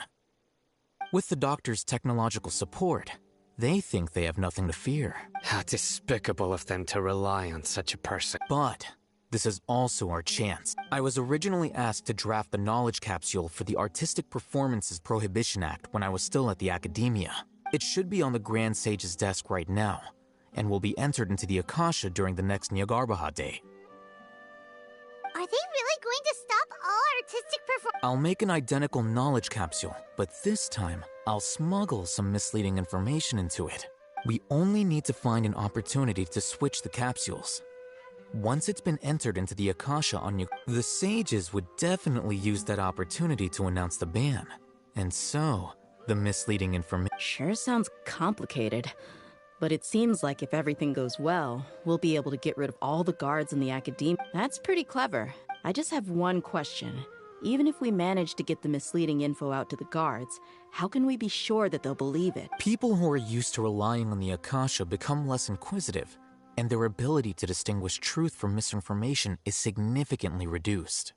With the Doctor's technological support, they think they have nothing to fear. How despicable of them to rely on such a person. But this is also our chance. I was originally asked to draft the knowledge capsule for the Artistic Performances Prohibition Act when I was still at the Academia. It should be on the Grand Sage's desk right now, and will be entered into the Akasha during the next Nyargarbaha Day. Are they really going to stop all artistic performance? I'll make an identical knowledge capsule, but this time, I'll smuggle some misleading information into it. We only need to find an opportunity to switch the capsules. Once it's been entered into the Akasha on the sages would definitely use that opportunity to announce the ban. And so, the misleading information... Sure sounds complicated. But it seems like if everything goes well, we'll be able to get rid of all the guards in the Academia. That's pretty clever. I just have one question. Even if we manage to get the misleading info out to the guards, how can we be sure that they'll believe it? People who are used to relying on the Akasha become less inquisitive, and their ability to distinguish truth from misinformation is significantly reduced.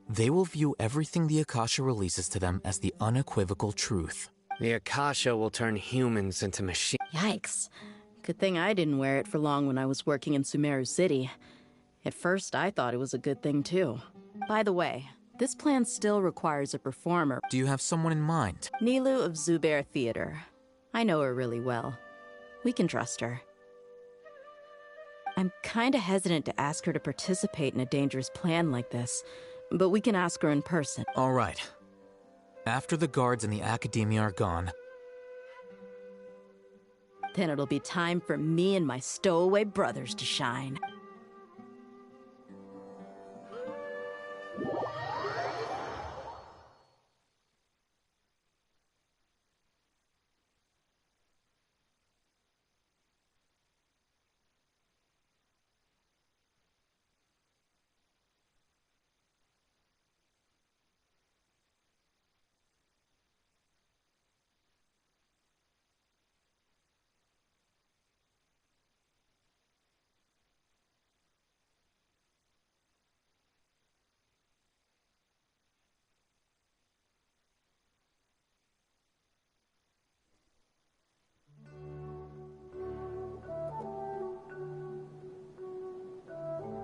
They will view everything the Akasha releases to them as the unequivocal truth. The Akasha will turn humans into machines. Yikes. Good thing I didn't wear it for long when I was working in Sumeru City. At first, I thought it was a good thing, too. By the way, this plan still requires a performer. Do you have someone in mind? Nilu of Zubair Theater. I know her really well. We can trust her. I'm kinda hesitant to ask her to participate in a dangerous plan like this, but we can ask her in person. All right. After the guards and the Academia are gone, then it'll be time for me and my stowaway brothers to shine.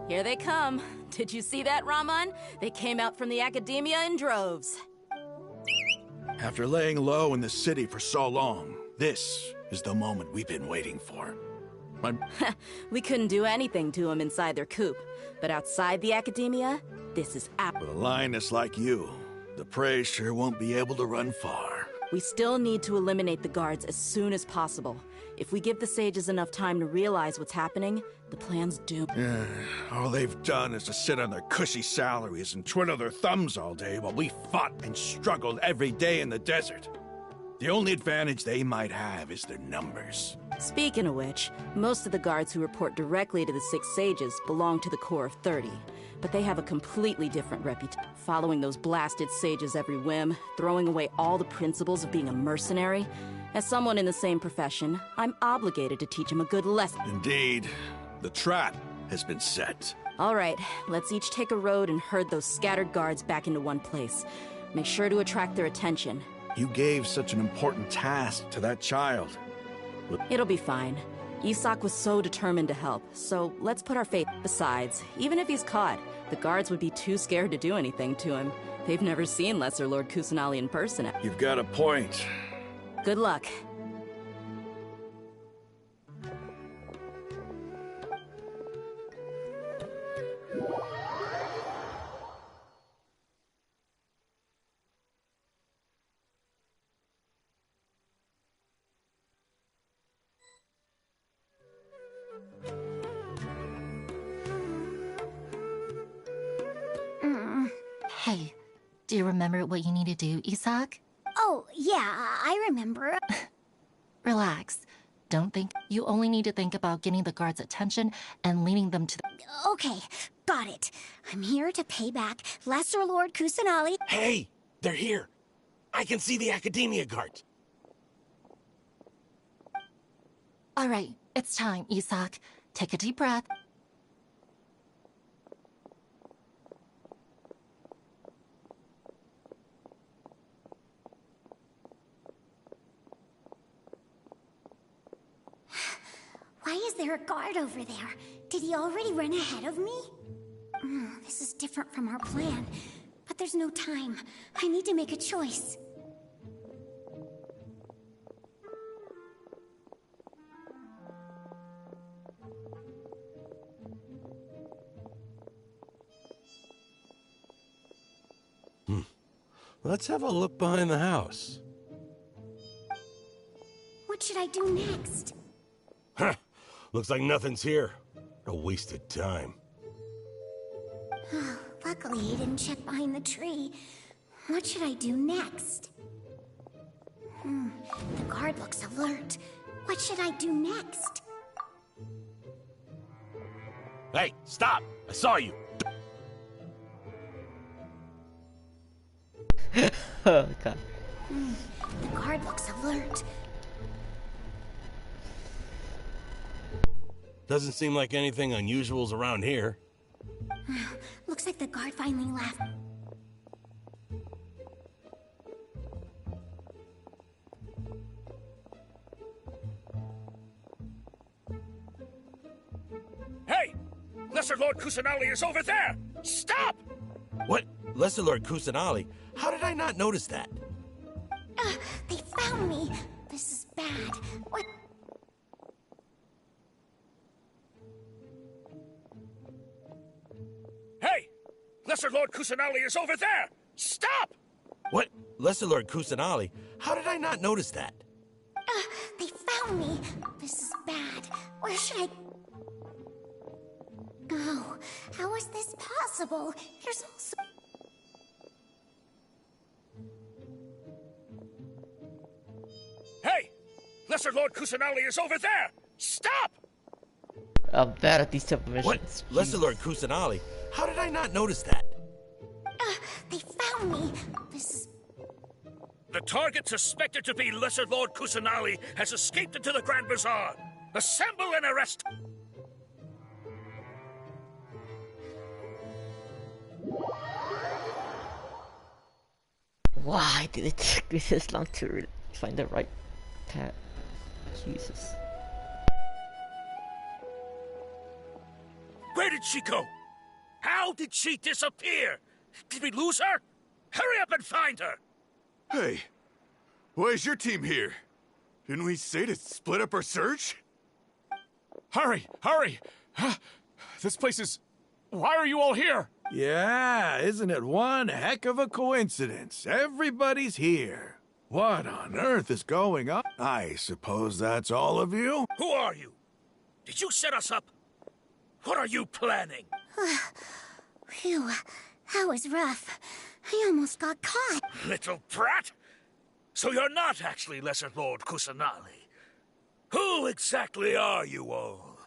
Here they come. Did you see that, Raman? They came out from the Academia in droves. After laying low in the city for so long, this is the moment we've been waiting for. We couldn't do anything to them inside their coop, but outside the Academia, this is With a lioness like you, the prey sure won't be able to run far. We still need to eliminate the guards as soon as possible. If we give the sages enough time to realize what's happening, the plan's doomed. All they've done is to sit on their cushy salaries and twiddle their thumbs all day while we fought and struggled every day in the desert. The only advantage they might have is their numbers. Speaking of which, most of the guards who report directly to the Six Sages belong to the Corps of 30, but they have a completely different reputation. Following those blasted sages every whim, throwing away all the principles of being a mercenary. As someone in the same profession, I'm obligated to teach them a good lesson. Indeed. The trap has been set. All right, let's each take a road and herd those scattered guards back into one place. Make sure to attract their attention. You gave such an important task to that child. It'll be fine. Isak was so determined to help, so let's put our faith. Besides, even if he's caught, the guards would be too scared to do anything to him. They've never seen Lesser Lord Kusanali in person. You've got a point. Good luck. Hey, do you remember what you need to do, Isak? Oh, yeah, I remember. Relax. Don't think. You only need to think about getting the guards' attention and leading them to the... Okay, got it. I'm here to pay back Lesser Lord Kusanali. Hey, they're here. I can see the Academia guards. All right, it's time, Isak. Take a deep breath. Why is there a guard over there? Did he already run ahead of me? This is different from our plan. But there's no time. I need to make a choice. Let's have a look behind the house. What should I do next? Huh. Looks like nothing's here. A waste of time. Luckily, he didn't check behind the tree. What should I do next? The guard looks alert. What should I do next? Hey, stop! I saw you! Oh, God. The guard looks alert. Doesn't seem like anything unusual's around here. Looks like the guard finally left. Hey! Lesser Lord Kusanali is over there! Stop! What? Lesser Lord Kusanali? How did I not notice that? They found me! This is bad. What? Hey! Lesser Lord Kusanali is over there! Stop! What? Lesser Lord Kusanali? How did I not notice that? They found me! This is bad. Where should I... Oh, how is this possible? There's also... Hey! Lesser Lord Kusanali is over there! Stop! I'm bad at these type of missions. What? Lesser Lord Kusanali? How did I not notice that? They found me! This is... The target suspected to be Lesser Lord Kusanali has escaped into the Grand Bazaar. Assemble and arrest... Why did it take me this long to find the right path? Jesus. Where did she go? How did she disappear? Did we lose her? Hurry up and find her! Hey, why is your team here? Didn't we say to split up our search? Hurry! Hurry! This place is... Why are you all here? Yeah, isn't it one heck of a coincidence? Everybody's here. What on earth is going on? I suppose that's all of you? Who are you? Did you set us up? What are you planning? Phew, that was rough. I almost got caught. Little brat! So you're not actually Lesser Lord Kusanali. Who exactly are you all?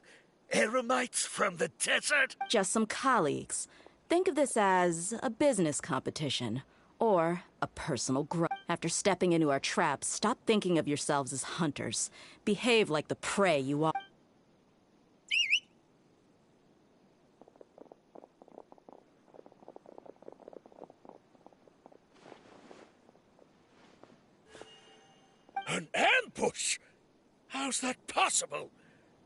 Eremites from the desert? Just some colleagues. Think of this as a business competition, or a personal growth. After stepping into our traps, stop thinking of yourselves as hunters. Behave like the prey you are. An ambush? How's that possible?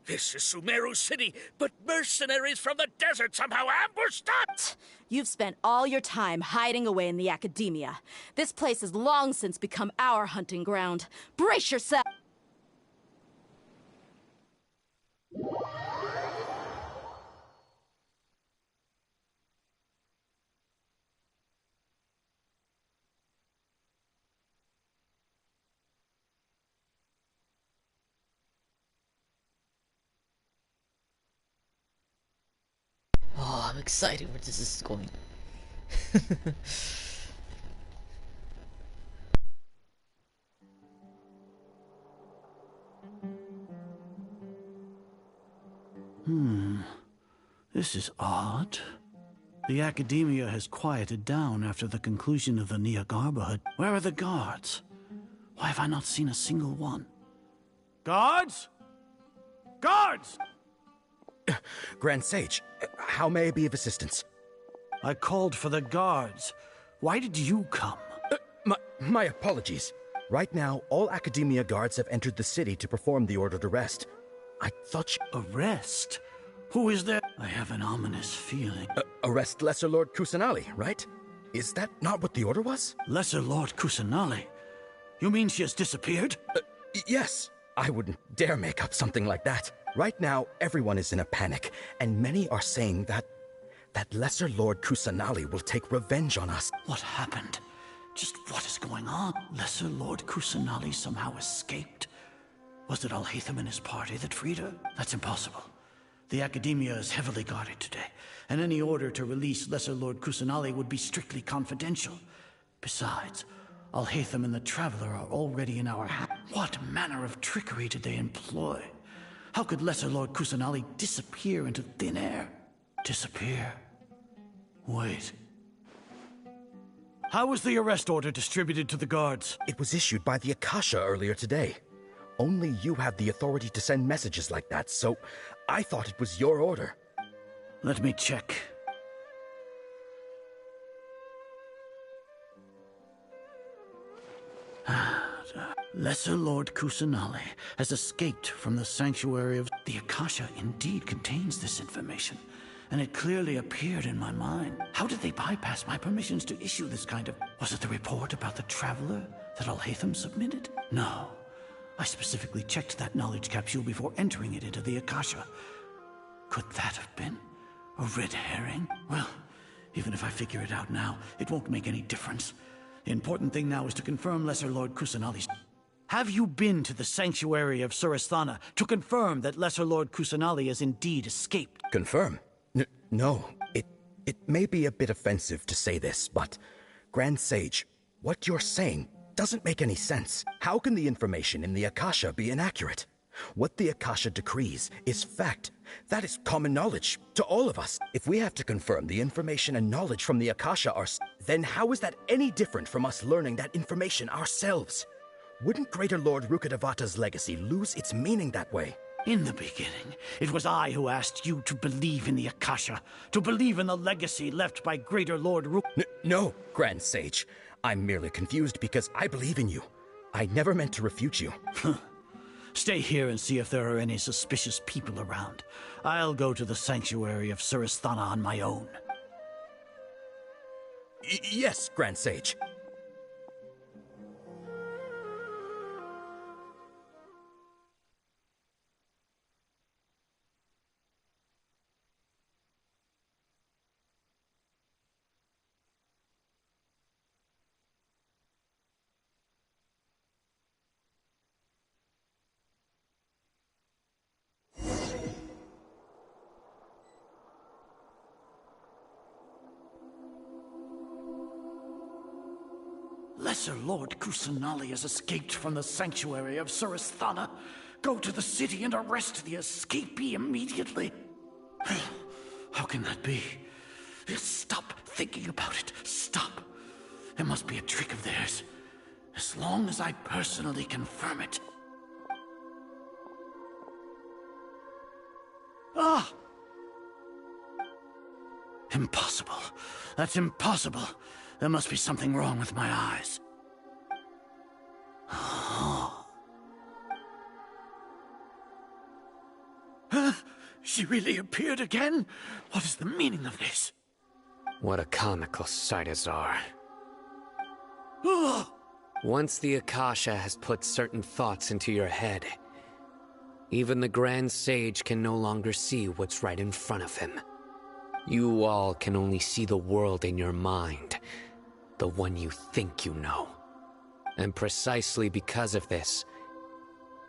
This is Sumeru City, but mercenaries from the desert somehow ambushed us! You've spent all your time hiding away in the academia. This place has long since become our hunting ground. Brace yourself! Oh, I'm excited where this is going. This is odd. The academia has quieted down after the conclusion of the Niagarbahood. Where are the guards? Why have I not seen a single one? Guards? Guards! Grand Sage, how may I be of assistance? I called for the guards. Why did you come? My apologies. Right now, all Academia guards have entered the city to perform the ordered arrest. I thought you... Arrest? Who is there? I have an ominous feeling. Arrest Lesser Lord Kusanali, right? Is that not what the order was? Lesser Lord Kusanali? You mean she has disappeared? Yes. I wouldn't dare make up something like that. Right now, everyone is in a panic, and many are saying that Lesser Lord Kusanali will take revenge on us. What happened? Just what is going on? Lesser Lord Kusanali somehow escaped? Was it Alhaitham and his party that freed her? That's impossible. The Academia is heavily guarded today, and any order to release Lesser Lord Kusanali would be strictly confidential. Besides, Alhaitham and the Traveler are already in our hands. What manner of trickery did they employ? How could Lesser Lord Kusanali disappear into thin air? Disappear? Wait. How was the arrest order distributed to the guards? It was issued by the Akasha earlier today. Only you have the authority to send messages like that, so I thought it was your order. Let me check. Lesser Lord Kusanali has escaped from the sanctuary of... The Akasha indeed contains this information, and it clearly appeared in my mind. How did they bypass my permissions to issue this kind of... Was it the report about the Traveler that Alhaitham submitted? No. I specifically checked that knowledge capsule before entering it into the Akasha. Could that have been a red herring? Well, even if I figure it out now, it won't make any difference. The important thing now is to confirm Lesser Lord Kusanali's... Have you been to the sanctuary of Surasthana to confirm that Lesser Lord Kusanali has indeed escaped? Confirm? No. It may be a bit offensive to say this, but... Grand Sage, what you're saying doesn't make any sense. How can the information in the Akasha be inaccurate? What the Akasha decrees is fact. That is common knowledge to all of us. If we have to confirm the information and knowledge from the Akasha then how is that any different from us learning that information ourselves? Wouldn't Greater Lord Rukkhadevata's legacy lose its meaning that way? In the beginning, it was I who asked you to believe in the Akasha, to believe in the legacy left by Greater Lord No, Grand Sage. I'm merely confused because I believe in you. I never meant to refute you. Stay here and see if there are any suspicious people around. I'll go to the sanctuary of Surasthana on my own. Yes, Grand Sage. Lesser Lord Kusanali has escaped from the sanctuary of Surasthana. Go to the city and arrest the escapee immediately. How can that be? Stop thinking about it. Stop. It must be a trick of theirs. As long as I personally confirm it. Ah! Impossible. That's impossible. There must be something wrong with my eyes. Huh? She really appeared again? What is the meaning of this? What a comical sight, Azar. Oh! Once the Akasha has put certain thoughts into your head, even the Grand Sage can no longer see what's right in front of him. You all can only see the world in your mind, the one you think you know. And precisely because of this,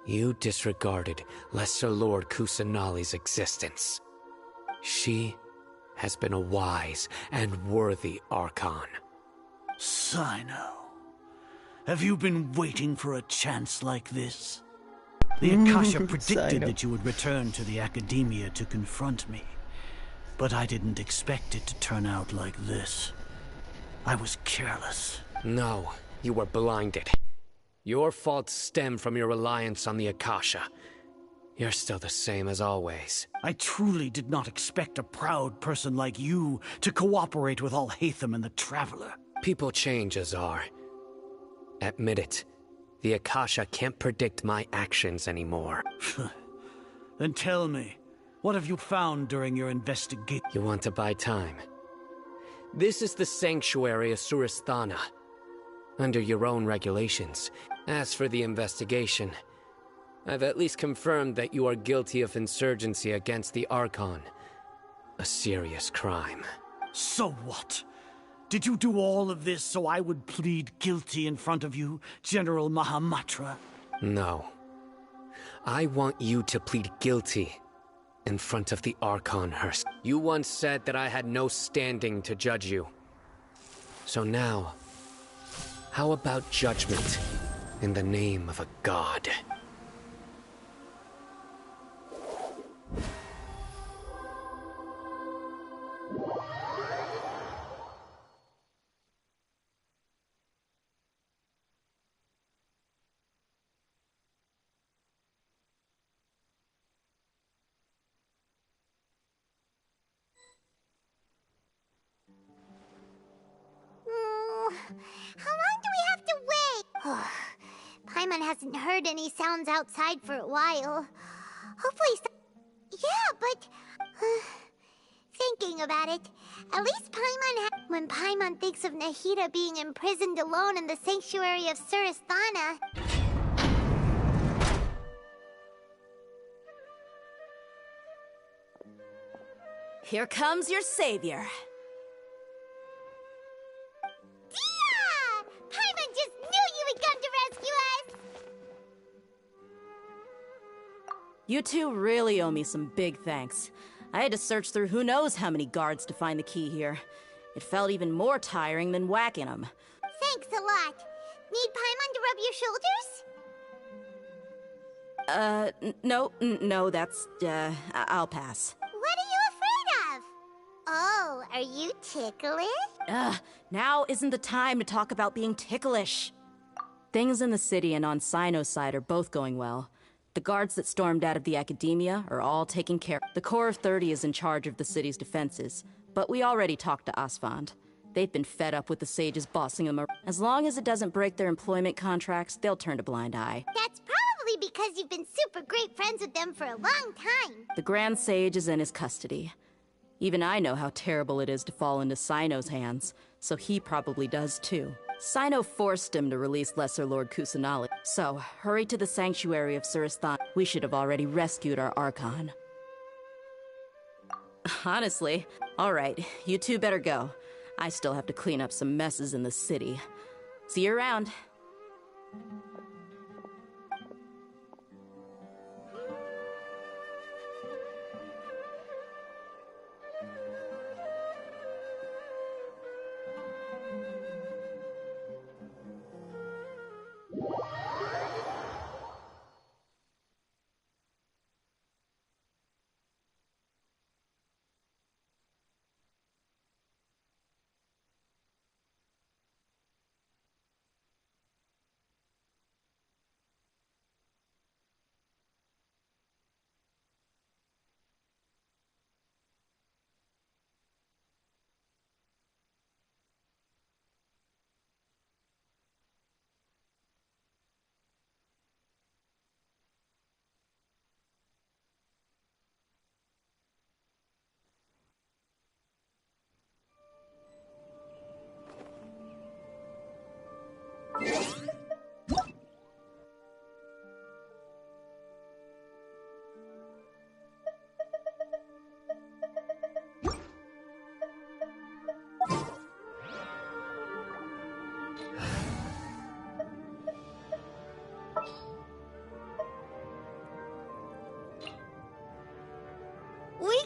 you disregarded Lesser Lord Kusanali's existence. She has been a wise and worthy Archon. Cyno, have you been waiting for a chance like this? The Akasha predicted that you would return to the Academia to confront me, but I didn't expect it to turn out like this. I was careless. No, you were blinded. Your faults stem from your reliance on the Akasha. You're still the same as always. I truly did not expect a proud person like you to cooperate with Alhaitham and the Traveler. People change, Azar. Admit it. The Akasha can't predict my actions anymore. Then tell me, what have you found during your investigation? You want to buy time? This is the sanctuary of Surasthana, under your own regulations. As for the investigation, I've at least confirmed that you are guilty of insurgency against the Archon. A serious crime. So what? Did you do all of this so I would plead guilty in front of you, General Mahamatra? No. I want you to plead guilty in front of the Archon Hearst. You once said that I had no standing to judge you. So now, how about judgment in the name of a god? How long do we have to wait? Paimon hasn't heard any sounds outside for a while. Hopefully yeah, but... thinking about it, at least when Paimon thinks of Nahida being imprisoned alone in the sanctuary of Surasthana... Here comes your savior. Dia! Paimon just knew you would come to rescue us! You two really owe me some big thanks. I had to search through who knows how many guards to find the key here. It felt even more tiring than whacking them. Thanks a lot. Need Paimon to rub your shoulders? No, that's, I'll pass. What are you afraid of? Oh, are you ticklish? Now isn't the time to talk about being ticklish. Things in the city and on Cyno's side are both going well. The guards that stormed out of the Academia are all taken care of. The Corps of 30 is in charge of the city's defenses, but we already talked to Asfand. They've been fed up with the sages bossing them around. As long as it doesn't break their employment contracts, they'll turn a blind eye. That's probably because you've been super great friends with them for a long time. The Grand Sage is in his custody. Even I know how terrible it is to fall into Cyno's hands, so he probably does too. Cyno forced him to release Lesser Lord Kusanali. So, hurry to the sanctuary of Surasthana. We should have already rescued our Archon. Honestly, alright, you two better go. I still have to clean up some messes in the city. See you around.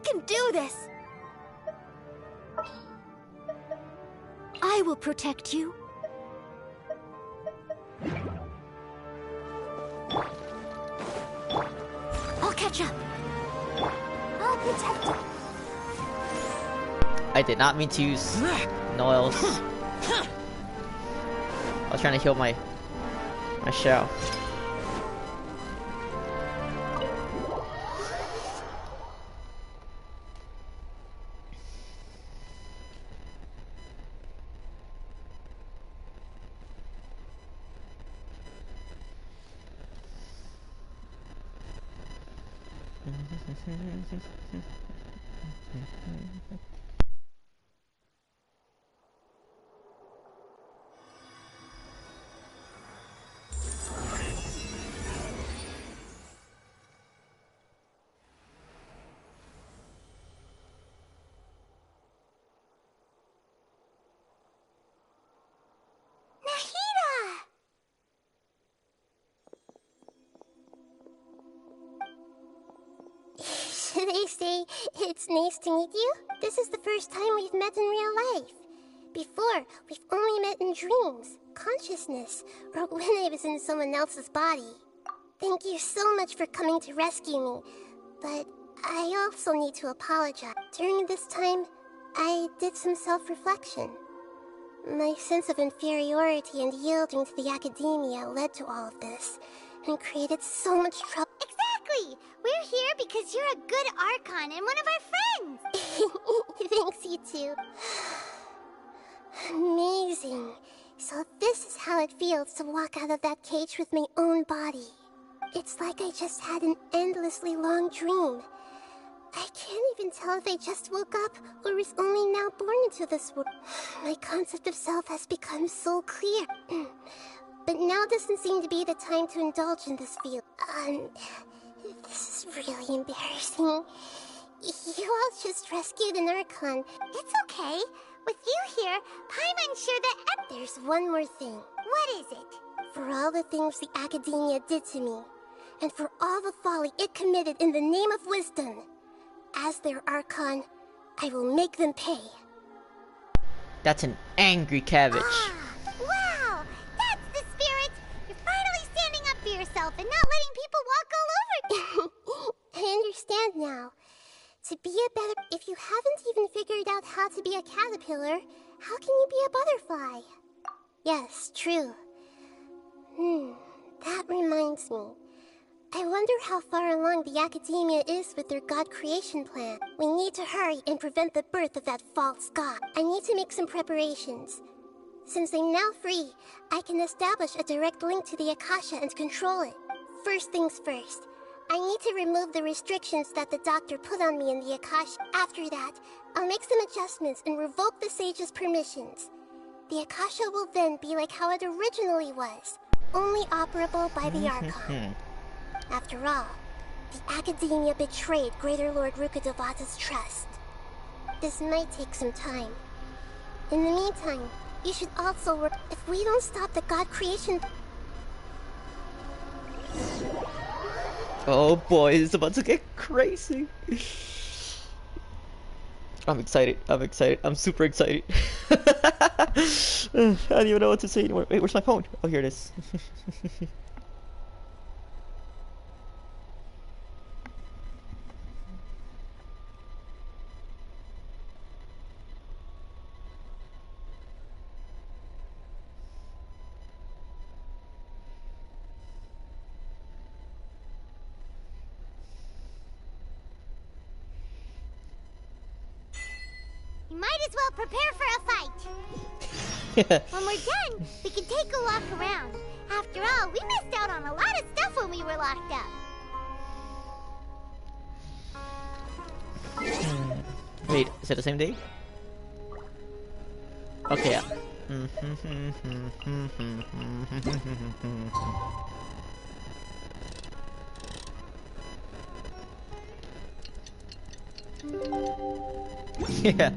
can do this! I will protect you. I'll catch up. I'll protect you. I did not mean to use Noel's. I was trying to heal my shell. Should I say, it's nice to meet you? This is the first time we've met in real life. Before, we've only met in dreams, consciousness, or when I was in someone else's body. Thank you so much for coming to rescue me, but I also need to apologize. During this time, I did some self-reflection. My sense of inferiority and yielding to the academia led to all of this, and created so much trouble. Exactly! We're here because you're a good Archon and one of our friends! Thanks, you too. Amazing. So this is how it feels to walk out of that cage with my own body. It's like I just had an endlessly long dream. I can't even tell if I just woke up or was only now born into this world. My concept of self has become so clear. But now doesn't seem to be the time to indulge in this feeling. This is really embarrassing. You all just rescued an Archon. It's okay. With you here, I'm unsure that... There's one more thing. What is it? For all the things the Academia did to me, and for all the folly it committed in the name of wisdom, as their Archon, I will make them pay. That's an angry cabbage. Wow! That's the spirit! You're finally standing up for yourself and not letting people walk all over you. I understand now. To be a better... If you haven't even figured out how to be a caterpillar, how can you be a butterfly? Yes, true. That reminds me. I wonder how far along the Academia is with their god creation plan. We need to hurry and prevent the birth of that false god. I need to make some preparations. Since I'm now free, I can establish a direct link to the Akasha and control it. First things first, I need to remove the restrictions that the doctor put on me in the Akasha. After that, I'll make some adjustments and revoke the sage's permissions. The Akasha will then be like how it originally was, only operable by the Archon. After all, the Academia betrayed Greater Lord Rukkhadevata's trust. This might take some time. In the meantime, you should also work. If we don't stop the god creation... Oh boy, it's about to get crazy. I'm excited. I'm super excited. I don't even know what to say anymore. Wait, where's my phone? Oh, here it is. You might as well prepare for a fight. When we're done, we can take a walk around. After all, we missed out on a lot of stuff when we were locked up. Wait, is it the same day? Okay, yeah. Yeah.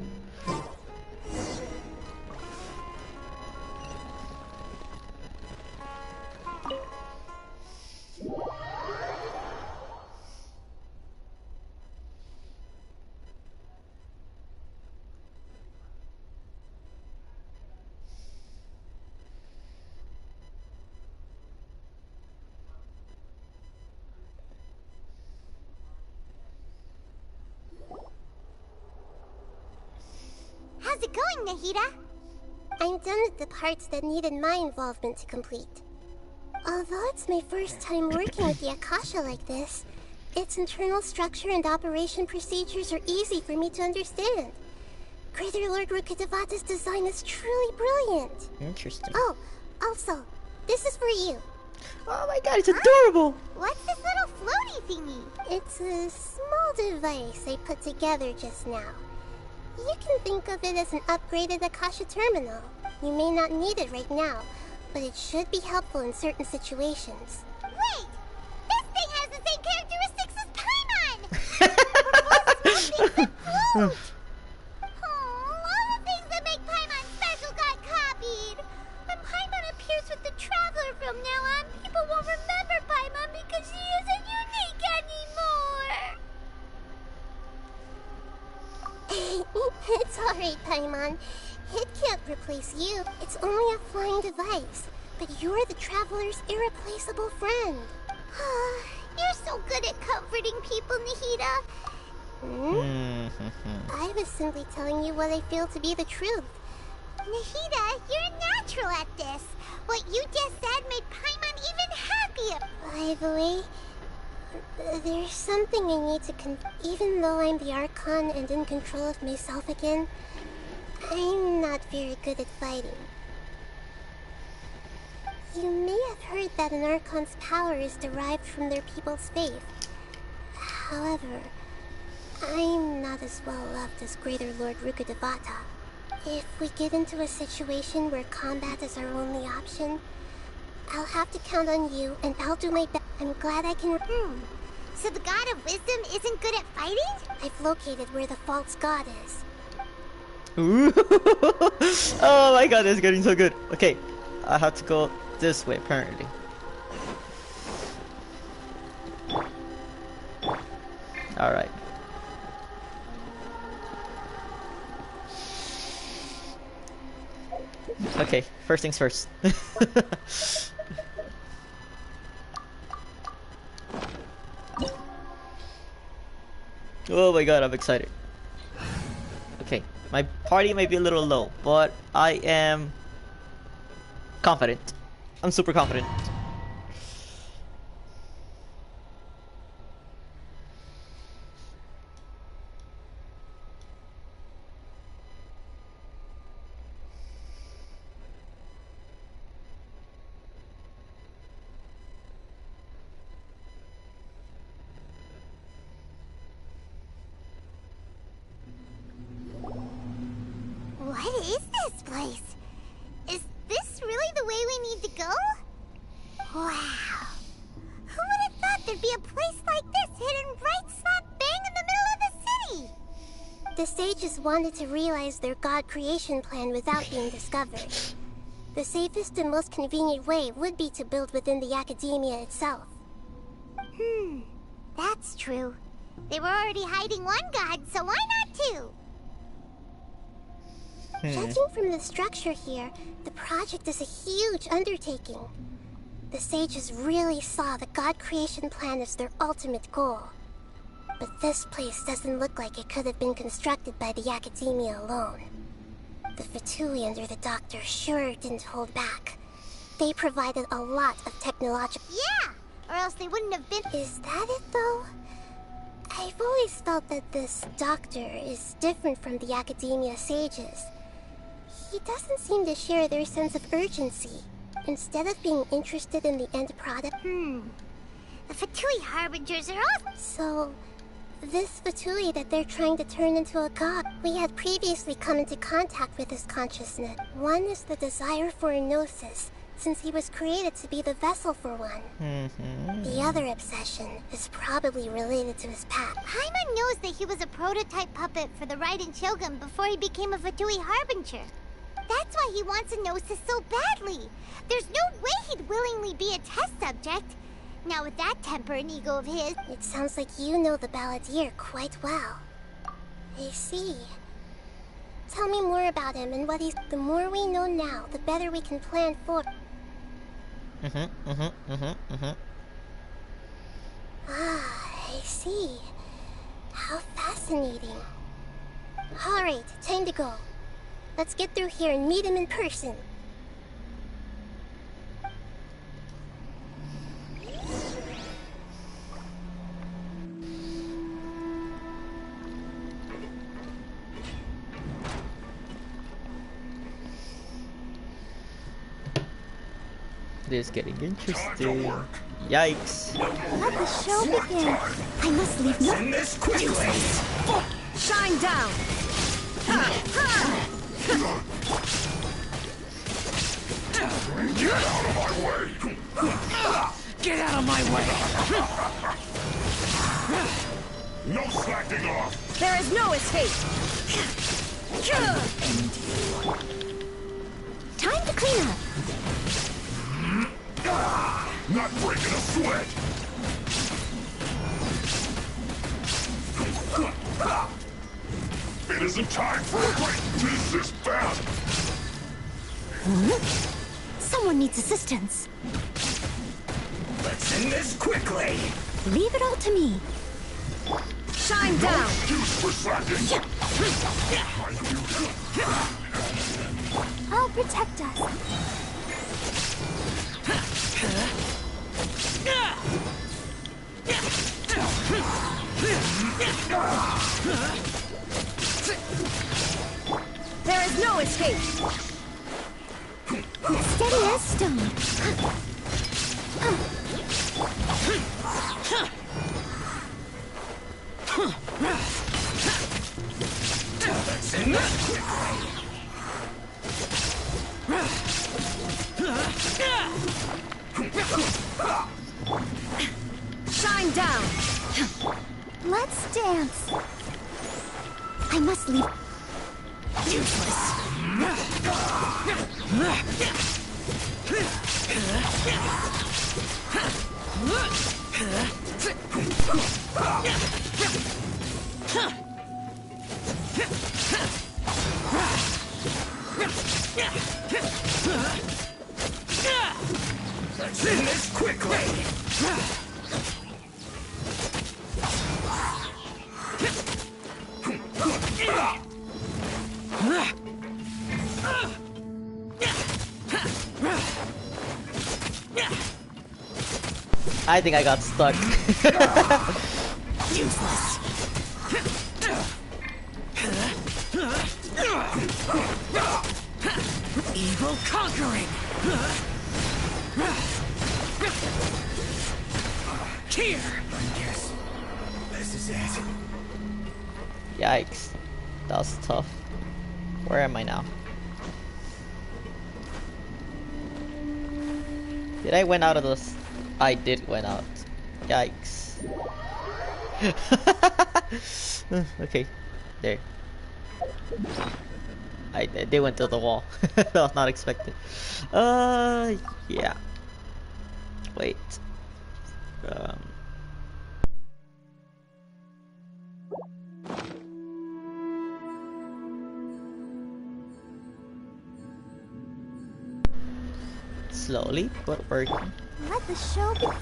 How's it going, Nahida? I'm done with the parts that needed my involvement to complete. Although it's my first time working with the Akasha like this, its internal structure and operation procedures are easy for me to understand. Greater Lord Rukkhadevata's design is truly brilliant. Interesting. Oh, also, this is for you. Oh my god, it's adorable! What's this little floaty thingy? It's a small device I put together just now. You can think of it as an upgraded Akasha terminal. You may not need it right now, but it should be helpful in certain situations. Wait! This thing has the same characteristics as Paimon! All the things that make Paimon special got copied! When Paimon appears with the Traveler from now on, people won't remember Paimon because she isn't unique anymore! It's alright, Paimon. It can't replace you. It's only a flying device. But you're the Traveler's irreplaceable friend. You're so good at comforting people, Nahida. I was simply telling you what I feel to be the truth. Nahida, you're natural at this. What you just said made Paimon even happier. By the way, there's something I need to even though I'm the Archon and in control of myself again, I'm not very good at fighting. You may have heard that an Archon's power is derived from their people's faith. However, I'm not as well loved as Greater Lord Rukkhadevata. If we get into a situation where combat is our only option, I'll have to count on you, and I'll do my best. I'm glad I can... So the God of Wisdom isn't good at fighting? I've located where the false god is. Ooh. Oh my god, it's getting so good. Okay, I have to go this way, apparently. Alright. Okay, first things first. Oh my god, I'm excited. Okay, my party may be a little low, but I am confident. I'm super confident. What is this place? Is this really the way we need to go? Wow. Who would have thought there'd be a place like this hidden right smack bang in the middle of the city? The sages wanted to realize their god creation plan without being discovered. The safest and most convenient way would be to build within the academia itself. That's true. They were already hiding one god, so why not two? Judging from the structure here, the project is a huge undertaking. The sages really saw the god creation plan as their ultimate goal. But this place doesn't look like it could have been constructed by the academia alone. The Fatui under the Doctor sure didn't hold back. They provided a lot of technological... Yeah! Or else they wouldn't have been... Is that it, though? I've always felt that this Doctor is different from the academia sages. He doesn't seem to share their sense of urgency. Instead of being interested in the end product... The Fatui Harbingers are all... So, this Fatui that they're trying to turn into a god, we had previously come into contact with his consciousness. One is the desire for a gnosis, since he was created to be the vessel for one. The other obsession is probably related to his past. Paimon knows that he was a prototype puppet for the Raiden Shogun before he became a Fatui Harbinger. That's why he wants a gnosis so badly. There's no way he'd willingly be a test subject. Now with that temper and ego of his... It sounds like you know the Balladeer quite well. I see. Tell me more about him and what he's... The more we know now, the better we can plan for... Ah, I see. How fascinating. Alright, time to go. Let's get through here and meet him in person. This is getting interesting. Yikes. Let the show begin. I must leave no this quickly. Shine down. Get out of my way! Get out of my way. No slacking off! There is no escape. Time to clean up. Not breaking a sweat! It isn't time for a break! This is bad! Someone needs assistance. Let's end this quickly! Leave it all to me. Shine down. Excuse for slacking! I'll protect us. There is no escape. Steady as stone. Let's end this quickly! Shine down. Let's dance. I must leave. Useless. Let's end this quickly! I think I got stuck. Useless. Evil conquering. Here. Yes. This is it. Yikes. That was tough. Where am I now? Did I went out of this? I did went out. Yikes. Okay. There. They went through the wall. That was not expected. Yeah. Wait. Slowly, but working. Let the show begin.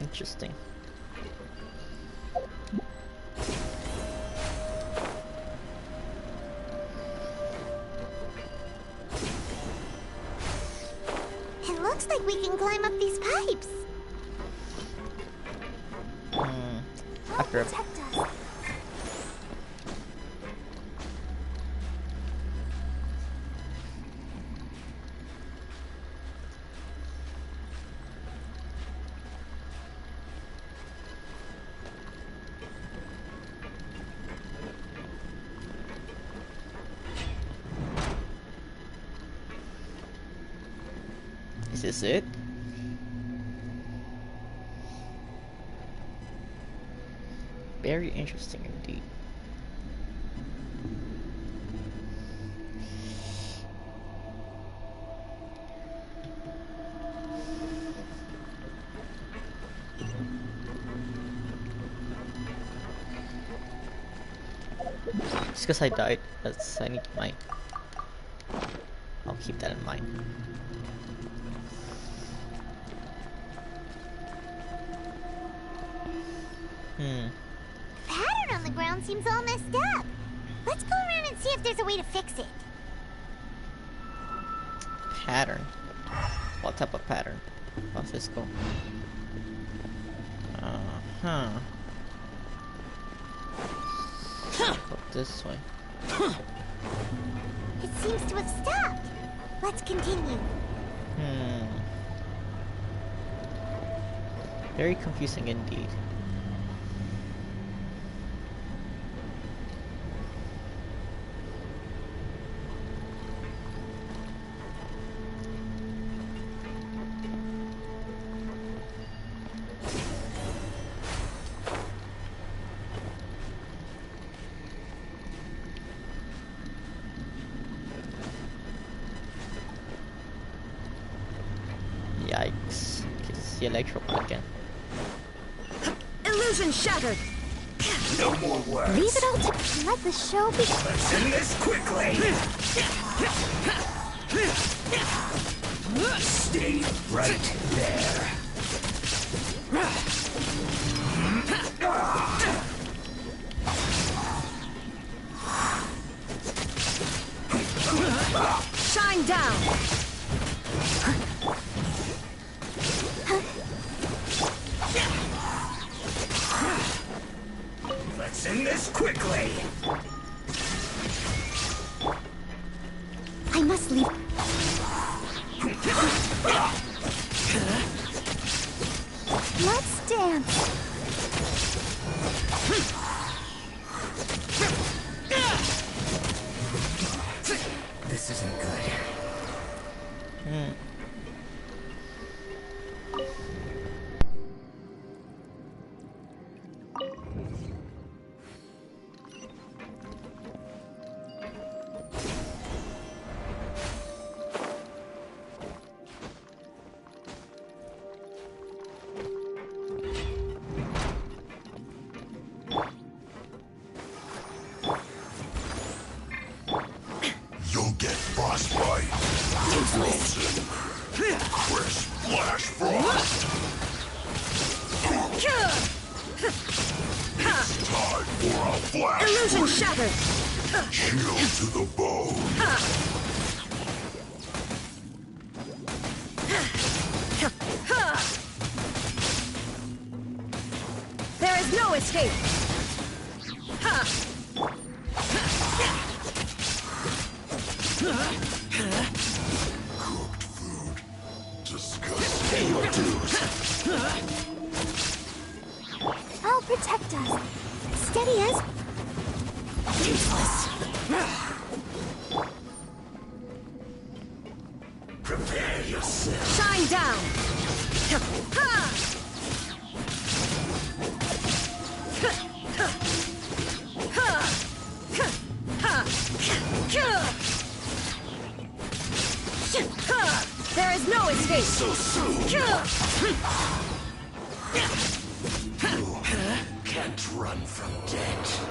Interesting. It looks like we can climb up these pipes. After Protect us. Is this it? Very interesting indeed. Just because I died, I need my... Oh. I'll keep that in mind. Pattern on the ground seems all messed up. Let's go around and see if there's a way to fix it. Pattern? What type of pattern? How's this go? Go this way. It seems to have stopped. Let's continue. Very confusing indeed. Yikes. It's the electro again. Illusion shattered! No more words. Leave it all to let the show be. Let's end this quickly. Stay right there. Shine down! Let's end this quickly. I must leave. Let's dance. This isn't good. You'll get frostbite. Frozen. Crisp flash frost. It's time for a flash. Illusion freeze. shattered! Chill to the bone. There is no escape! Cooked food. Disgusting. Pay your dues. I'll protect us. Steady as. Useless. Prepare yourself. Shine down! There is no escape! So soon. Can't run from death.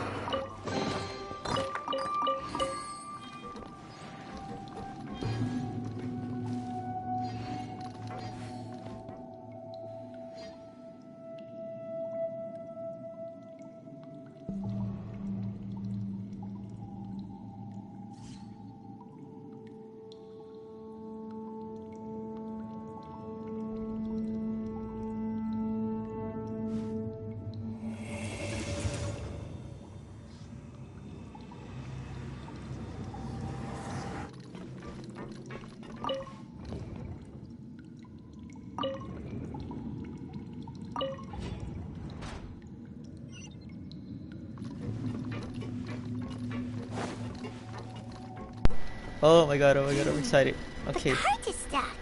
Oh my god, I'm excited. Okay. The cart is stuck.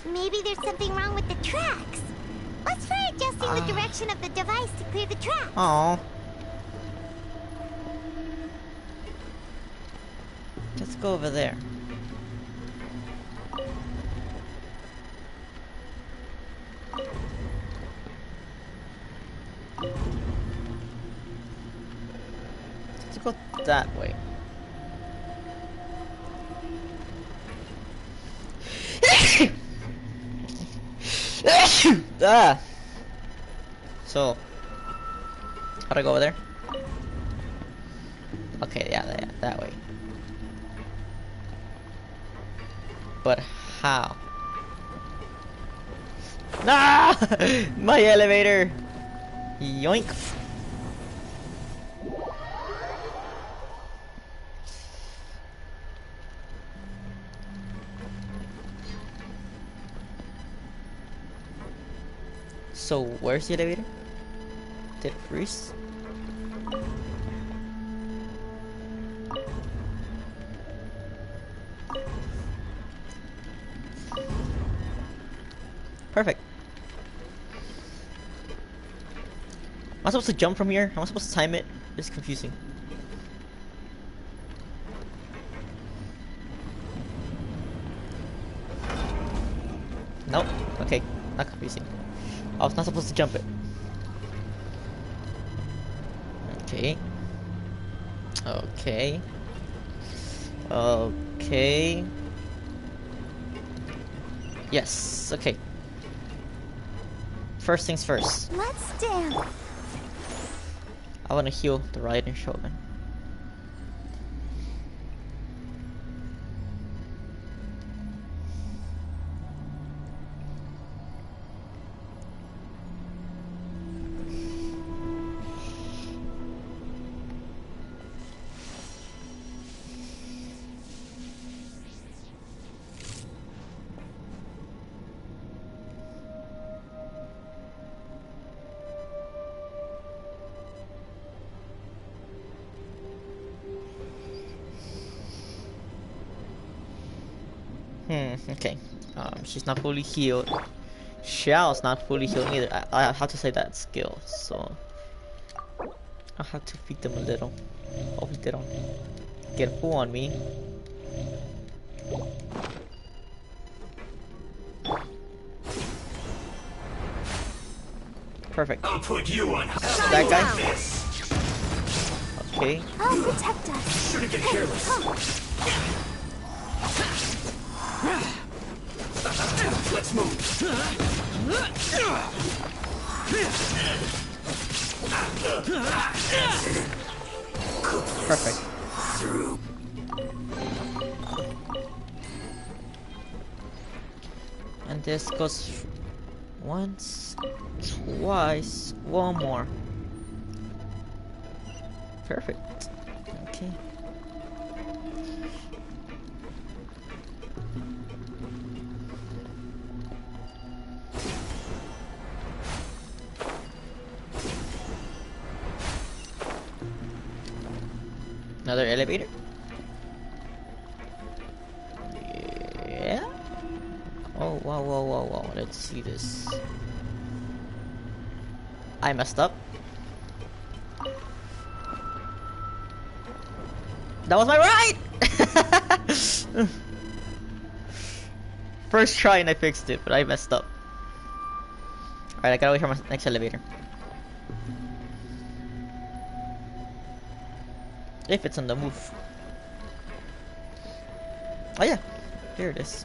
Maybe there's something wrong with the tracks. Let's try adjusting the direction of the device to clear the track. Aww. Let's go over there. Let's go that way. Ah. So, how do I go over there? Okay, yeah, that way. But how? Nah! My elevator! Yoink! So, where's the elevator? Did it freeze? Perfect. Am I supposed to jump from here? Am I supposed to time it? It's confusing. Nope. Okay. Not confusing. I was not supposed to jump it. Okay. Okay. Okay. Yes. Okay. First things first. Let's dance. I want to heal the Raiden Shogun. Okay. She's not fully healed. Xiao's not fully healed either. I have to say that skill, so I'll have to feed them a little. Hopefully they don't get full on me. Perfect. I'll put you on that guy. Okay. I'll protect us. Shouldn't get careless. Let's move. Perfect. And this goes once, twice, one more. Perfect. Okay. Another elevator? Yeah? Oh, whoa. Let's see this. I messed up. That was my ride! First try and I fixed it, but I messed up. Alright, I gotta wait for my next elevator. If it's on the move. Oh yeah, here it is.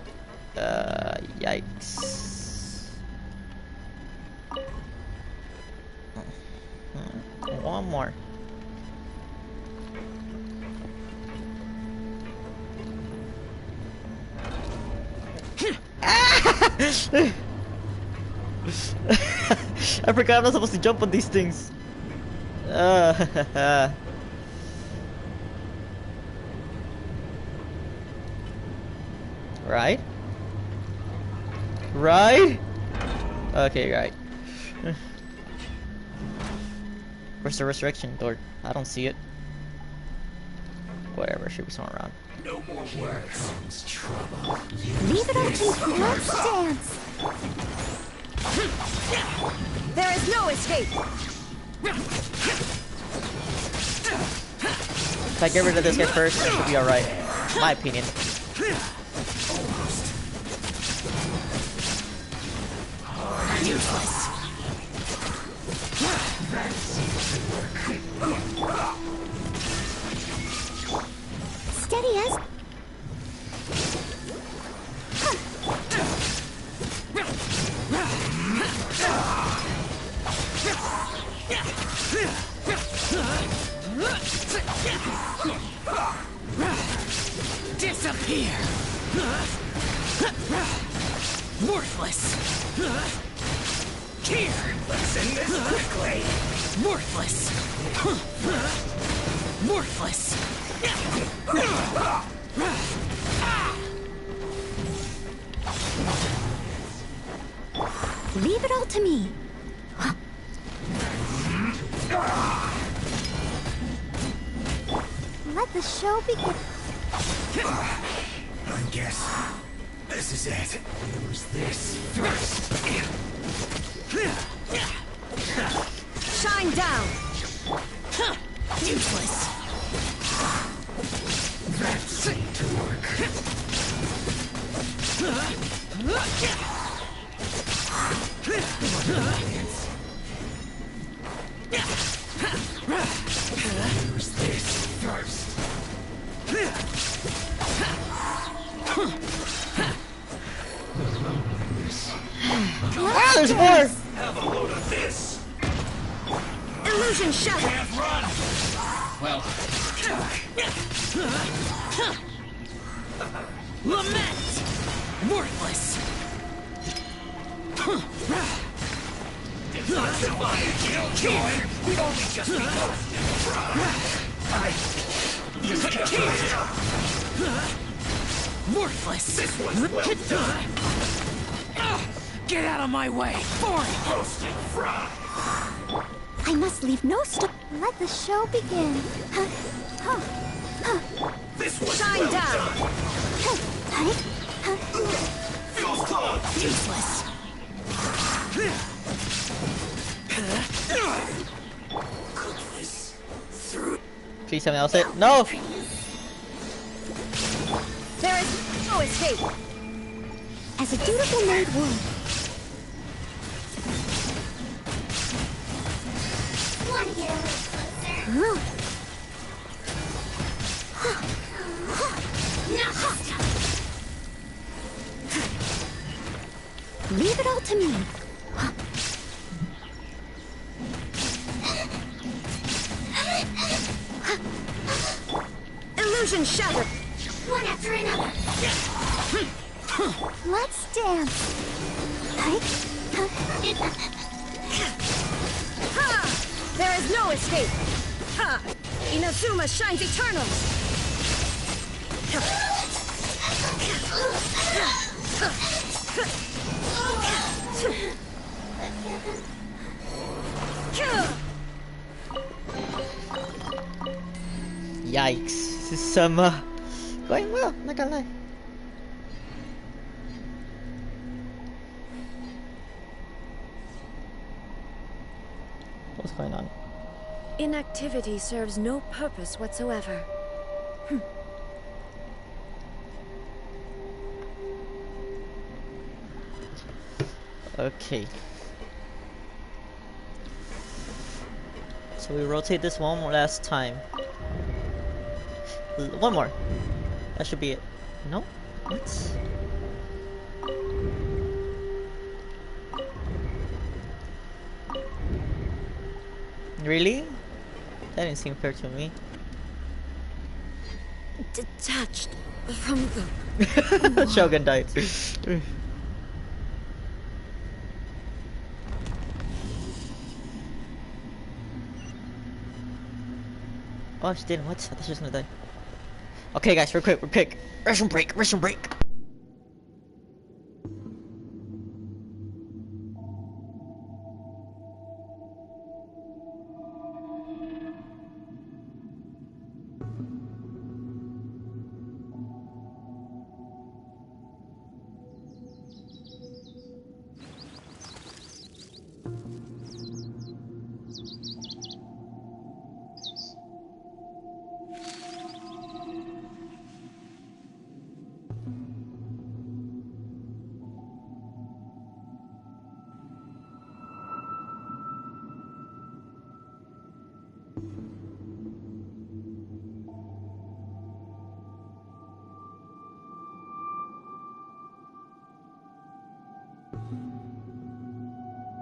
Yikes. One more. I forgot I'm not supposed to jump on these things. Right? Right? Okay, right. Where's the resurrection door? I don't see it. Whatever, should be somewhere around. No more words. Trouble. Leave it up to you. Let's dance. There is no escape. If I get rid of this guy first, it should be alright. My opinion. Useless. Steady as. Disappear! Worthless! Here! Let's end this quickly! Worthless! Worthless! Leave it all to me. Let the show begin. I guess this is it. Use this first. Shine down. Useless. That seemed to work. Use this first. Ah, there's more! Have a load of this. Illusion shattered. Can't run. Well. Lament. Worthless. Did not survive kill joy. We only just begun. Just worthless. This was well done. Get out of my way! Boring! Roasted fry! I must leave no stone. Let the show begin. This was Shine well down. done! Feels close! Useless! Cook this through. Please tell me I'll say it. No! There is no escape. As a dutiful maid would. Want to get a little closer? Leave it all to me. Illusion shattered. One after another. Let's dance. Ha! There is no escape. Ha! Inazuma shines eternal. Yikes. This is going well, not gonna lie. What's going on? Inactivity serves no purpose whatsoever. Okay. So we rotate this one more last time. One more. That should be it. No? What? Really? That didn't seem fair to me. Detached from the... Shogun died. Oh, she didn't. What? I thought she was gonna die. Okay, guys, we're quick. Restroom break.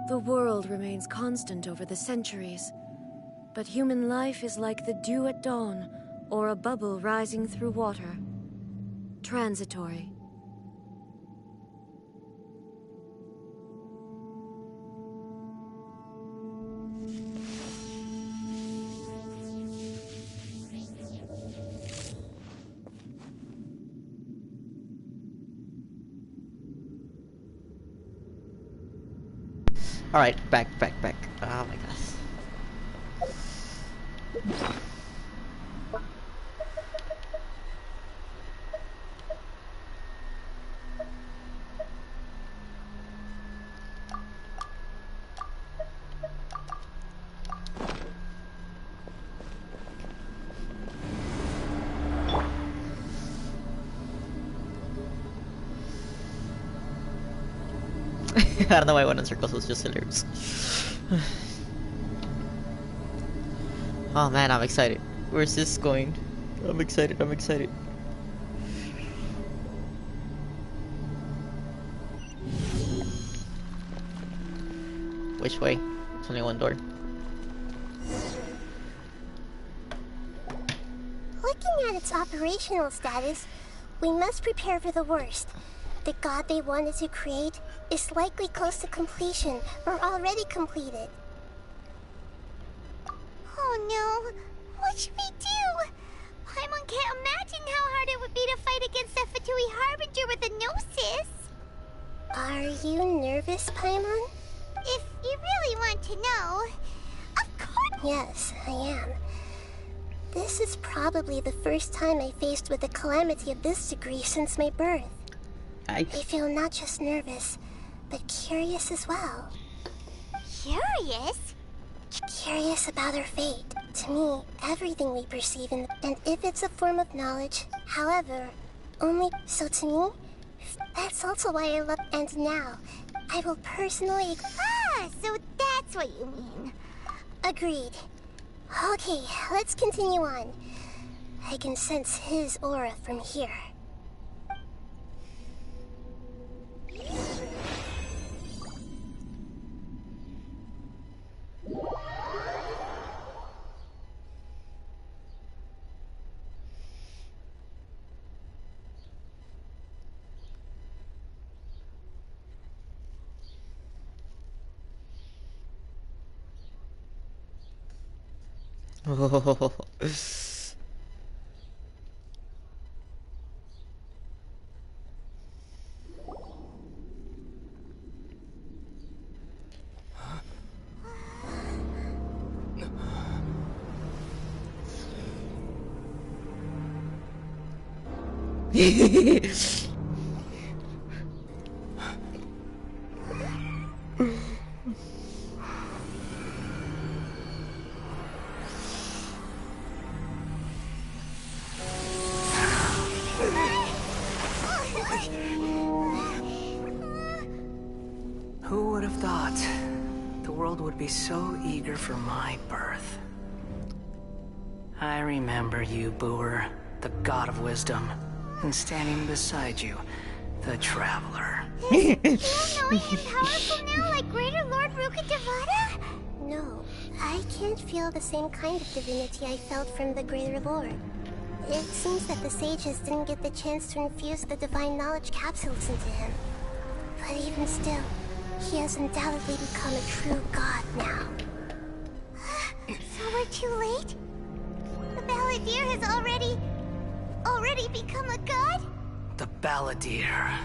The world remains constant over the centuries, but human life is like the dew at dawn, or a bubble rising through water. Transitory. Alright, back. Oh my gosh. I don't know why I went in circles, was just hilarious. Oh man, I'm excited. Where's this going? I'm excited. Which way? There's only one door. Looking at its operational status, we must prepare for the worst. The god they wanted to create is likely close to completion or already completed. Oh no! What should we do? Paimon can't imagine how hard it would be to fight against the Fatui Harbinger with a Gnosis. Are you nervous, Paimon? If you really want to know, of course. Yes, I am. This is probably the first time I faced with a calamity of this degree since my birth. I feel not just nervous, but curious as well. Curious? Curious about our fate. To me, everything we perceive and if it's a form of knowledge, however, only so to me, that's also why I love. And now, I will personally. Ah, so that's what you mean. Agreed. Okay, let's continue on. I can sense his aura from here. Oh. Who would have thought the world would be so eager for my birth? I remember you, Booer, the god of wisdom, and standing beside you, the traveler. Is all-knowing and powerful now like Greater Lord Rukkhadevata? No, I can't feel the same kind of divinity I felt from the Greater Lord. It seems that the sages didn't get the chance to infuse the divine knowledge capsules into him. But even still, he has undoubtedly become a true god now. So we're too late? The Balladeer has already become a god? The Balladeer.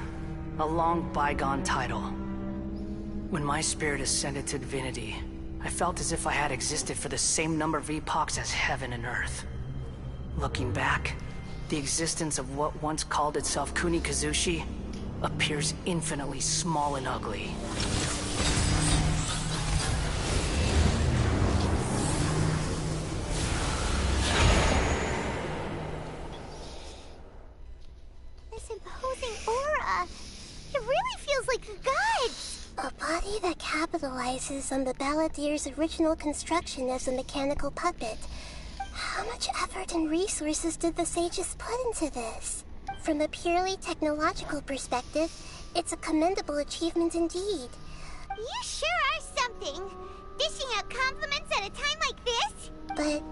A long bygone title. When my spirit ascended to divinity, I felt as if I had existed for the same number of epochs as heaven and earth. Looking back, the existence of what once called itself Kunikazushi appears infinitely small and ugly. This imposing aura, it really feels like a god! A body that capitalizes on the Balladeer's original construction as a mechanical puppet. How much effort and resources did the sages put into this? From a purely technological perspective, it's a commendable achievement indeed. You sure are something! Dishing out compliments at a time like this? But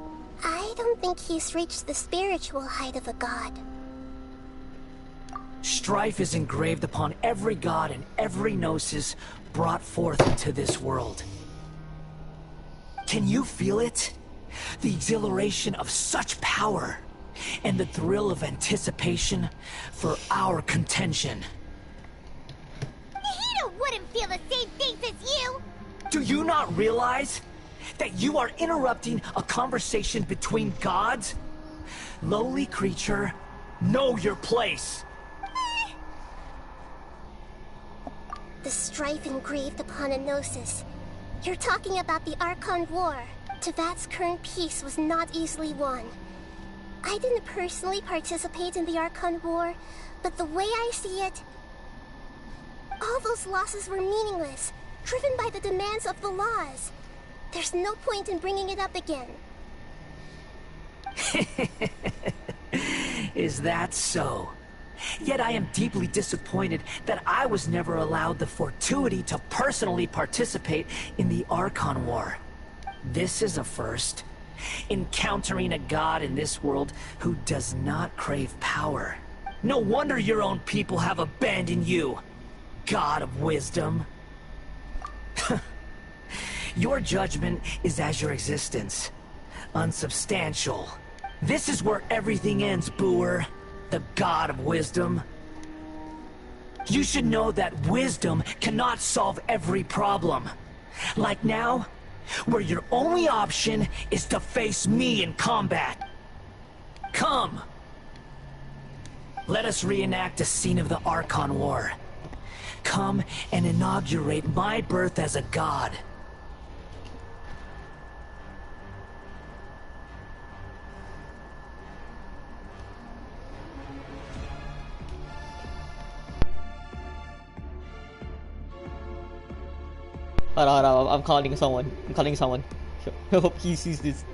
I don't think he's reached the spiritual height of a god. Strife is engraved upon every god and every gnosis brought forth into this world. Can you feel it? The exhilaration of such power, and the thrill of anticipation for our contention. Nahida wouldn't feel the same things as you! Do you not realize that you are interrupting a conversation between gods? Lowly creature, know your place. The strife engraved upon a gnosis. You're talking about the Archon War. Tevat's current peace was not easily won. I didn't personally participate in the Archon War, but the way I see it, all those losses were meaningless, driven by the demands of the laws. There's no point in bringing it up again. Is that so? Yet I am deeply disappointed that I was never allowed the fortuity to personally participate in the Archon War. This is a first. Encountering a god in this world who does not crave power. No wonder your own people have abandoned you, God of Wisdom. Your judgment is as your existence. Unsubstantial. This is where everything ends, Booer. The God of Wisdom. You should know that wisdom cannot solve every problem. Like now, where your only option is to face me in combat. Come! Let us reenact a scene of the Archon War. Come and inaugurate my birth as a god. Hold on, I'm calling someone. I hope he sees this.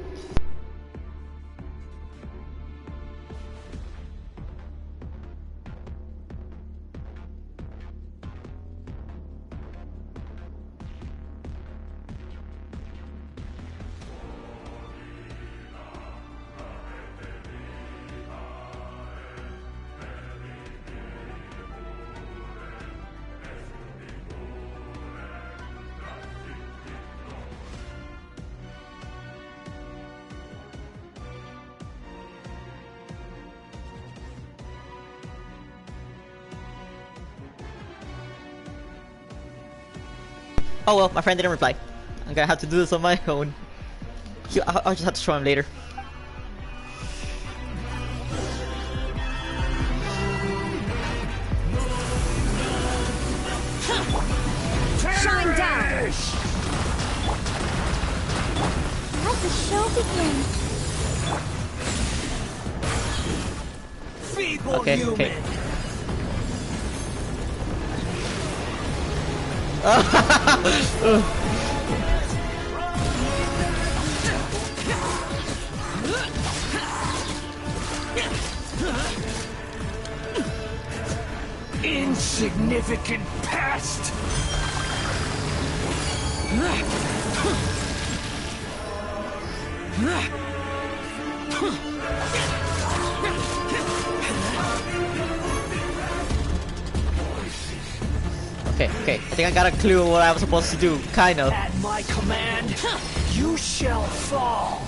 Oh well, my friend didn't reply. I'm gonna have to do this on my own. I'll just have to show him later. Shine down! Let the show begin. Feeble human! Okay. Insignificant pest! Okay, I think I got a clue what I was supposed to do, kind of. At my command, you shall fall.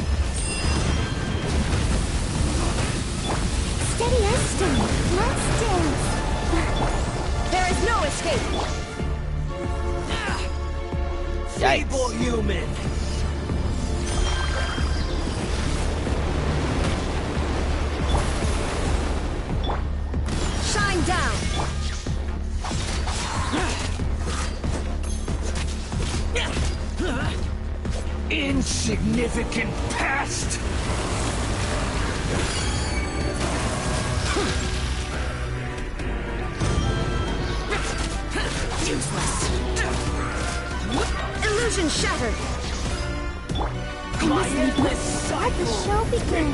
Steady as stone. Let's dance. There is no escape. Feeble human. Shine down. Insignificant pest! Useless. Illusion shattered. My endless cycle Let the show begin.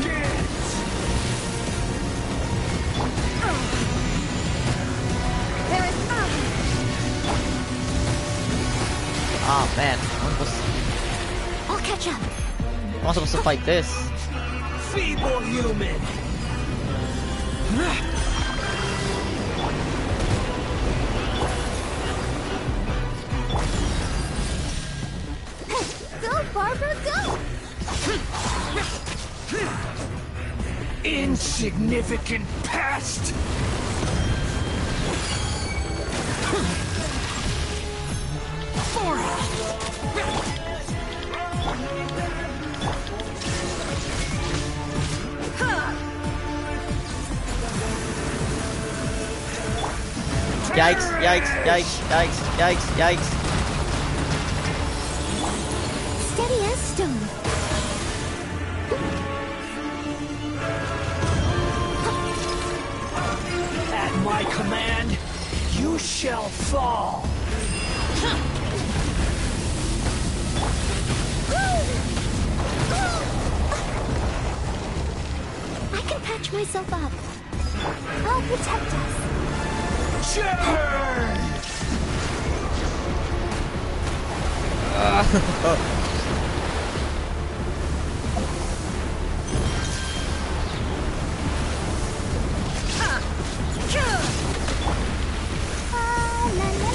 There is Oh man, I'll catch up. I'm not supposed to fight this. feeble human! Go, Barbara, go! Insignificant pest! Yikes, yikes, yikes, yikes, yikes, yikes. Steady as stone. At my command, you shall fall. I can patch myself up. I'll protect us. Churn!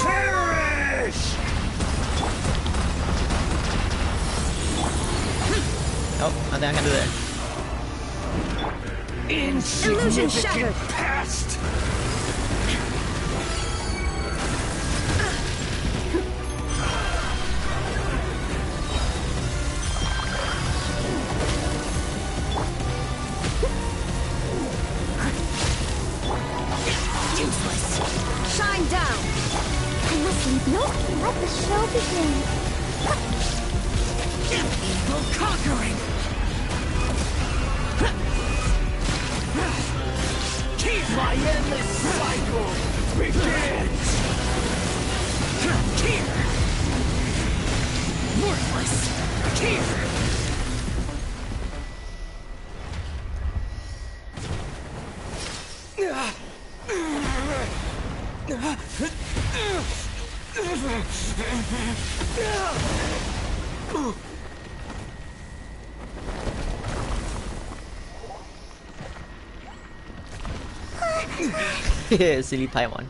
Perish! Nope, nothing I can do there. Insignificant shattered. pest! Useless. Shine down. I must leave no. Let the show begin. Evil conquering! My endless cycle begins! Here! Worthless! Here! Silly Paimon.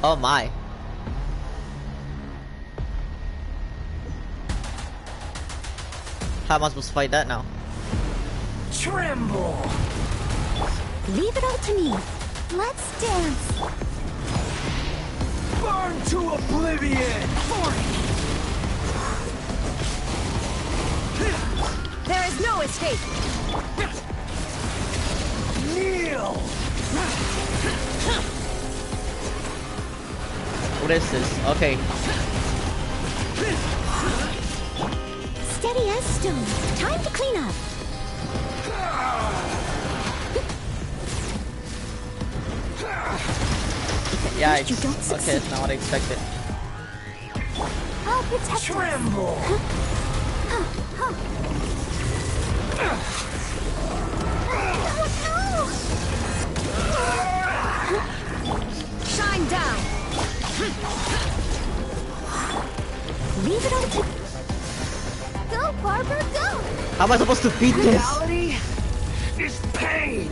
Oh my. How am I supposed to fight that now? Tremble! Leave it all to me. Let's dance. Burn to oblivion! There is no escape. Kneel! What is this? Okay. Steady as stone. Time to clean up. Yeah, You don't okay, succeed. it's not what I expected. I'll protect Tremble! Shine down. Leave it all to. Go, Barbara, go. How am I supposed to beat this? Reality is pain!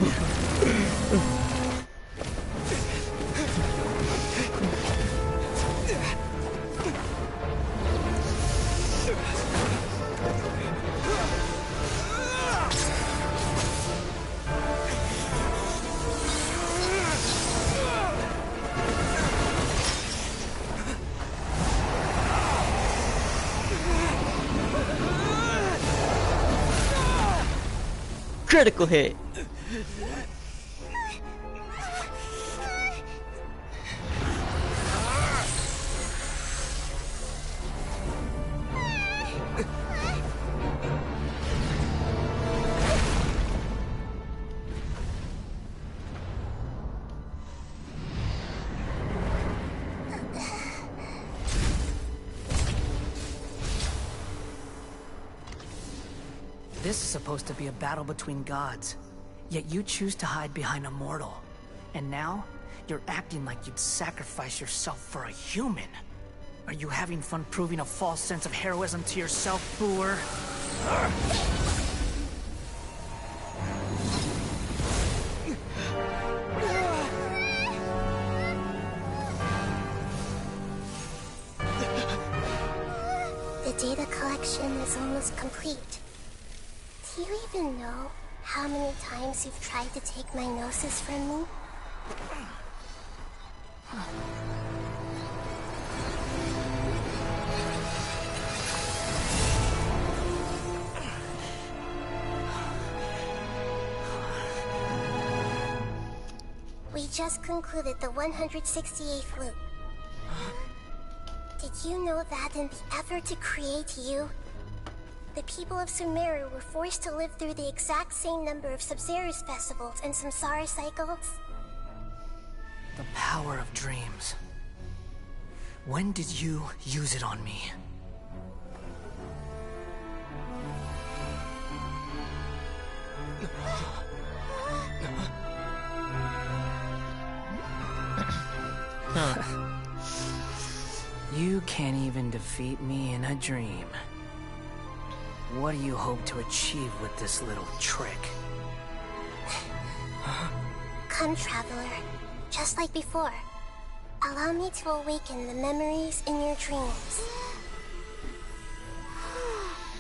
Critical hit. This is supposed to be a battle between gods, yet you choose to hide behind a mortal. And now, You're acting like you'd sacrifice yourself for a human. Are you having fun proving a false sense of heroism to yourself, Boor? The data collection is almost complete. Do you even know how many times you've tried to take my gnosis from me? We just concluded the 168th loop. Did you know that in the effort to create you, the people of Sumeru were forced to live through the exact same number of Sub-Zerus festivals and Samsara cycles? The power of dreams. When did you use it on me? You can't even defeat me in a dream. What do you hope to achieve with this little trick? Come, Traveler. Just like before. Allow me to awaken the memories in your dreams.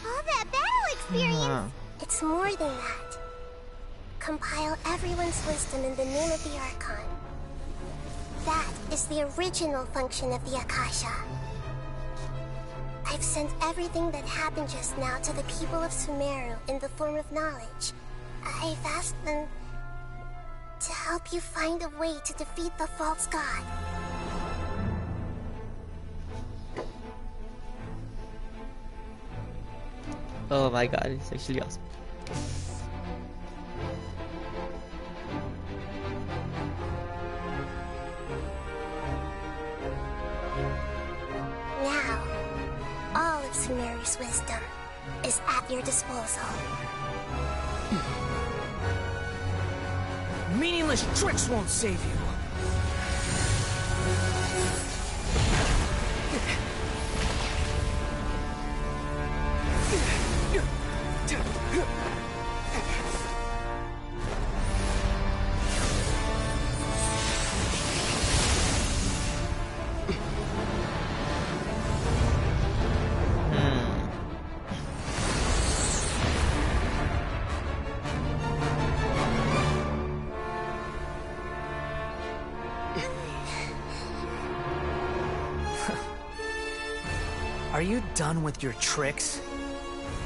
All that battle experience! It's more than that. Compile everyone's wisdom in the name of the Archon. That is the original function of the Akasha. I've sent everything that happened just now to the people of Sumeru in the form of knowledge. I've asked them to help you find a way to defeat the false god. Oh my god, it's actually awesome. Now, all of Sumeru's wisdom is at your disposal. Meaningless tricks won't save you. Are you done with your tricks?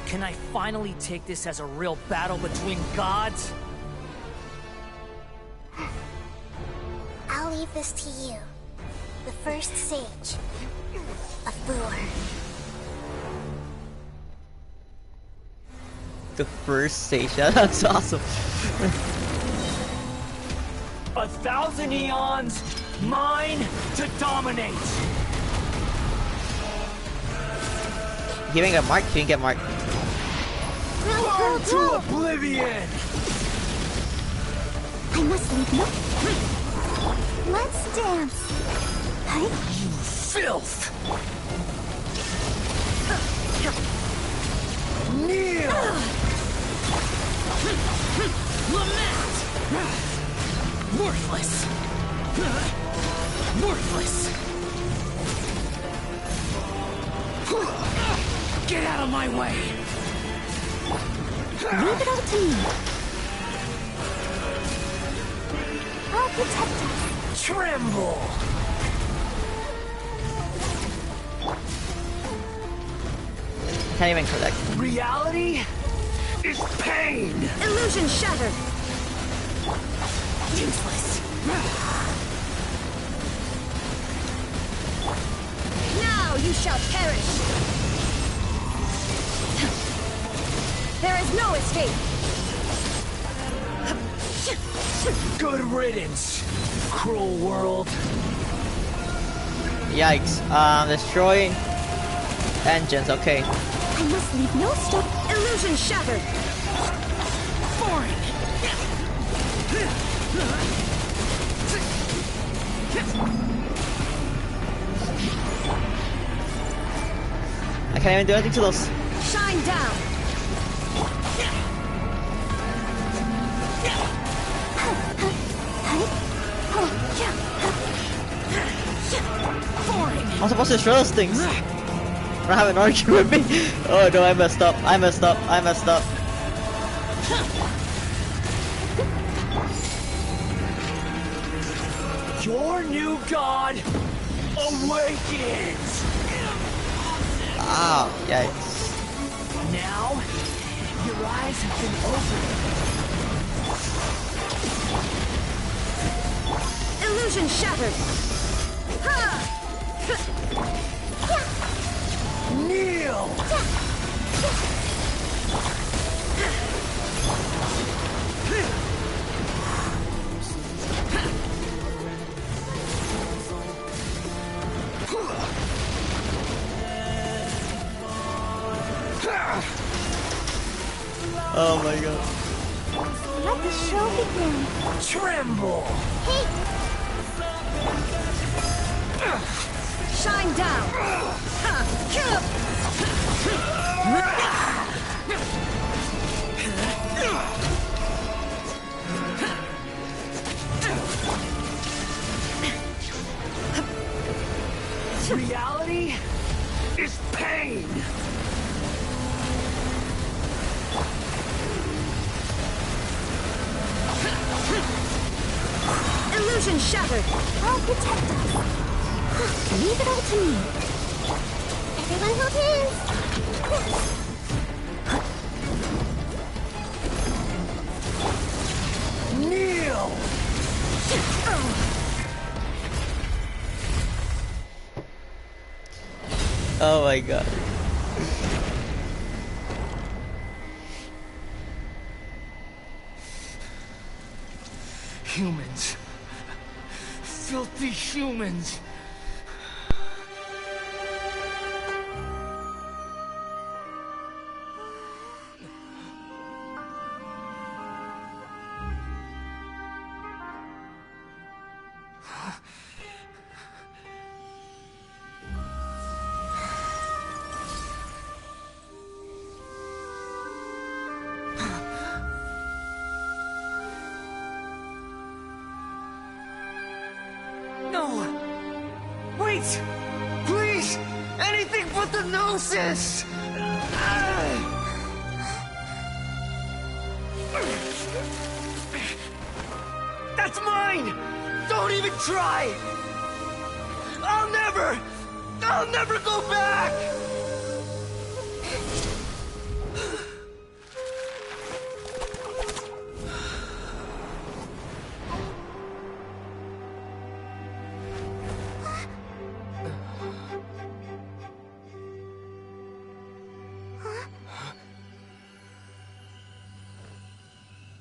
Can I finally take this as a real battle between gods? I'll leave this to you, the first sage of Boor. The first stage, that's awesome. 1,000 eons, mine to dominate. He didn't get marked. He didn't get marked. Burn to oblivion! I must leave no. Let's dance. You filth! Kneel! Lament! Worthless! Worthless! Get out of my way! Leave it all to me. I'll protect us. Tremble! Can't even collect. Reality is pain! Illusion shattered! Useless! Now you shall perish! There is no escape! Good riddance, cruel world. Yikes. Destroying engines, okay. I must leave no stone. Illusion shattered! Foreign! I can't even do anything to those. Shine down. I'm supposed to destroy those things. Don't have an argument with me. Oh no, I messed up. I messed up. I messed up. Your new god awakens! Ow, yikes. Now, your eyes have been opened. Illusion shattered. Kneel! Oh my god. Let the show begin. Tremble! Hey! Shine down. Reality is pain! Illusion shattered. I'll protect us. Leave it all to me. Everyone hold hands. Kneel! Oh my god. Humans. Filthy humans. No! Wait! Please! Anything but the gnosis! That's mine! Don't even try! I'll never go back!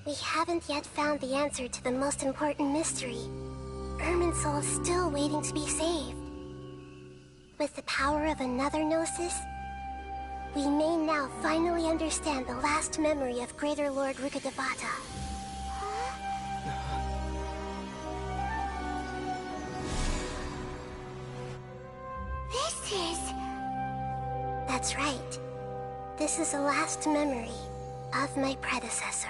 We haven't yet found the answer to the most important mystery. Irminsul is still waiting to be saved. With the power of another Gnosis, we may now finally understand the last memory of Greater Lord Rukkhadevata. This is... That's right. This is the last memory of my predecessor.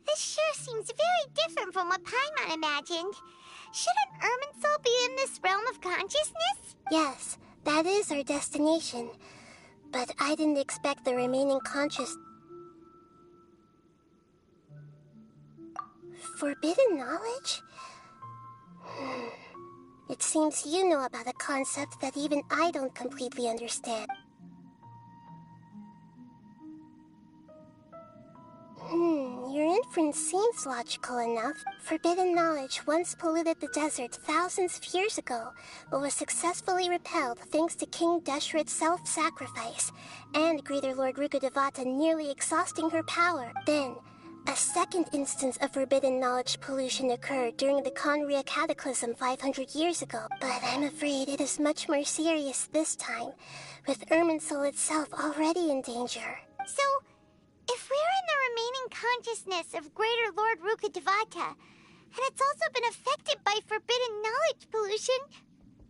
This sure seems very different from what Paimon imagined. Shouldn't Irminsul be in this realm of consciousness? Yes, that is our destination. But I didn't expect the remaining conscious... Forbidden knowledge? It seems you know about a concept that even I don't completely understand. Your inference seems logical enough. Forbidden knowledge once polluted the desert thousands of years ago, but was successfully repelled thanks to King Deshret's self-sacrifice, and Greater Lord Rukkhadevata nearly exhausting her power. Then, a second instance of forbidden knowledge pollution occurred during the Conria Cataclysm 500 years ago, but I'm afraid it is much more serious this time, with Irminsul itself already in danger. So, if we're in the remaining consciousness of Greater Lord Rukkhadevata, and it's also been affected by forbidden knowledge pollution,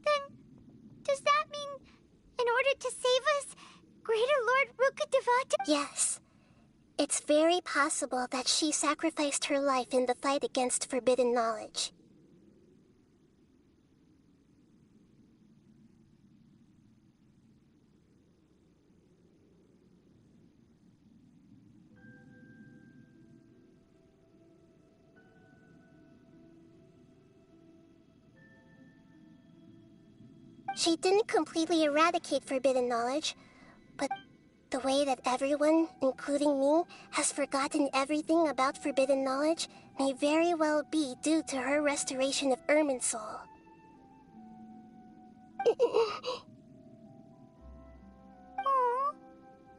then does that mean, in order to save us, Greater Lord Rukkhadevata? Yes. It's very possible that she sacrificed her life in the fight against forbidden knowledge. She didn't completely eradicate forbidden knowledge, but the way that everyone, including me, has forgotten everything about forbidden knowledge may very well be due to her restoration of Irminsul. Aww.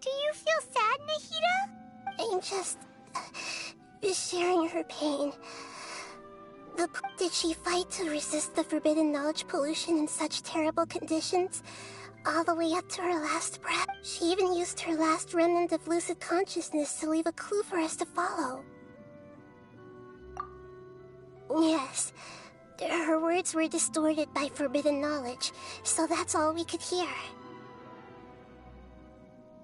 Do you feel sad, Nahida? I'm just sharing her pain. Did she fight to resist the forbidden knowledge pollution in such terrible conditions? All the way up to her last breath. She even used her last remnant of lucid consciousness to leave a clue for us to follow. Yes, her words were distorted by forbidden knowledge, so that's all we could hear.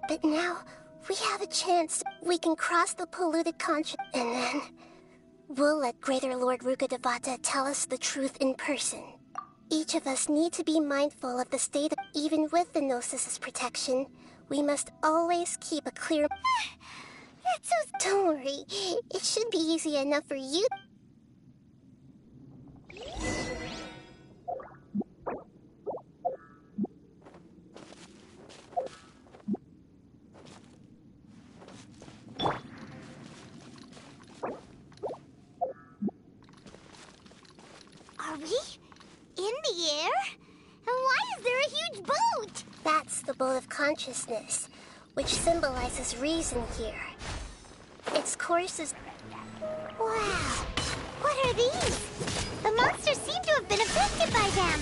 But now, we have a chance. We can cross the polluted consciousness, and then we'll let Greater Lord Rukkhadevata tell us the truth in person. Each of us need to be mindful of the state of... Even with the Gnosis' protection, we must always keep a clear... That's so... Don't worry, it should be easy enough for you. Are we in the air? And why is there a huge boat? That's the boat of consciousness, which symbolizes reason here. Its course is... Wow! What are these? The monsters seem to have been affected by them.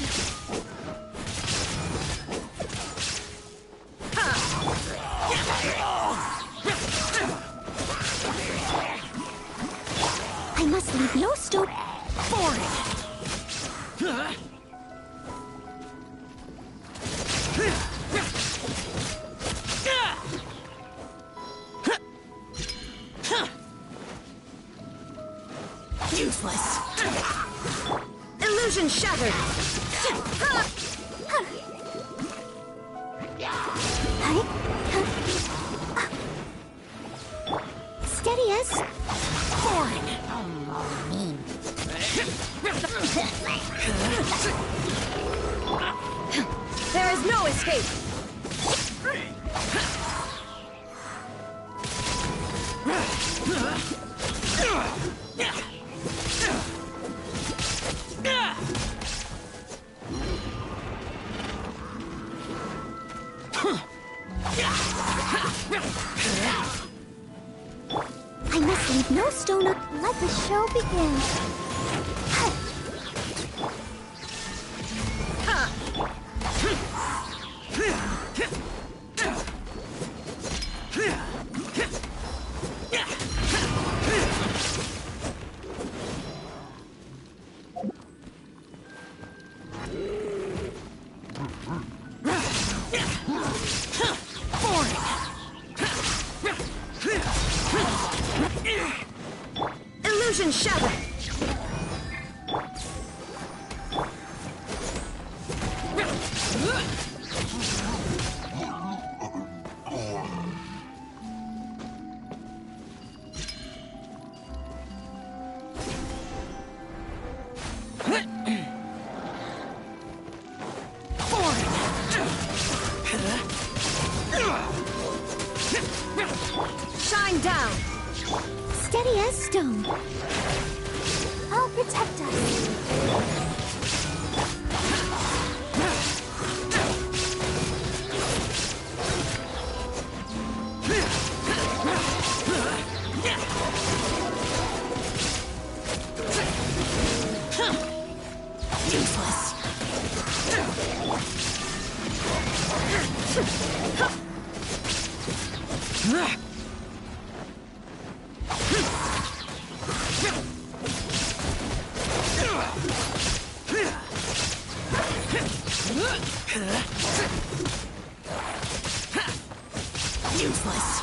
I must leave no stone for it. Useless. Illusion shattered. Steady us. Foreign. Mean. There is no escape. I must leave no stone up. Let the show begin. Illusion shattered. Shine down. Useless.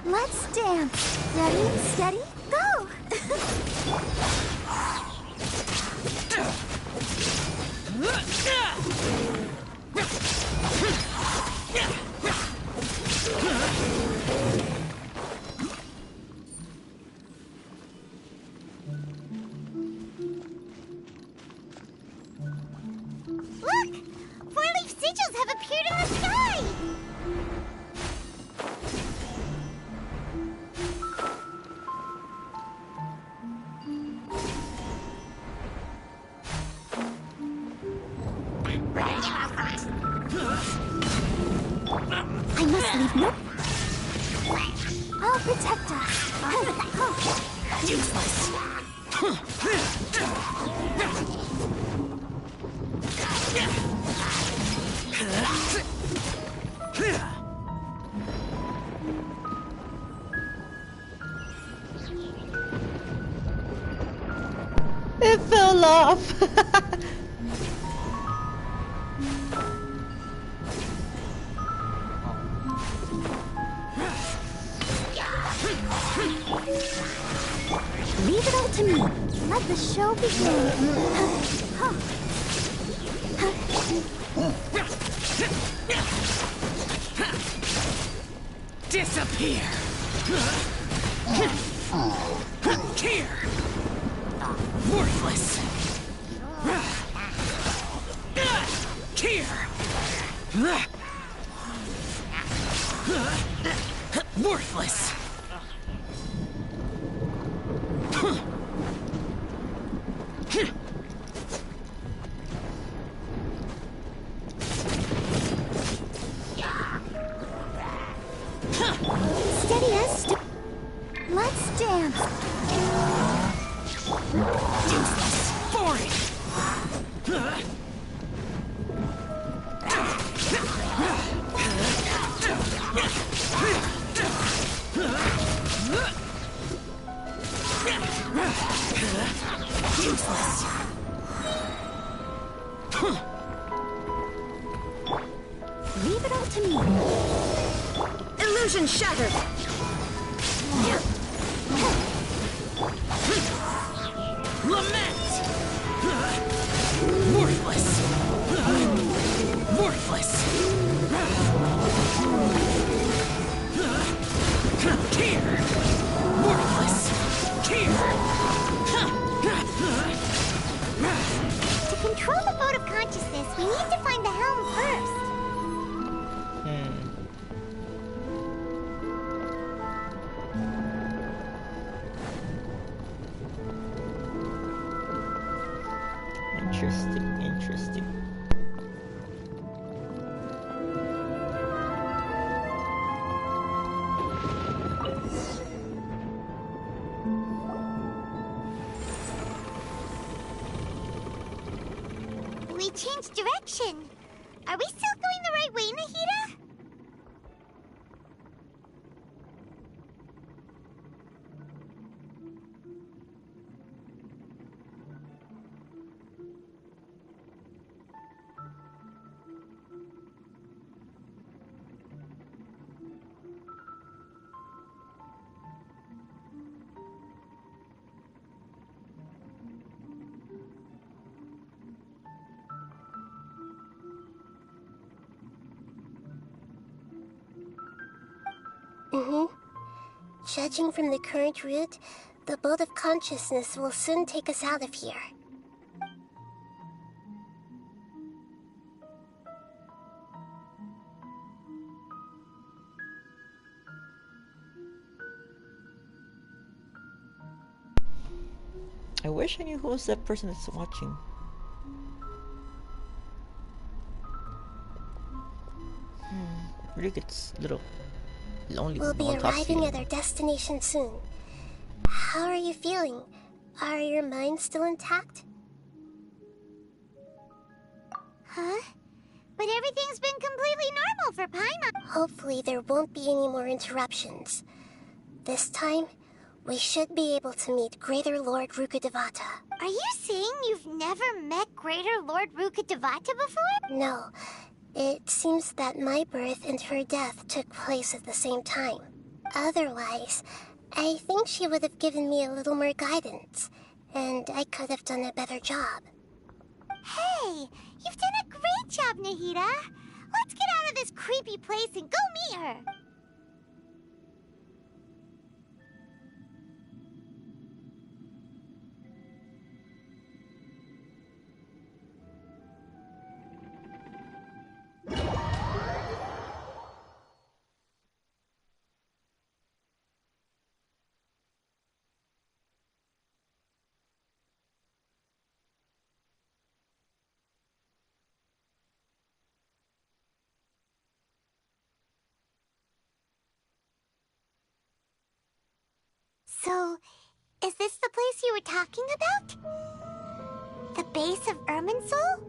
Let's dance. Ready, steady, go! Look! Four-leaf sigils have appeared in the sky! I must leave no... I'll protect her. Useless. It fell off. Leave it all to me. Let the show begin. Disappear! Here! Worthless! Here! Worthless! Steady as let's dance. Useless! Boring! Useless. Leave it all to me. Illusion shattered. Lament! Worthless! Worthless! Here! Worthless! Here! To control the boat of consciousness, we need to find the helm first. Interesting, interesting. We changed direction. Are we still going the right way, Nahida? Judging from the current route, the boat of consciousness will soon take us out of here. I wish I knew who was that person that's watching. Really gets a little lonely. We'll be arriving at our destination soon. How are you feeling? Are your minds still intact? Huh? But everything's been completely normal for Paimon. Hopefully there won't be any more interruptions. This time, we should be able to meet Greater Lord Rukkhadevata. Are you saying you've never met Greater Lord Rukkhadevata before? No. It seems that my birth and her death took place at the same time. Otherwise, I think she would have given me a little more guidance, and I could have done a better job. Hey, you've done a great job, Nahida. Let's get out of this creepy place and go meet her. So, is this the place you were talking about? The base of Irminsul?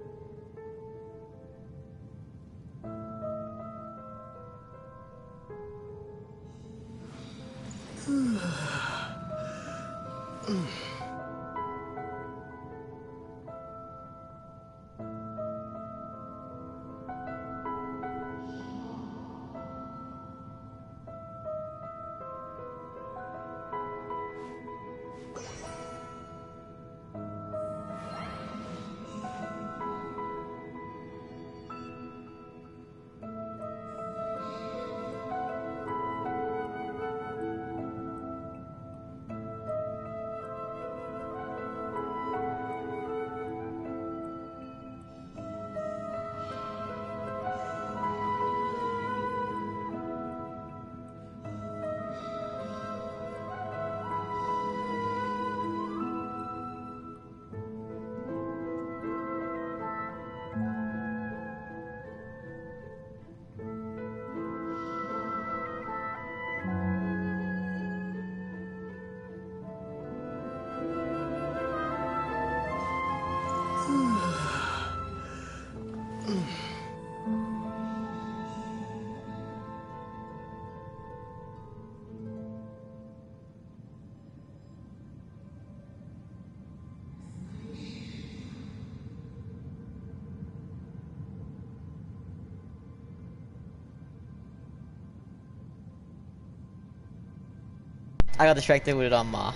I got distracted with my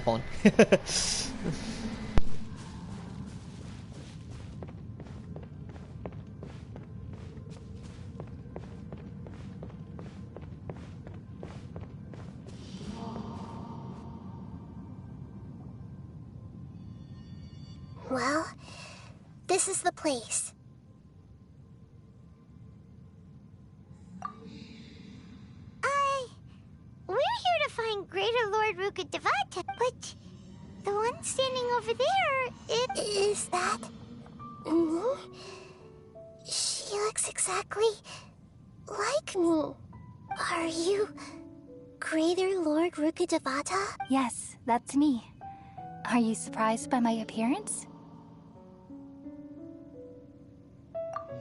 phone. Well, this is the place. We're here to find Greater Lord Rukkhadevata, but the one standing over there, Is that me? She looks exactly like me. Are you Greater Lord Rukkhadevata? Yes, that's me. Are you surprised by my appearance?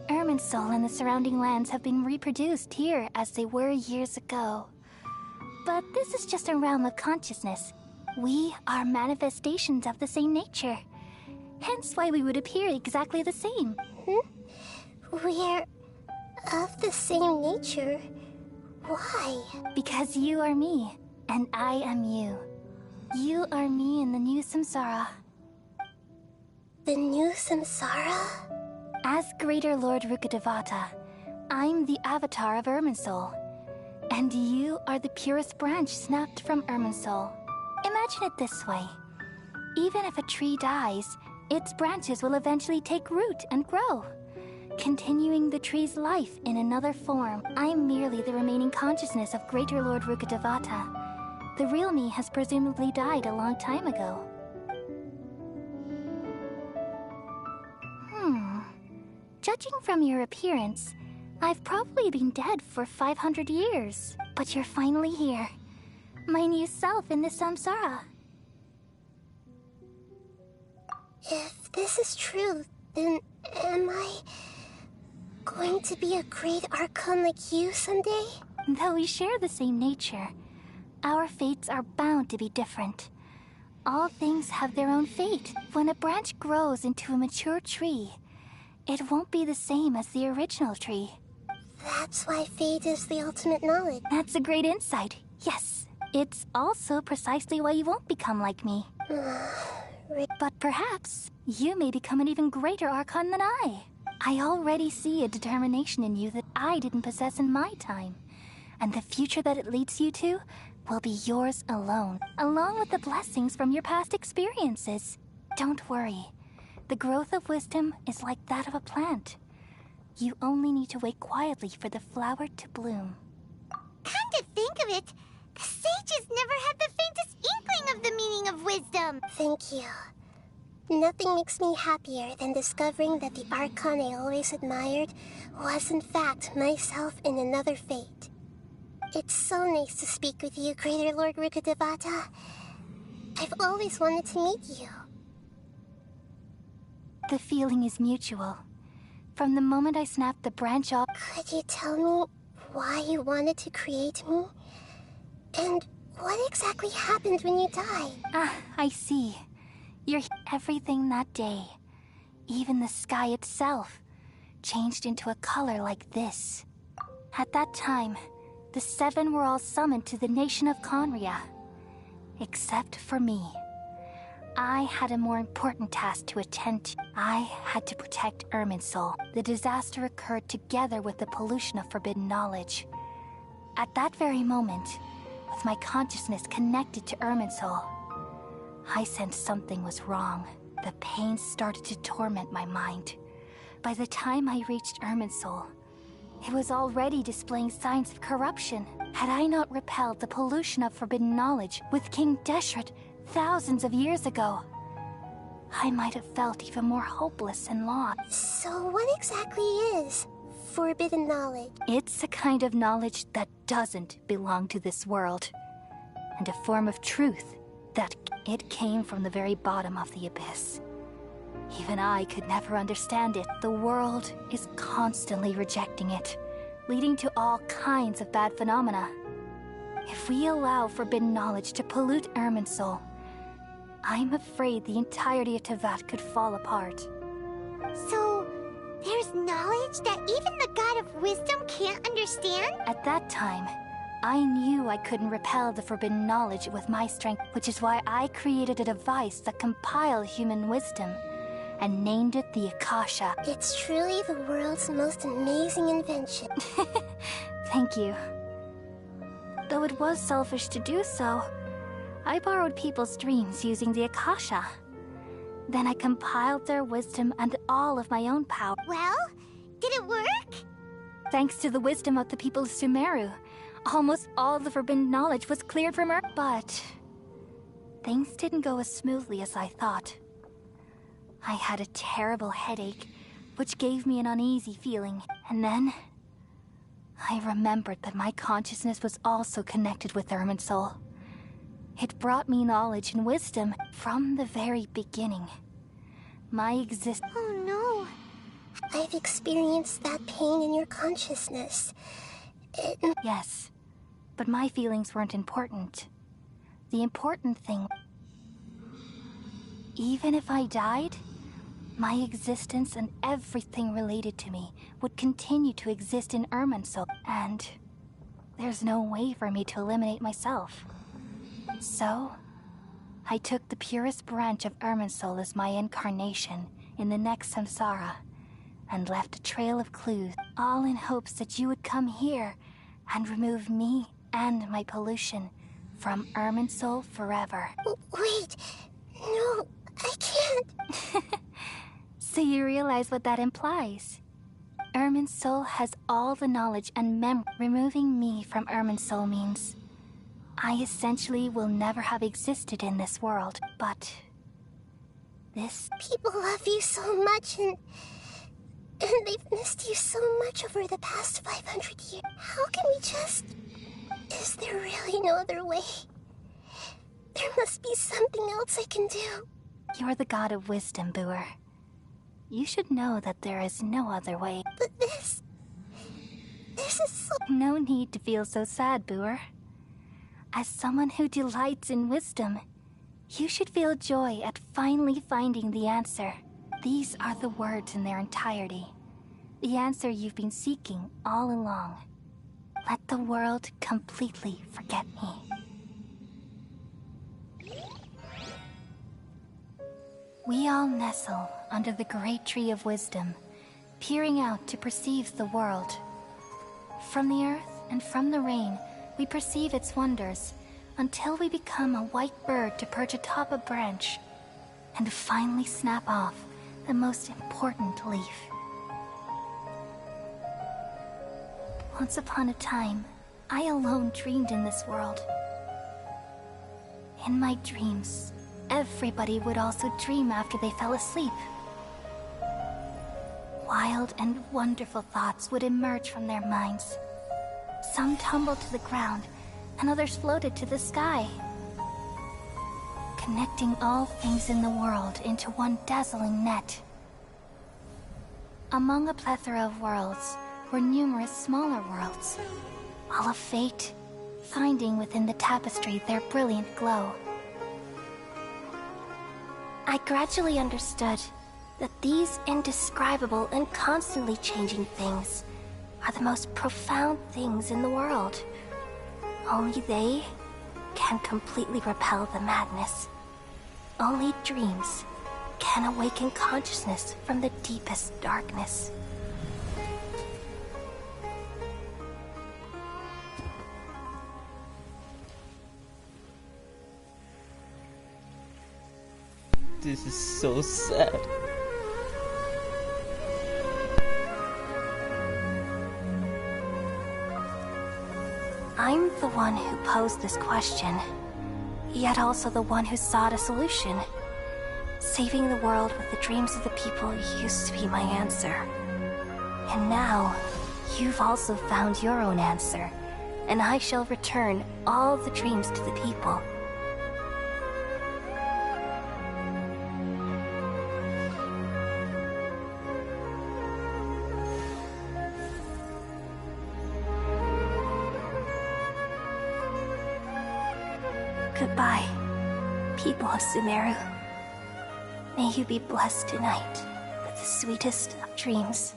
Irminsul and the surrounding lands have been reproduced here as they were years ago. But this is just a realm of consciousness. We are manifestations of the same nature. Hence why we would appear exactly the same. We're of the same nature. Why? Because you are me, and I am you. You are me in the new samsara. The new samsara? As Greater Lord Rukkhadevata, I'm the avatar of Irminsul. And you are the purest branch snapped from Irminsul. Imagine it this way. Even if a tree dies, its branches will eventually take root and grow, continuing the tree's life in another form. I'm merely the remaining consciousness of Greater Lord Rukkhadevata. The real me has presumably died a long time ago. Judging from your appearance, I've probably been dead for 500 years. But you're finally here. My new self in the samsara. If this is true, then am I going to be a great archon like you someday? Though we share the same nature, Our fates are bound to be different. All things have their own fate. When a branch grows into a mature tree, it won't be the same as the original tree. That's why fate is the ultimate knowledge. That's a great insight, yes. It's also precisely why you won't become like me. But perhaps you may become an even greater Archon than I. I already see a determination in you that I didn't possess in my time. And the future that it leads you to will be yours alone, along with the blessings from your past experiences. Don't worry. The growth of wisdom is like that of a plant. You only need to wait quietly for the flower to bloom. Come to think of it, the sages never had the faintest inkling of the meaning of wisdom. Thank you. Nothing makes me happier than discovering that the Archon I always admired was in fact myself in another fate. It's so nice to speak with you, Greater Lord Rukkhadevata. I've always wanted to meet you. The feeling is mutual. From the moment I snapped the branch off... Could you tell me why you wanted to create me? And what exactly happened when you died? Ah, I see. Everything that day, even the sky itself, changed into a color like this. At that time, the 7 were all summoned to the nation of Conria. Except for me. I had a more important task to attend to. I had to protect Irminsul. The disaster occurred together with the pollution of forbidden knowledge. At that very moment, with my consciousness connected to Irminsul, I sensed something was wrong. The pain started to torment my mind. By the time I reached Irminsul, it was already displaying signs of corruption. Had I not repelled the pollution of forbidden knowledge with King Deshret thousands of years ago, I might have felt even more hopeless and lost. So what exactly is forbidden knowledge? It's a kind of knowledge that doesn't belong to this world, and a form of truth that it came from the very bottom of the abyss. Even I could never understand it. The world is constantly rejecting it, leading to all kinds of bad phenomena. If we allow forbidden knowledge to pollute Irminsul, I'm afraid the entirety of Tevat could fall apart. So, there's knowledge that even the God of Wisdom can't understand? At that time, I knew I couldn't repel the forbidden knowledge with my strength, which is why I created a device that compiled human wisdom and named it the Akasha. It's truly the world's most amazing invention. Thank you. Though it was selfish to do so, I borrowed people's dreams using the Akasha. Then I compiled their wisdom and all of my own power. Well, did it work? Thanks to the wisdom of the people of Sumeru, almost all the forbidden knowledge was cleared from Earth. But things didn't go as smoothly as I thought. I had a terrible headache, which gave me an uneasy feeling. And then I remembered that my consciousness was also connected with Irminsul. It brought me knowledge and wisdom from the very beginning. My existence... Oh no. I've experienced that pain in your consciousness. Yes, but my feelings weren't important. The important thing... Even if I died, my existence and everything related to me would continue to exist in Irminsul, and there's no way for me to eliminate myself. So, I took the purest branch of Irminsul as my incarnation in the next samsara, and left a trail of clues, all in hopes that you would come here and remove me and my pollution from Irminsul forever. Wait, no, I can't. So you realize what that implies? Irminsul has all the knowledge and memory. Removing me from Irminsul means I essentially will never have existed in this world, but this... People love you so much, and they've missed you so much over the past 500 years. How can we just... Is there really no other way? There must be something else I can do. You're the god of wisdom, Boer. You should know that there is no other way. But this is so... No need to feel so sad, Boer. As someone who delights in wisdom, you should feel joy at finally finding the answer. These are the words in their entirety. The answer you've been seeking all along. Let the world completely forget me. We all nestle under the great tree of wisdom, peering out to perceive the world. From the earth and from the rain, we perceive its wonders, until we become a white bird to perch atop a branch, and finally snap off the most important leaf. Once upon a time, I alone dreamed in this world. In my dreams, everybody would also dream after they fell asleep. Wild and wonderful thoughts would emerge from their minds. Some tumbled to the ground, and others floated to the sky, connecting all things in the world into one dazzling net. Among a plethora of worlds were numerous smaller worlds, all of fate, finding within the tapestry their brilliant glow. I gradually understood that these indescribable and constantly changing things are the most profound things in the world. Only they can completely repel the madness. Only dreams can awaken consciousness from the deepest darkness. This is so sad. I'm the one who posed this question, yet also the one who sought a solution. Saving the world with the dreams of the people used to be my answer. And now, you've also found your own answer, and I shall return all the dreams to the people. Goodbye, people of Sumeru. May you be blessed tonight with the sweetest of dreams.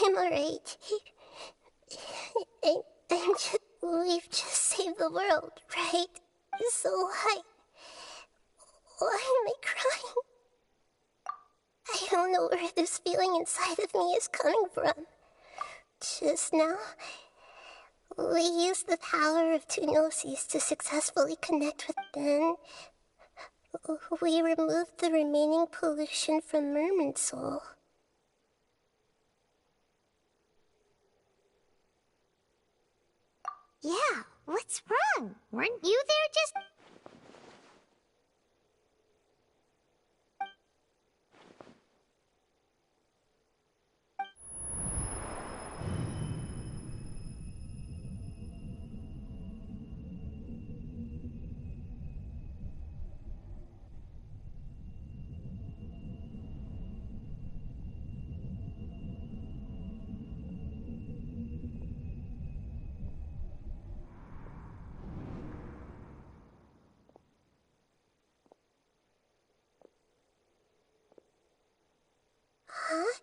I'm alright. We've just saved the world, right? So why am I crying? I don't know where this feeling inside of me is coming from. Just now, we used the power of two gnosis to successfully connect with them. We removed the remaining pollution from Merman Soul. Yeah, what's wrong? Weren't you there just... Huh?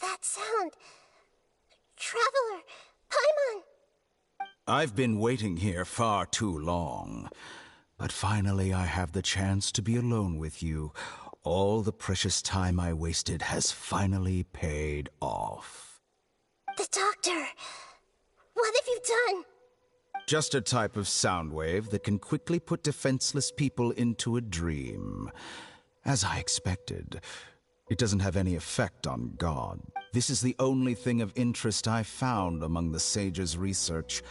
That sound. Traveler, Paimon! I've been waiting here far too long. But finally I have the chance to be alone with you. All the precious time I wasted has finally paid off. The doctor! What have you done? Just a type of sound wave that can quickly put defenseless people into a dream. As I expected, It doesn't have any effect on God. This is the only thing of interest I found among the sage's research.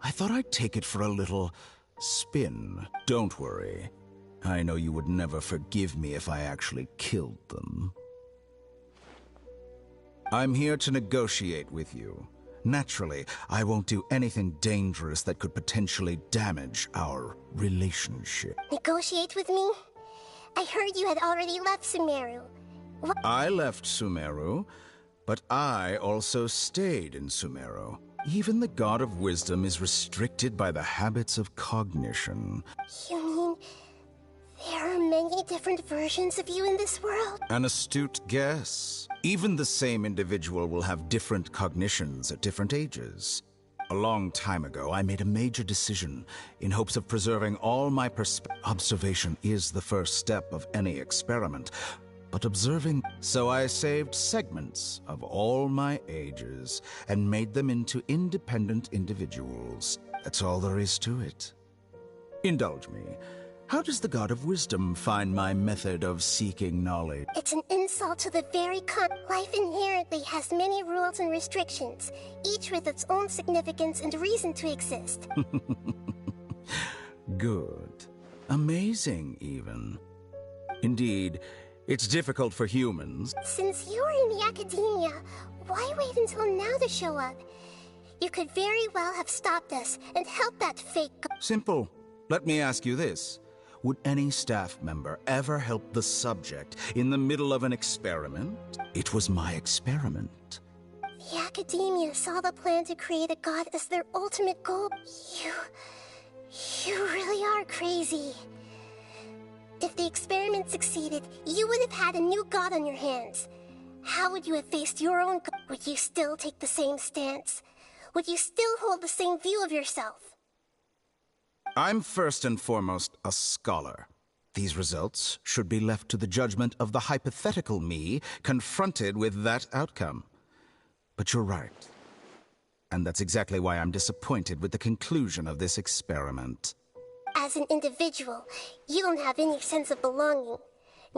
I thought I'd take it for a little spin. Don't worry. I know you would never forgive me if I actually killed them. I'm here to negotiate with you. Naturally, I won't do anything dangerous that could potentially damage our relationship. Negotiate with me? I heard you had already left Sumeru. What? I left Sumeru, but I also stayed in Sumeru. Even the God of Wisdom is restricted by the habits of cognition. You mean there are many different versions of you in this world? An astute guess. Even the same individual will have different cognitions at different ages. A long time ago, I made a major decision in hopes of preserving all my observation is the first step of any experiment, but observing... So I saved segments of all my ages and made them into independent individuals. That's all there is to it. Indulge me. How does the God of Wisdom find my method of seeking knowledge? It's an insult to the very Life inherently has many rules and restrictions, each with its own significance and reason to exist. Good. Amazing, even. Indeed, it's difficult for humans. Since you are in the academia, why wait until now to show up? You could very well have stopped us and helped that fake... Simple. Let me ask you this. Would any staff member ever help the subject in the middle of an experiment? It was my experiment. The academia saw the plan to create a god as their ultimate goal. You really are crazy. If the experiment succeeded, you would have had a new god on your hands. How would you have faced your own god? Would you still take the same stance? Would you still hold the same view of yourself? I'm first and foremost a scholar. These results should be left to the judgment of the hypothetical me confronted with that outcome. But you're right. And that's exactly why I'm disappointed with the conclusion of this experiment. As an individual, you don't have any sense of belonging.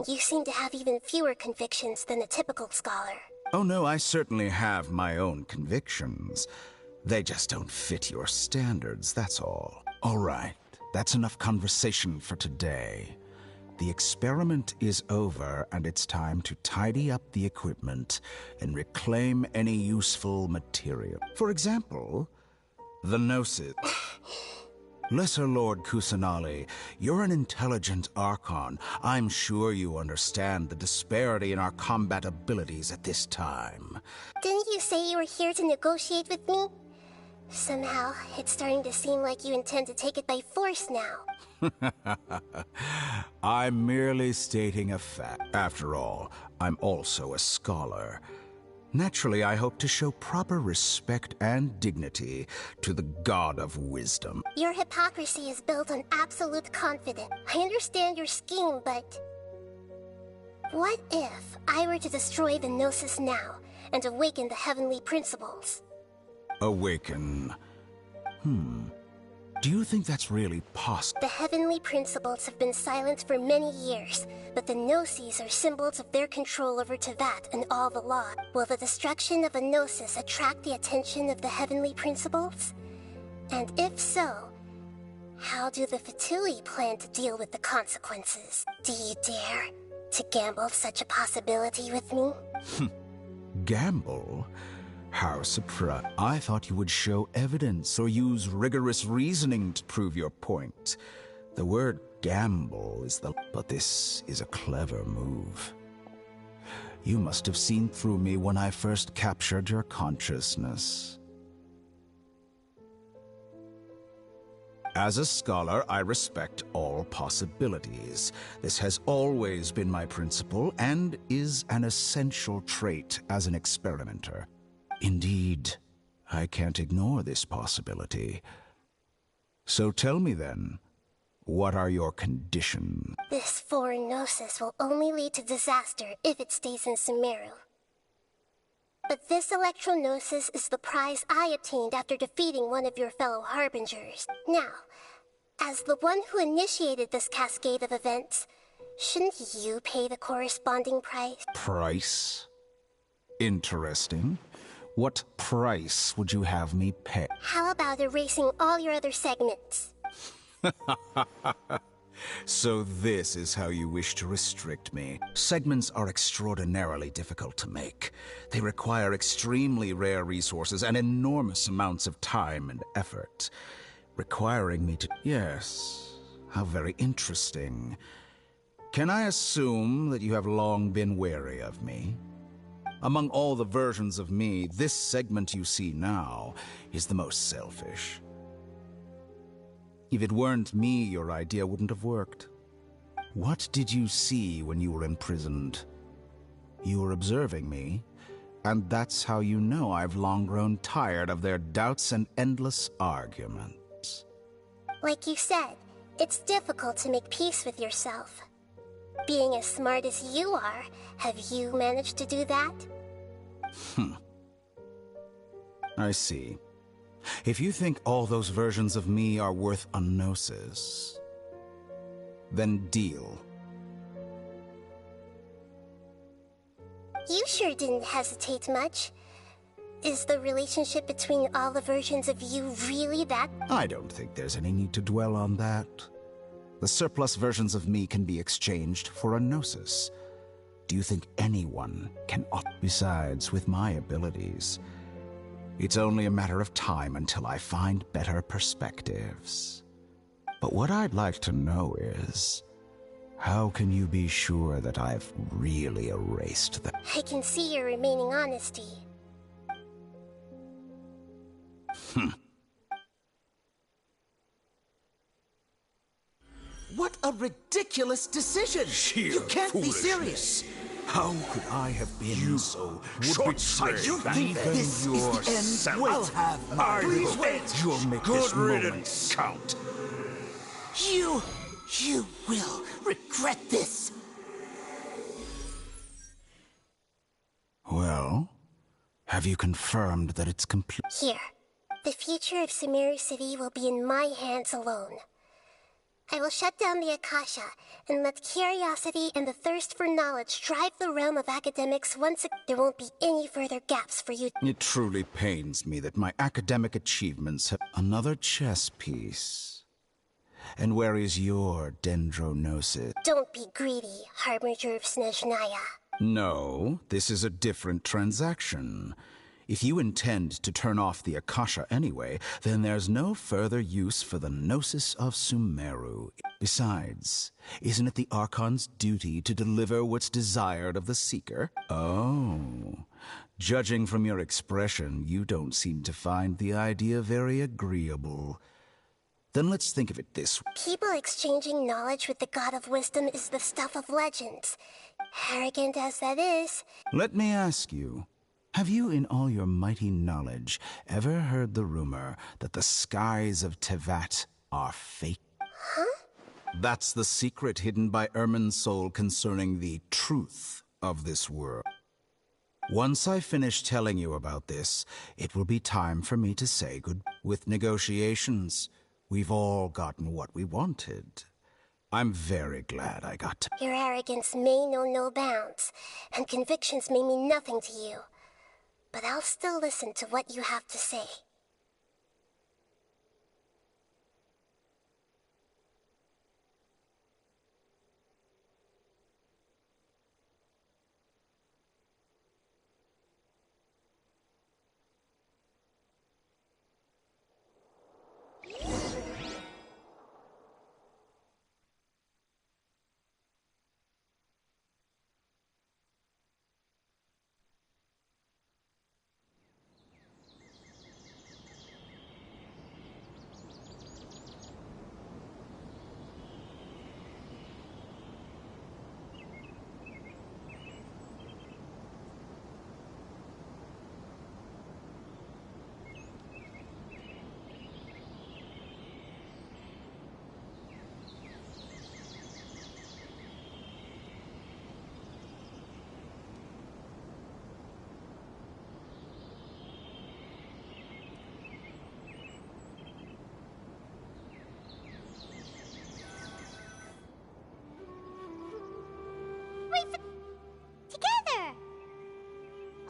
You seem to have even fewer convictions than a typical scholar. Oh no, I certainly have my own convictions. They just don't fit your standards, that's all. All right, that's enough conversation for today. The experiment is over, and it's time to tidy up the equipment and reclaim any useful material. For example, the Gnosis. Lesser Lord Kusanali, you're an intelligent Archon. I'm sure you understand the disparity in our combat abilities at this time. Didn't you say you were here to negotiate with me? Somehow, it's starting to seem like you intend to take it by force now. I'm merely stating a fact. After all, I'm also a scholar. Naturally, I hope to show proper respect and dignity to the God of Wisdom. Your hypocrisy is built on absolute confidence. I understand your scheme, but... what if I were to destroy the Gnosis now and awaken the heavenly principles? Awaken. Do you think that's really possible? The heavenly principles have been silent for many years, but the Gnosis are symbols of their control over Tevat and all the law. Will the destruction of a Gnosis attract the attention of the heavenly principles? And if so, how do the Fatui plan to deal with the consequences? Do you dare to gamble such a possibility with me? Gamble? How surprised. I thought you would show evidence or use rigorous reasoning to prove your point. The word gamble is the... But this is a clever move. You must have seen through me when I first captured your consciousness. As a scholar, I respect all possibilities. This has always been my principle and is an essential trait as an experimenter. Indeed, I can't ignore this possibility. So tell me then, what are your conditions? This foreign Gnosis will only lead to disaster if it stays in Sumeru. But this Electro-Gnosis is the prize I obtained after defeating one of your fellow Harbingers. Now, as the one who initiated this cascade of events, Shouldn't you pay the corresponding price? Price? Interesting. What price would you have me pay? How about erasing all your other segments? So this is how you wish to restrict me. Segments are extraordinarily difficult to make. They require extremely rare resources and enormous amounts of time and effort, requiring me to... Yes, how very interesting. Can I assume that you have long been wary of me? Among all the versions of me, this segment you see now is the most selfish. If it weren't me, your idea wouldn't have worked. What did you see when you were imprisoned? You were observing me, and that's how you know I've long grown tired of their doubts and endless arguments. Like you said, it's difficult to make peace with yourself. Being as smart as you are, have you managed to do that? I see. If you think all those versions of me are worth a gnosis, then deal. You sure didn't hesitate much. Is the relationship between all the versions of you really that? I don't think there's any need to dwell on that. The surplus versions of me can be exchanged for a gnosis. Do you think anyone can opt? Besides, with my abilities, it's only a matter of time until I find better perspectives. But what I'd like to know is, how can you be sure that I've really erased them? I can see your remaining honesty. What a ridiculous decision! Sheer You can't be foolishness. serious! How could I have been so short-sighted? You think this is the end? I'll have my Please wait. You'll make this moment riddance. count. You will regret this! Well, have you confirmed that it's complete? Here. The future of Sumeru City will be in my hands alone. I will shut down the Akasha and let curiosity and the thirst for knowledge drive the realm of academics once again. There won't be any further gaps for you. It truly pains me that my academic achievements have another chess piece. And where is your dendronosis? Don't be greedy, Harbinger of Snezhnaya. No, this is a different transaction. If you intend to turn off the Akasha anyway, then there's no further use for the Gnosis of Sumeru. Besides, isn't it the Archon's duty to deliver what's desired of the Seeker? Oh, judging from your expression, you don't seem to find the idea very agreeable. Then let's think of it this way. People exchanging knowledge with the God of Wisdom is the stuff of legends. Arrogant as that is. Let me ask you. Have you, in all your mighty knowledge, ever heard the rumor that the skies of Tevat are fake? Huh? That's the secret hidden by Irminsul concerning the truth of this world. Once I finish telling you about this, it will be time for me to say goodbye. With negotiations, we've all gotten what we wanted. I'm very glad I got to... Your arrogance may know no bounds, and convictions may mean nothing to you. But I'll still listen to what you have to say.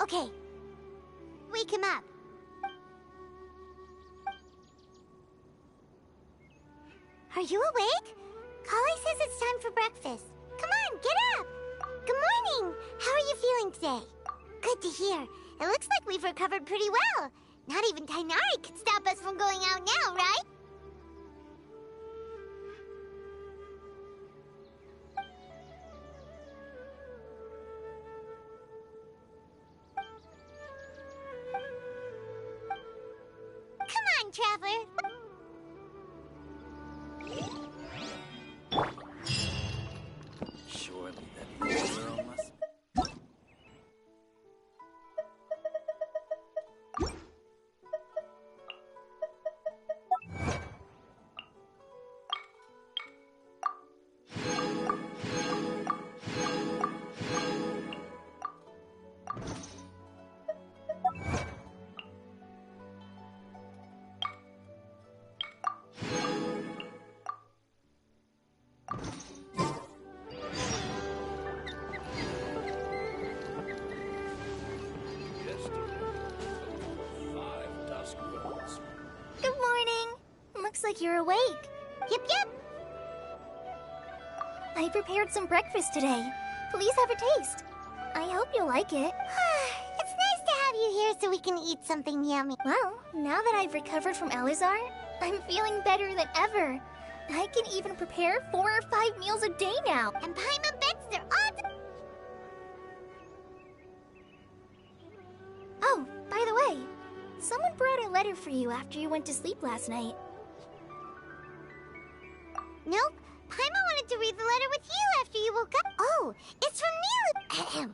Okay. Wake him up. Are you awake? Kali says it's time for breakfast. Come on, get up! Good morning! How are you feeling today? Good to hear. It looks like we've recovered pretty well. Not even Tighnari can stop us from going out now, right? Come on, Traveler. Surely that girl must... Good morning. Looks like you're awake. Yep, yep. I prepared some breakfast today. Please have a taste. I hope you'll like it. It's nice to have you here so we can eat something yummy. Well, now that I've recovered from Alizar, I'm feeling better than ever. I can even prepare 4 or 5 meals a day now. And Paimon bets they're awesome. Oh, by the way, someone brought a letter for you after you went to sleep last night. Nope. Paimon wanted to read the letter with you after you woke up. Oh, it's from Nilu.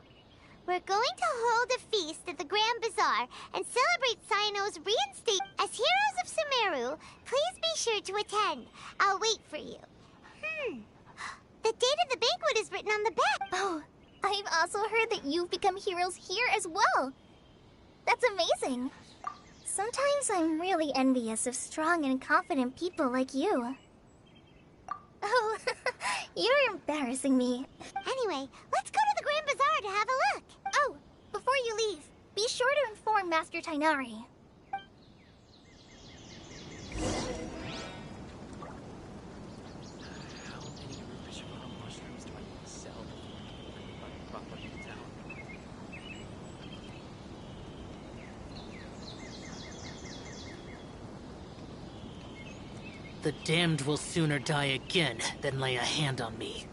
We're going to hold a feast at the Grand Bazaar and celebrate Cyno's reinstate as heroes of Sumeru. Please be sure to attend. I'll wait for you. The date of the banquet is written on the back. Oh, I've also heard that you've become heroes here as well. That's amazing. Sometimes I'm really envious of strong and confident people like you. Oh, you're embarrassing me. Anyway, let's go to the Grand Bazaar to have a look. Oh, before you leave, be sure to inform Master Tighnari. The damned will sooner die again than lay a hand on me.